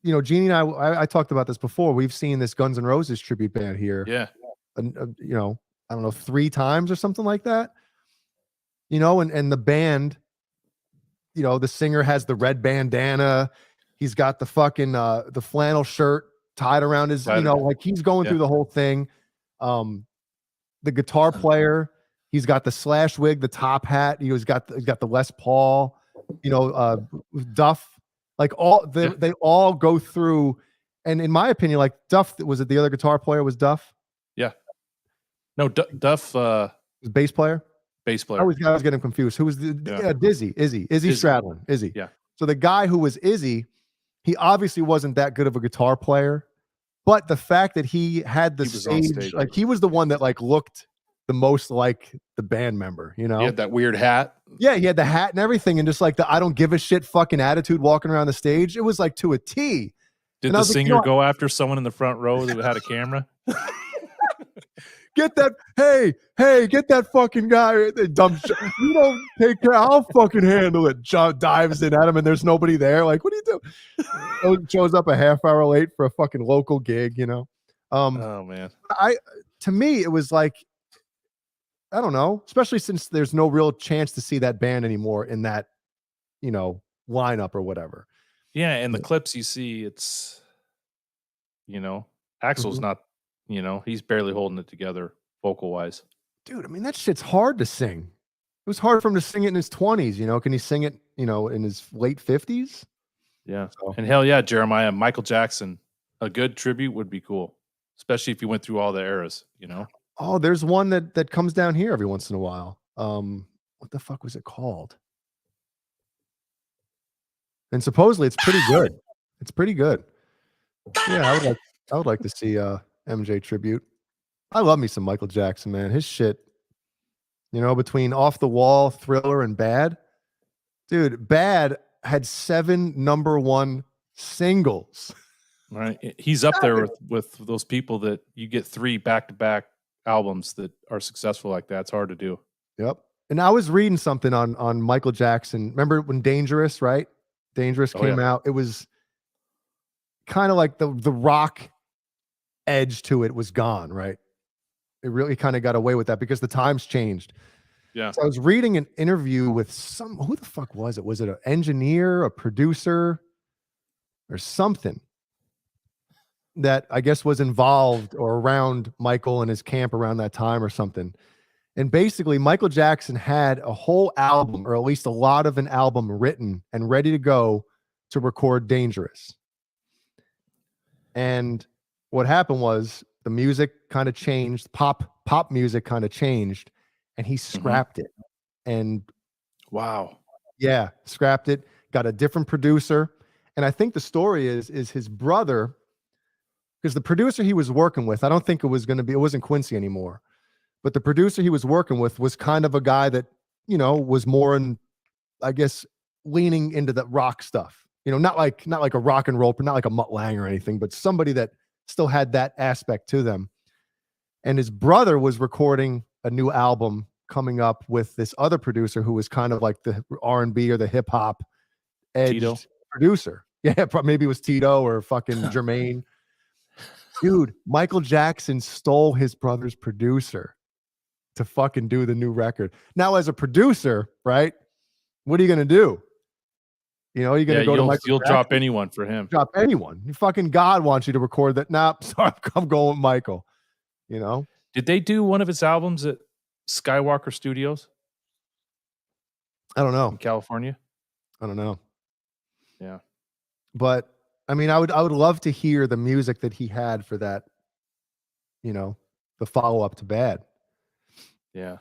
you know, Jeannie and I talked about this before. We've seen this Guns N' Roses tribute band here. Yeah. You know, I don't know, 3 times or something like that. You know, and the band, you know, the singer has the red bandana. He's got the fucking the flannel shirt tied around his, you know, like he's going through the whole thing. The guitar player, he's got the slash wig, the top hat. He's got the Les Paul, you know, Duff. Like they all go through, and in my opinion, like Duff, was it the other guitar player was Duff? Yeah. No, Duff. Bass player. Bass player. I was getting confused. Who was Izzy Stradlin? Izzy. Yeah. So the guy who was Izzy, he obviously wasn't that good of a guitar player, but the fact that he had the stage, like he was the one that like looked the most like the band member, you know? He had that weird hat. Yeah, he had the hat and everything, and just like the I don't give a shit fucking attitude walking around the stage. It was like to a T. Did the singer go after someone in the front row that had a camera? Get that, hey, get that fucking guy. Dumb shit. You don't take care. I'll fucking handle it. Dives in at him, and there's nobody there. Like, what do you do? Shows up a half hour late for a fucking local gig, you know? Oh man. To me, it was like, I don't know, especially since there's no real chance to see that band anymore in that, you know, lineup or whatever. Yeah, and the clips you see, it's, you know, Axl's not, you know, he's barely holding it together vocal wise. Dude, I mean, that shit's hard to sing. It was hard for him to sing it in his 20s, you know. Can he sing it, you know, in his late 50s? Yeah. And hell yeah, Jeremiah, Michael Jackson, a good tribute would be cool, especially if you went through all the eras, you know. Oh, there's one that comes down here every once in a while. What the fuck was it called? And supposedly it's pretty good. It's pretty good. Yeah, I would like to see MJ tribute. I love me some Michael Jackson, man. His shit, between Off the Wall, Thriller, and Bad. Dude, Bad had 7 #1 singles. Right. He's up there with those people that you get 3 back-to-back albums that are successful like that. It's hard to do. Yep. And I was reading something on Michael Jackson. Remember when Dangerous, right? Dangerous came out. It was kind of like the rock edge to it was gone, right? It really kind of got away with that because the times changed. Yeah. So I was reading an interview with who the fuck was it? Was it an engineer, a producer, or something that I guess was involved or around Michael and his camp around that time or something? And basically, Michael Jackson had a whole album, or at least a lot of an album, written and ready to go to record Dangerous. And what happened was the music kind of changed, pop music kind of changed, and he scrapped it. And wow. Yeah, scrapped it, got a different producer. And I think the story is his brother, because the producer he was working with, I don't think it wasn't Quincy anymore. But the producer he was working with was kind of a guy that, was more in, I guess, leaning into the rock stuff. Not like a rock and roll, not like a Mutt Lange or anything, but somebody that still had that aspect to them. And his brother was recording a new album coming up with this other producer who was kind of like the R&B or the hip hop edged producer. Yeah, maybe it was Tito or fucking Jermaine. Dude, Michael Jackson stole his brother's producer to fucking do the new record. Now, as a producer, right? What are you going to do? You're going to go to Michael You'll Jackson, drop anyone for him. Drop anyone. Fucking God wants you to record that. Nah, sorry, I'm going with Michael. Did they do one of his albums at Skywalker Studios? I don't know. In California? I don't know. Yeah. But I mean, I would love to hear the music that he had for that, the follow-up to Bad. Yeah.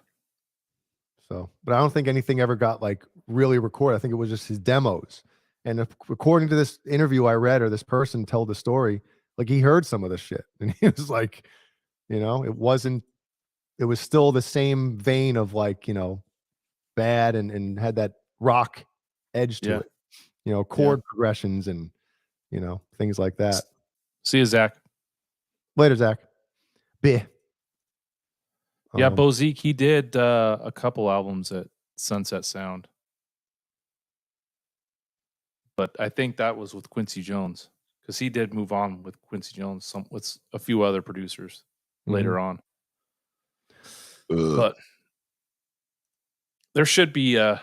So, but I don't think anything ever got like really recorded. I think it was just his demos. And according to this interview I read, or this person told the story, like he heard some of the shit and he was like, it was still the same vein of like, Bad and had that rock edge to it, chord progressions and, things like that. See you, Zach. Later, Zach. Beh. Yeah, Bozique, he did a couple albums at Sunset Sound. But I think that was with Quincy Jones, because he did move on with Quincy Jones with a few other producers later on. But there should be a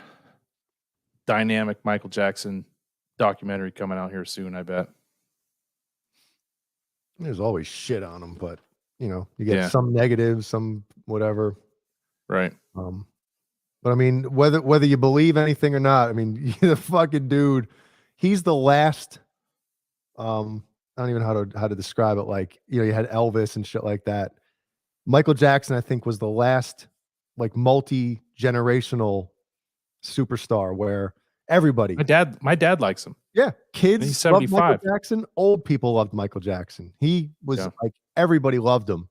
dynamic Michael Jackson documentary coming out here soon, I bet. There's always shit on him, but you get some negatives, some whatever. Right. But I mean, whether you believe anything or not, I mean, the fucking dude, he's the last. I don't even know how to describe it. Like, you had Elvis and shit like that. Michael Jackson, I think, was the last like multi-generational superstar where everybody. My dad likes him. Yeah, kids He's loved 75. Michael Jackson. Old people loved Michael Jackson. He was like everybody loved him.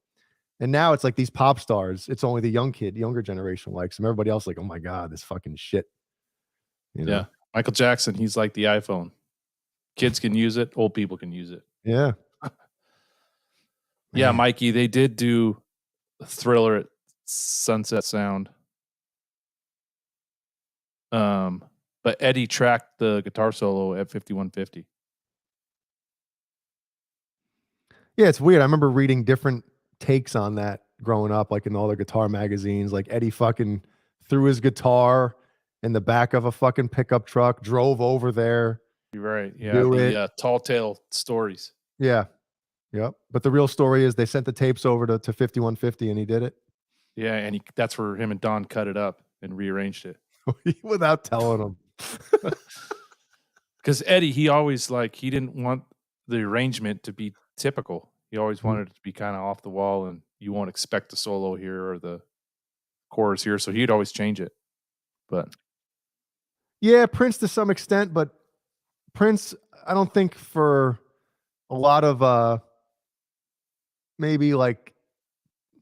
And now it's like these pop stars. It's only the younger generation likes him. Everybody else like, oh my God, this fucking shit. Yeah, Michael Jackson. He's like the iPhone. Kids can use it. Old people can use it. Yeah. Yeah, Mikey. They did do a Thriller at Sunset Sound. But Eddie tracked the guitar solo at 5150. Yeah, it's weird. I remember reading different takes on that growing up, like in all the guitar magazines. Like Eddie fucking threw his guitar in the back of a fucking pickup truck, drove over there. You're right. Yeah, the Tall Tale Stories. Yeah. Yep. But the real story is they sent the tapes over to 5150 and he did it. Yeah, and that's where him and Don cut it up and rearranged it. Without telling him. Because Eddie, he always he didn't want the arrangement to be typical. He always wanted it to be kind of off the wall, and you won't expect the solo here or the chorus here, so he'd always change it. But yeah, Prince to some extent, but Prince, I don't think for a lot of maybe like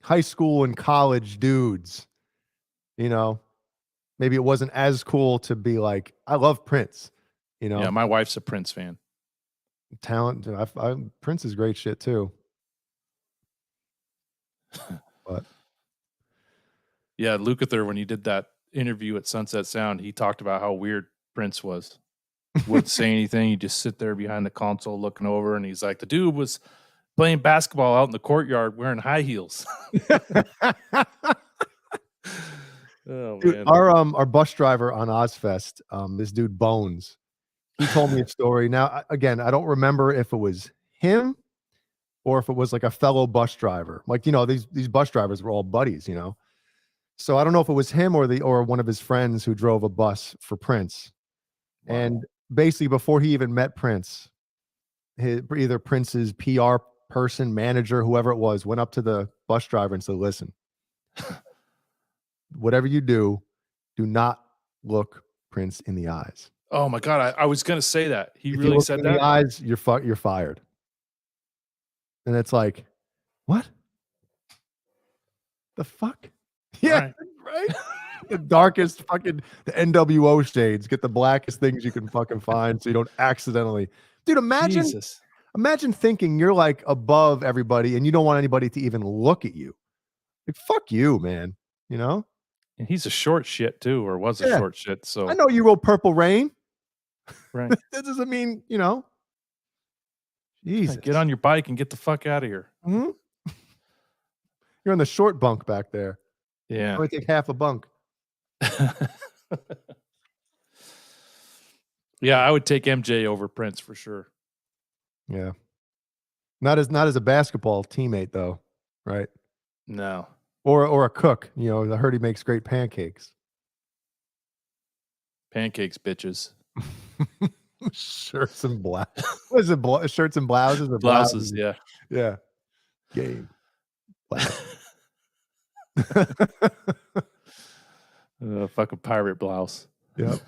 high school and college dudes, you know, maybe it wasn't as cool to be like, I love Prince, you know. Yeah, my wife's a Prince fan. Talent. Prince is great shit too. But yeah, Lukather, when he did that interview at Sunset Sound, he talked about how weird Prince was. Wouldn't say anything. He'd just sit there behind the console looking over, and he's like, the dude was playing basketball out in the courtyard wearing high heels. Oh, dude, man. our bus driver on Ozfest, this dude Bones, he told me a story. Now, again, I don't remember if it was him or if it was like a fellow bus driver. Like, you know, these bus drivers were all buddies, you know. So I don't know if it was him or one of his friends who drove a bus for Prince. Wow. And basically, before he even met Prince, either Prince's PR person, manager, whoever it was, went up to the bus driver and said, listen, whatever you do not look Prince in the eyes. Oh my God. I was going to say that. He If really you look said in that? the eyes, you're fired. And it's like, what? The fuck? Yeah, right? The darkest fucking, the NWO shades, get the blackest things you can fucking find so you don't accidentally. Dude, imagine thinking you're like above everybody and you don't want anybody to even look at you. Like, fuck you, man. You know? And he's a short shit too, or was a short shit. So I know you wrote Purple Rain. Right. That doesn't mean, you know. Jesus. Get on your bike and get the fuck out of here. Mm-hmm. You're in the short bunk back there. Yeah. I would take half a bunk. Yeah, I would take MJ over Prince for sure. Yeah. Not as a basketball teammate though, right? No. Or a cook. You know, I heard he makes great pancakes. Pancakes, bitches. Shirts and blouses. What is it? Shirts and blouses or blouses? Yeah. Yeah. Game. Fucking pirate blouse. Yep.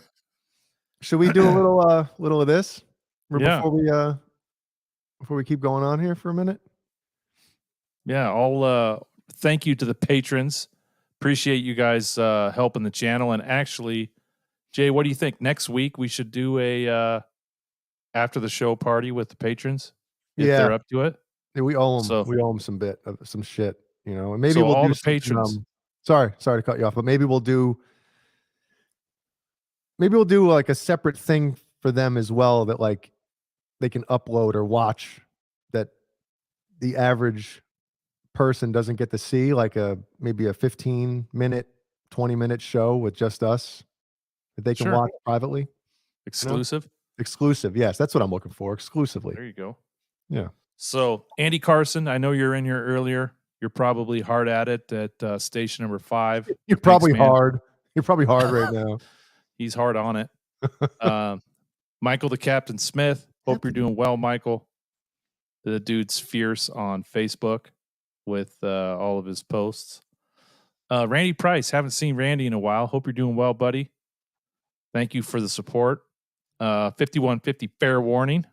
Should we do a little of this? Yeah. Before we keep going on here for a minute? Yeah, I'll thank you to the patrons. Appreciate you guys helping the channel. And actually, Jay, what do you think? Next week we should do a after the show party with the patrons if they're up to it. Yeah, we owe them. We owe them some shit, you know. And maybe so we'll all do the patrons. Sorry to cut you off, but maybe we'll do like a separate thing for them as well that like they can upload or watch that the average person doesn't get to see, like maybe a 15-minute, 20-minute show with just us that they can watch privately. Exclusive? You know? Exclusive, yes. That's what I'm looking for. Exclusively. There you go. Yeah. So Andy Carson, I know you're in here earlier. You're probably hard at it at station number 5. You're probably hard. You're probably hard right now. He's hard on it. Michael the Captain Smith. Hope you're doing well, Michael. The dude's fierce on Facebook with all of his posts. Randy Price. Haven't seen Randy in a while. Hope you're doing well, buddy. Thank you for the support. 5150 Fair Warning.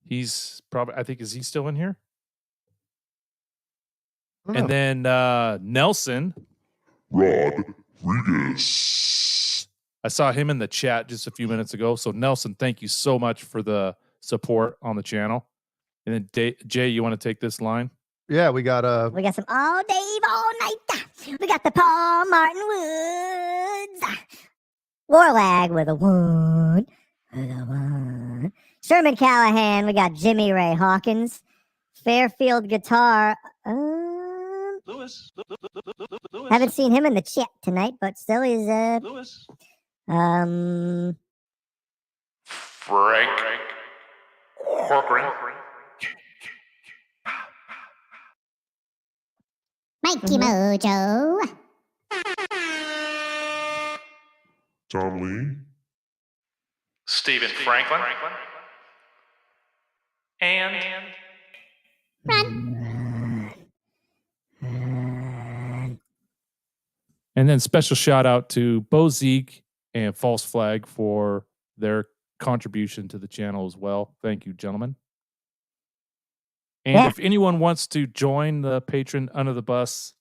He's probably, I think, is he still in here? And then Nelson Rodriguez. I saw him in the chat just a few minutes ago. So Nelson, thank you so much for the support on the channel. And then Jay, you want to take this line? Yeah, we got some all day, all night. We got the Paul Martin Woods. Warlag with a 1. Sherman Callahan. We got Jimmy Ray Hawkins. Fairfield Guitar. Lewis. Haven't seen him in the chat tonight, but still he's Lewis. Frank Corcoran. Mikey Mojo. Tom Lee. Stephen Franklin. And And then special shout out to Bo Zeke and False Flag for their contribution to the channel as well. Thank you, gentlemen. And if anyone wants to join the Patron Under the Bus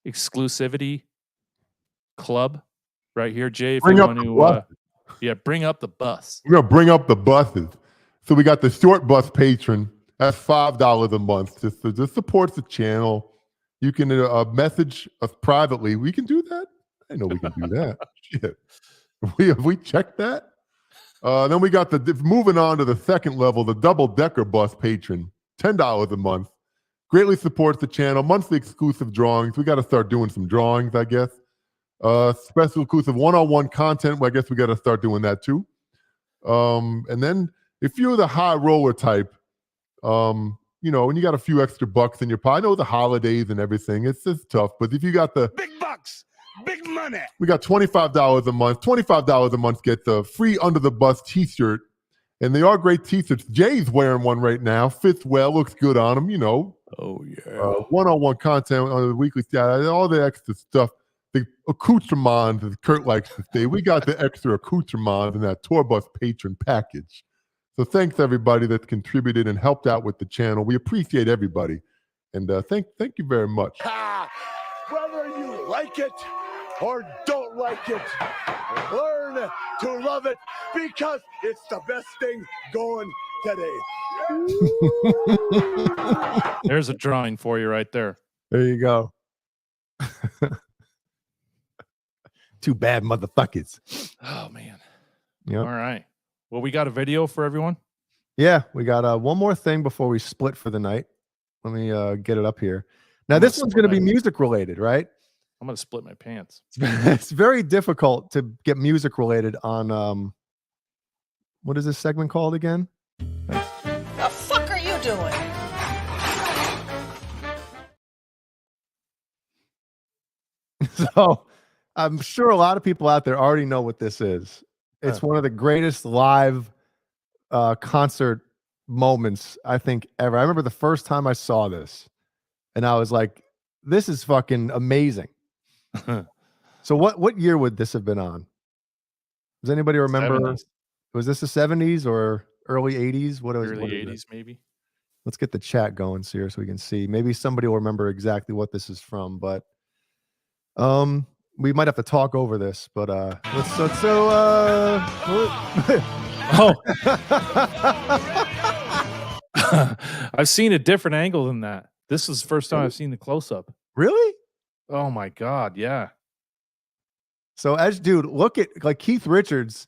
exclusivity club right here, Jay, if Bring you up want to, bring up the bus. We're gonna bring up the buses. So we got the short bus patron. That's $5 a month. Just supports the channel. You can message us privately. We can do that. I know we can do that. Shit. Have we checked that? Then we got moving on to the second level, the double-decker bus patron, $10 a month. Greatly supports the channel. Monthly exclusive drawings. We got to start doing some drawings, I guess. Special exclusive one-on-one content. Well, I guess we got to start doing that too. And then if you're the high roller type, and you got a few extra bucks in your pocket. I know the holidays and everything. It's just tough. But if you got the big bucks, big money. We got $25 a month. $25 a month gets a free Under the Bus t-shirt. And they are great t-shirts. Jay's wearing one right now. Fits well, looks good on him, Oh, yeah. One-on-one content on the weekly stat, all the extra stuff. The accoutrements, as Kurt likes to say. We got the extra accoutrements in that Tour Bus patron package. So thanks everybody that contributed and helped out with the channel. We appreciate everybody. And thank you very much. Whether you like it or don't like it, learn to love it because it's the best thing going today. There's a drawing for you right there. There you go. Too bad, motherfuckers. Oh, man. Yep. All right. Well, we got a video for everyone. Yeah, we got one more thing before we split for the night. Let me get it up here. Now, this one's going to be music related, right? I'm going to split my pants. It's very difficult to get music related on, what is this segment called again? The fuck are you doing? So I'm sure a lot of people out there already know what this is. It's one of the greatest live concert moments, I think, ever. I remember the first time I saw this, and I was like, this is fucking amazing. So what year would this have been on? Does anybody remember? 70s. Was this the 70s or early 80s? Early 80s, maybe. Let's get the chat going here so we can see. Maybe somebody will remember exactly what this is from, but we might have to talk over this, but oh. I've seen a different angle than that. This is the first time I've seen the close-up. Really? Oh my God, yeah. So dude, look at like Keith Richards.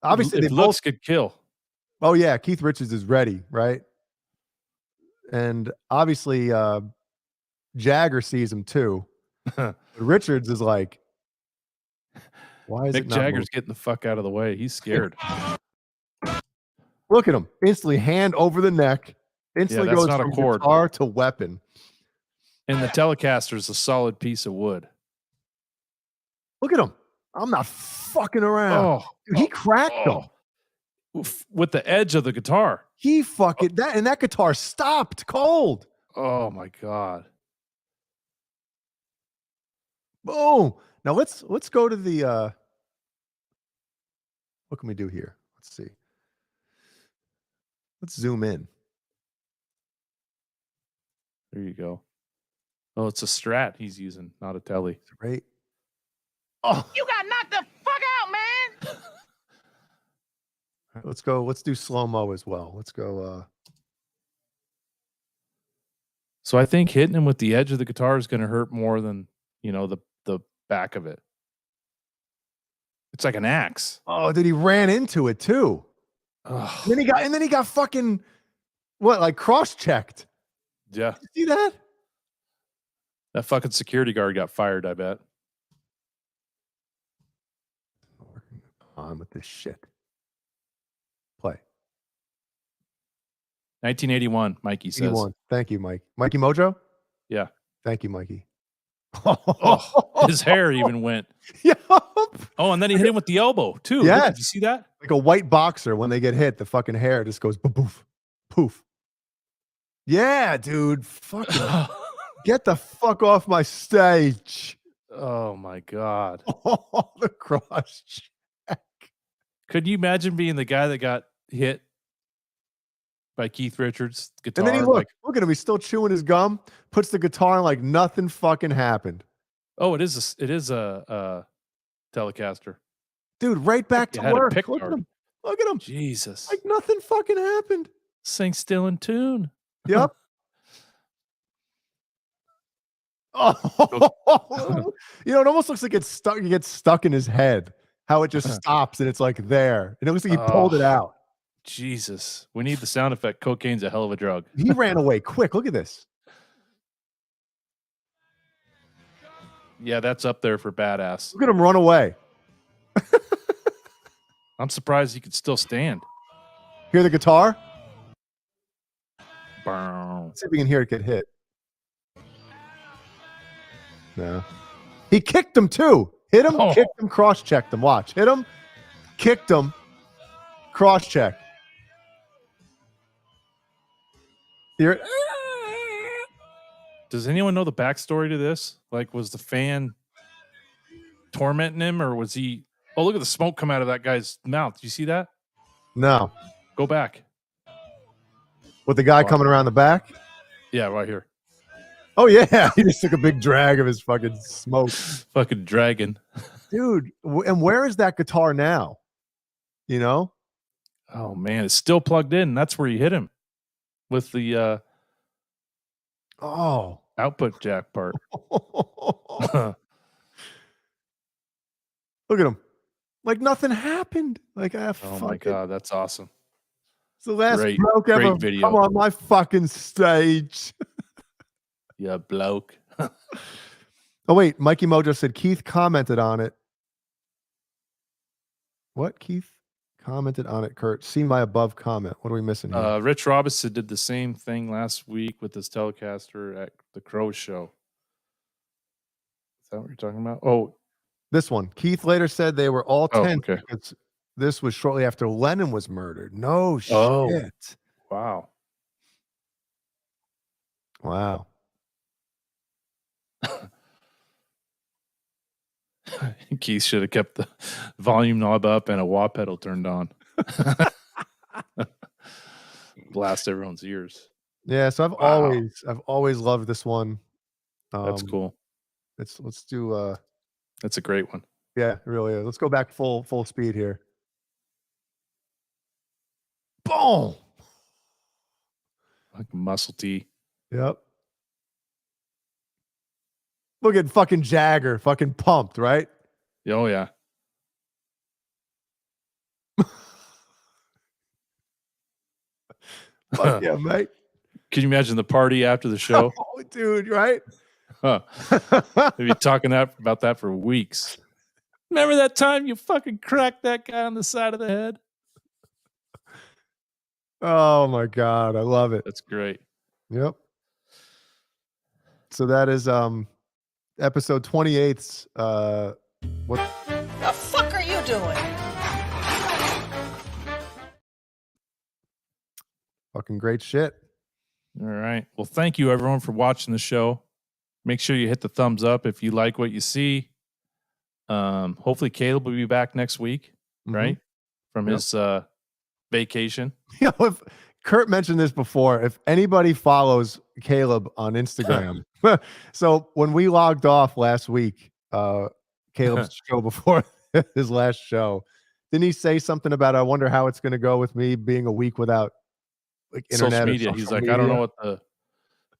Obviously, if looks could kill. Oh yeah, Keith Richards is ready, right? And obviously, Jagger sees him too. But Richards is like, why is Mick it not Jagger's moving? getting the fuck out of the way. He's scared. Look at him. Instantly hand over the neck. Instantly that's goes not a from cord. guitar to weapon. And the Telecaster's a solid piece of wood. Look at him. I'm not fucking around. Oh, Dude, he cracked him. With the edge of the guitar. He fucking that guitar stopped cold. Oh my God. Boom. Now let's go to the what can we do here? Let's see. Let's zoom in. There you go. Oh, it's a Strat he's using, not a Tele. Right. Oh, you got knocked the fuck out, man. Let's go. Let's do slow-mo as well. Let's go. So I think hitting him with the edge of the guitar is going to hurt more than, the back of it. It's like an axe. Oh, dude, he ran into it too. Ugh. And then he got fucking like cross-checked. Yeah. You see that? That fucking security guard got fired, I bet. On with this shit. Play. 1981, Mikey says. 81. Thank you, Mike. Mikey Mojo? Yeah. Thank you, Mikey. Oh, his hair even went. Yup. Oh, and then he hit him with the elbow too. Yeah. Did you see that? Like a white boxer, when they get hit, the fucking hair just goes poof, poof. Yeah, dude. Fucking get the fuck off my stage. Oh my God. Oh, the cross check. Could you imagine being the guy that got hit by Keith Richards' guitar? And then look at him. He's still chewing his gum. Puts the guitar on like nothing fucking happened. Oh, it is a Telecaster. Dude, right back to work. Look at him. Look at him. Jesus. Like nothing fucking happened. Sing still in tune. Yep. Oh, it almost looks like it's stuck. He gets stuck in his head. How it just stops and it's like there. And it looks like he pulled it out. Jesus. We need the sound effect. Cocaine's a hell of a drug. He ran away quick. Look at this. Yeah, that's up there for badass. Look at him run away. I'm surprised he could still stand. Hear the guitar? Bow. Let's see if we can hear it get hit. No. He kicked him too. Hit him, kicked him, cross-checked him. Watch. Hit him, kicked him, cross-check. Hear it? Does anyone know the backstory to this? Like, was the fan tormenting him, or was he... Oh, look at the smoke come out of that guy's mouth. Do you see that? No. Go back. With the guy coming around the back? Yeah, right here. Oh, yeah. He just took a big drag of his fucking smoke. Fucking dragon. Dude, and where is that guitar now? You know? Oh, man. It's still plugged in. That's where you hit him. With the output jack part. Look at him. Like nothing happened. Like, oh my God, that's awesome. It's the last bloke ever video. come on my fucking stage. Yeah, bloke. Oh, wait. Mikey Mojo said Keith commented on it. What? Keith commented on it, Kurt. See my above comment. What are we missing here? Rich Robinson did the same thing last week with his Telecaster at the Crow Show. Is that what you're talking about? Oh, this one. Keith later said they were all tense okay. because this was shortly after Lennon was murdered. No shit. Oh, wow. Wow. Keith should have kept the volume knob up and a wah pedal turned on. Blast everyone's ears. Yeah, so I've always loved this one. That's cool. Let's do that's a great one. Yeah, it really is. Let's go back full speed here. Boom. Like muscle tee. Yep. Look at fucking Jagger, fucking pumped, right? Oh yeah. Fuck yeah, mate. Can you imagine the party after the show? Oh, dude, right? Huh. They'd be talking about that for weeks. Remember that time you fucking cracked that guy on the side of the head? Oh my God, I love it. That's great. Yep. So that is episode 28's what The fuck are you doing? fucking great shit. All right. Well, thank you everyone for watching the show. Make sure you hit the thumbs up if you like what you see. Hopefully Caleb will be back next week, right? From his vacation. You know, if Kurt mentioned this before, if anybody follows Caleb on Instagram, so when we logged off last week, Caleb's show before his last show, didn't he say something about, I wonder how it's going to go with me being a week without like internet social media? He's like, media? I don't know what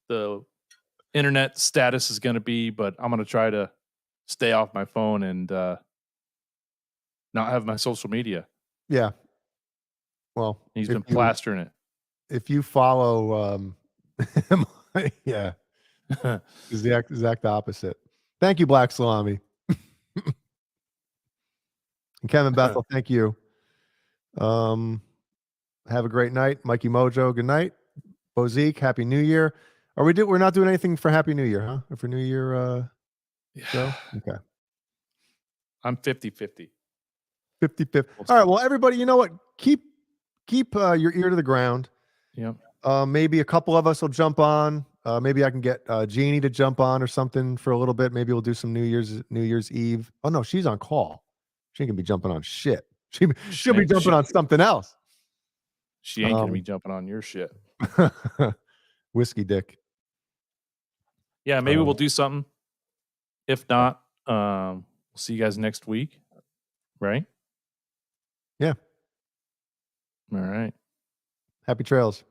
the internet status is going to be, but I'm going to try to stay off my phone and not have my social media. Yeah. Well, he's been plastering it. If you follow, him, yeah, is the exact opposite. Thank you, Black Salami. And Kevin Bethel, thank you. Have a great night. Mikey Mojo, good night. Bozique, Happy New Year. We're not doing anything for Happy New Year, huh? Or for New Year show? Okay. I'm 50-50. 50-50. All right. Well, everybody, you know what? Keep your ear to the ground. Yep. Maybe a couple of us will jump on. Maybe I can get Jeannie to jump on or something for a little bit. Maybe we'll do some New Year's Eve. Oh no, she's on call. She ain't gonna be jumping on shit. She'll be jumping on something else. She ain't gonna be jumping on your shit. Whiskey dick. Yeah, maybe we'll do something. If not, we'll see you guys next week. Right? Yeah. All right. Happy trails.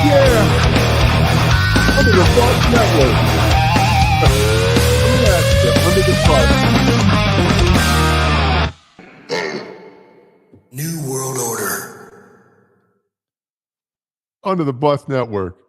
Yeah. Under the Bus Network. Under the Bus. New World Order. Under the Bus Network.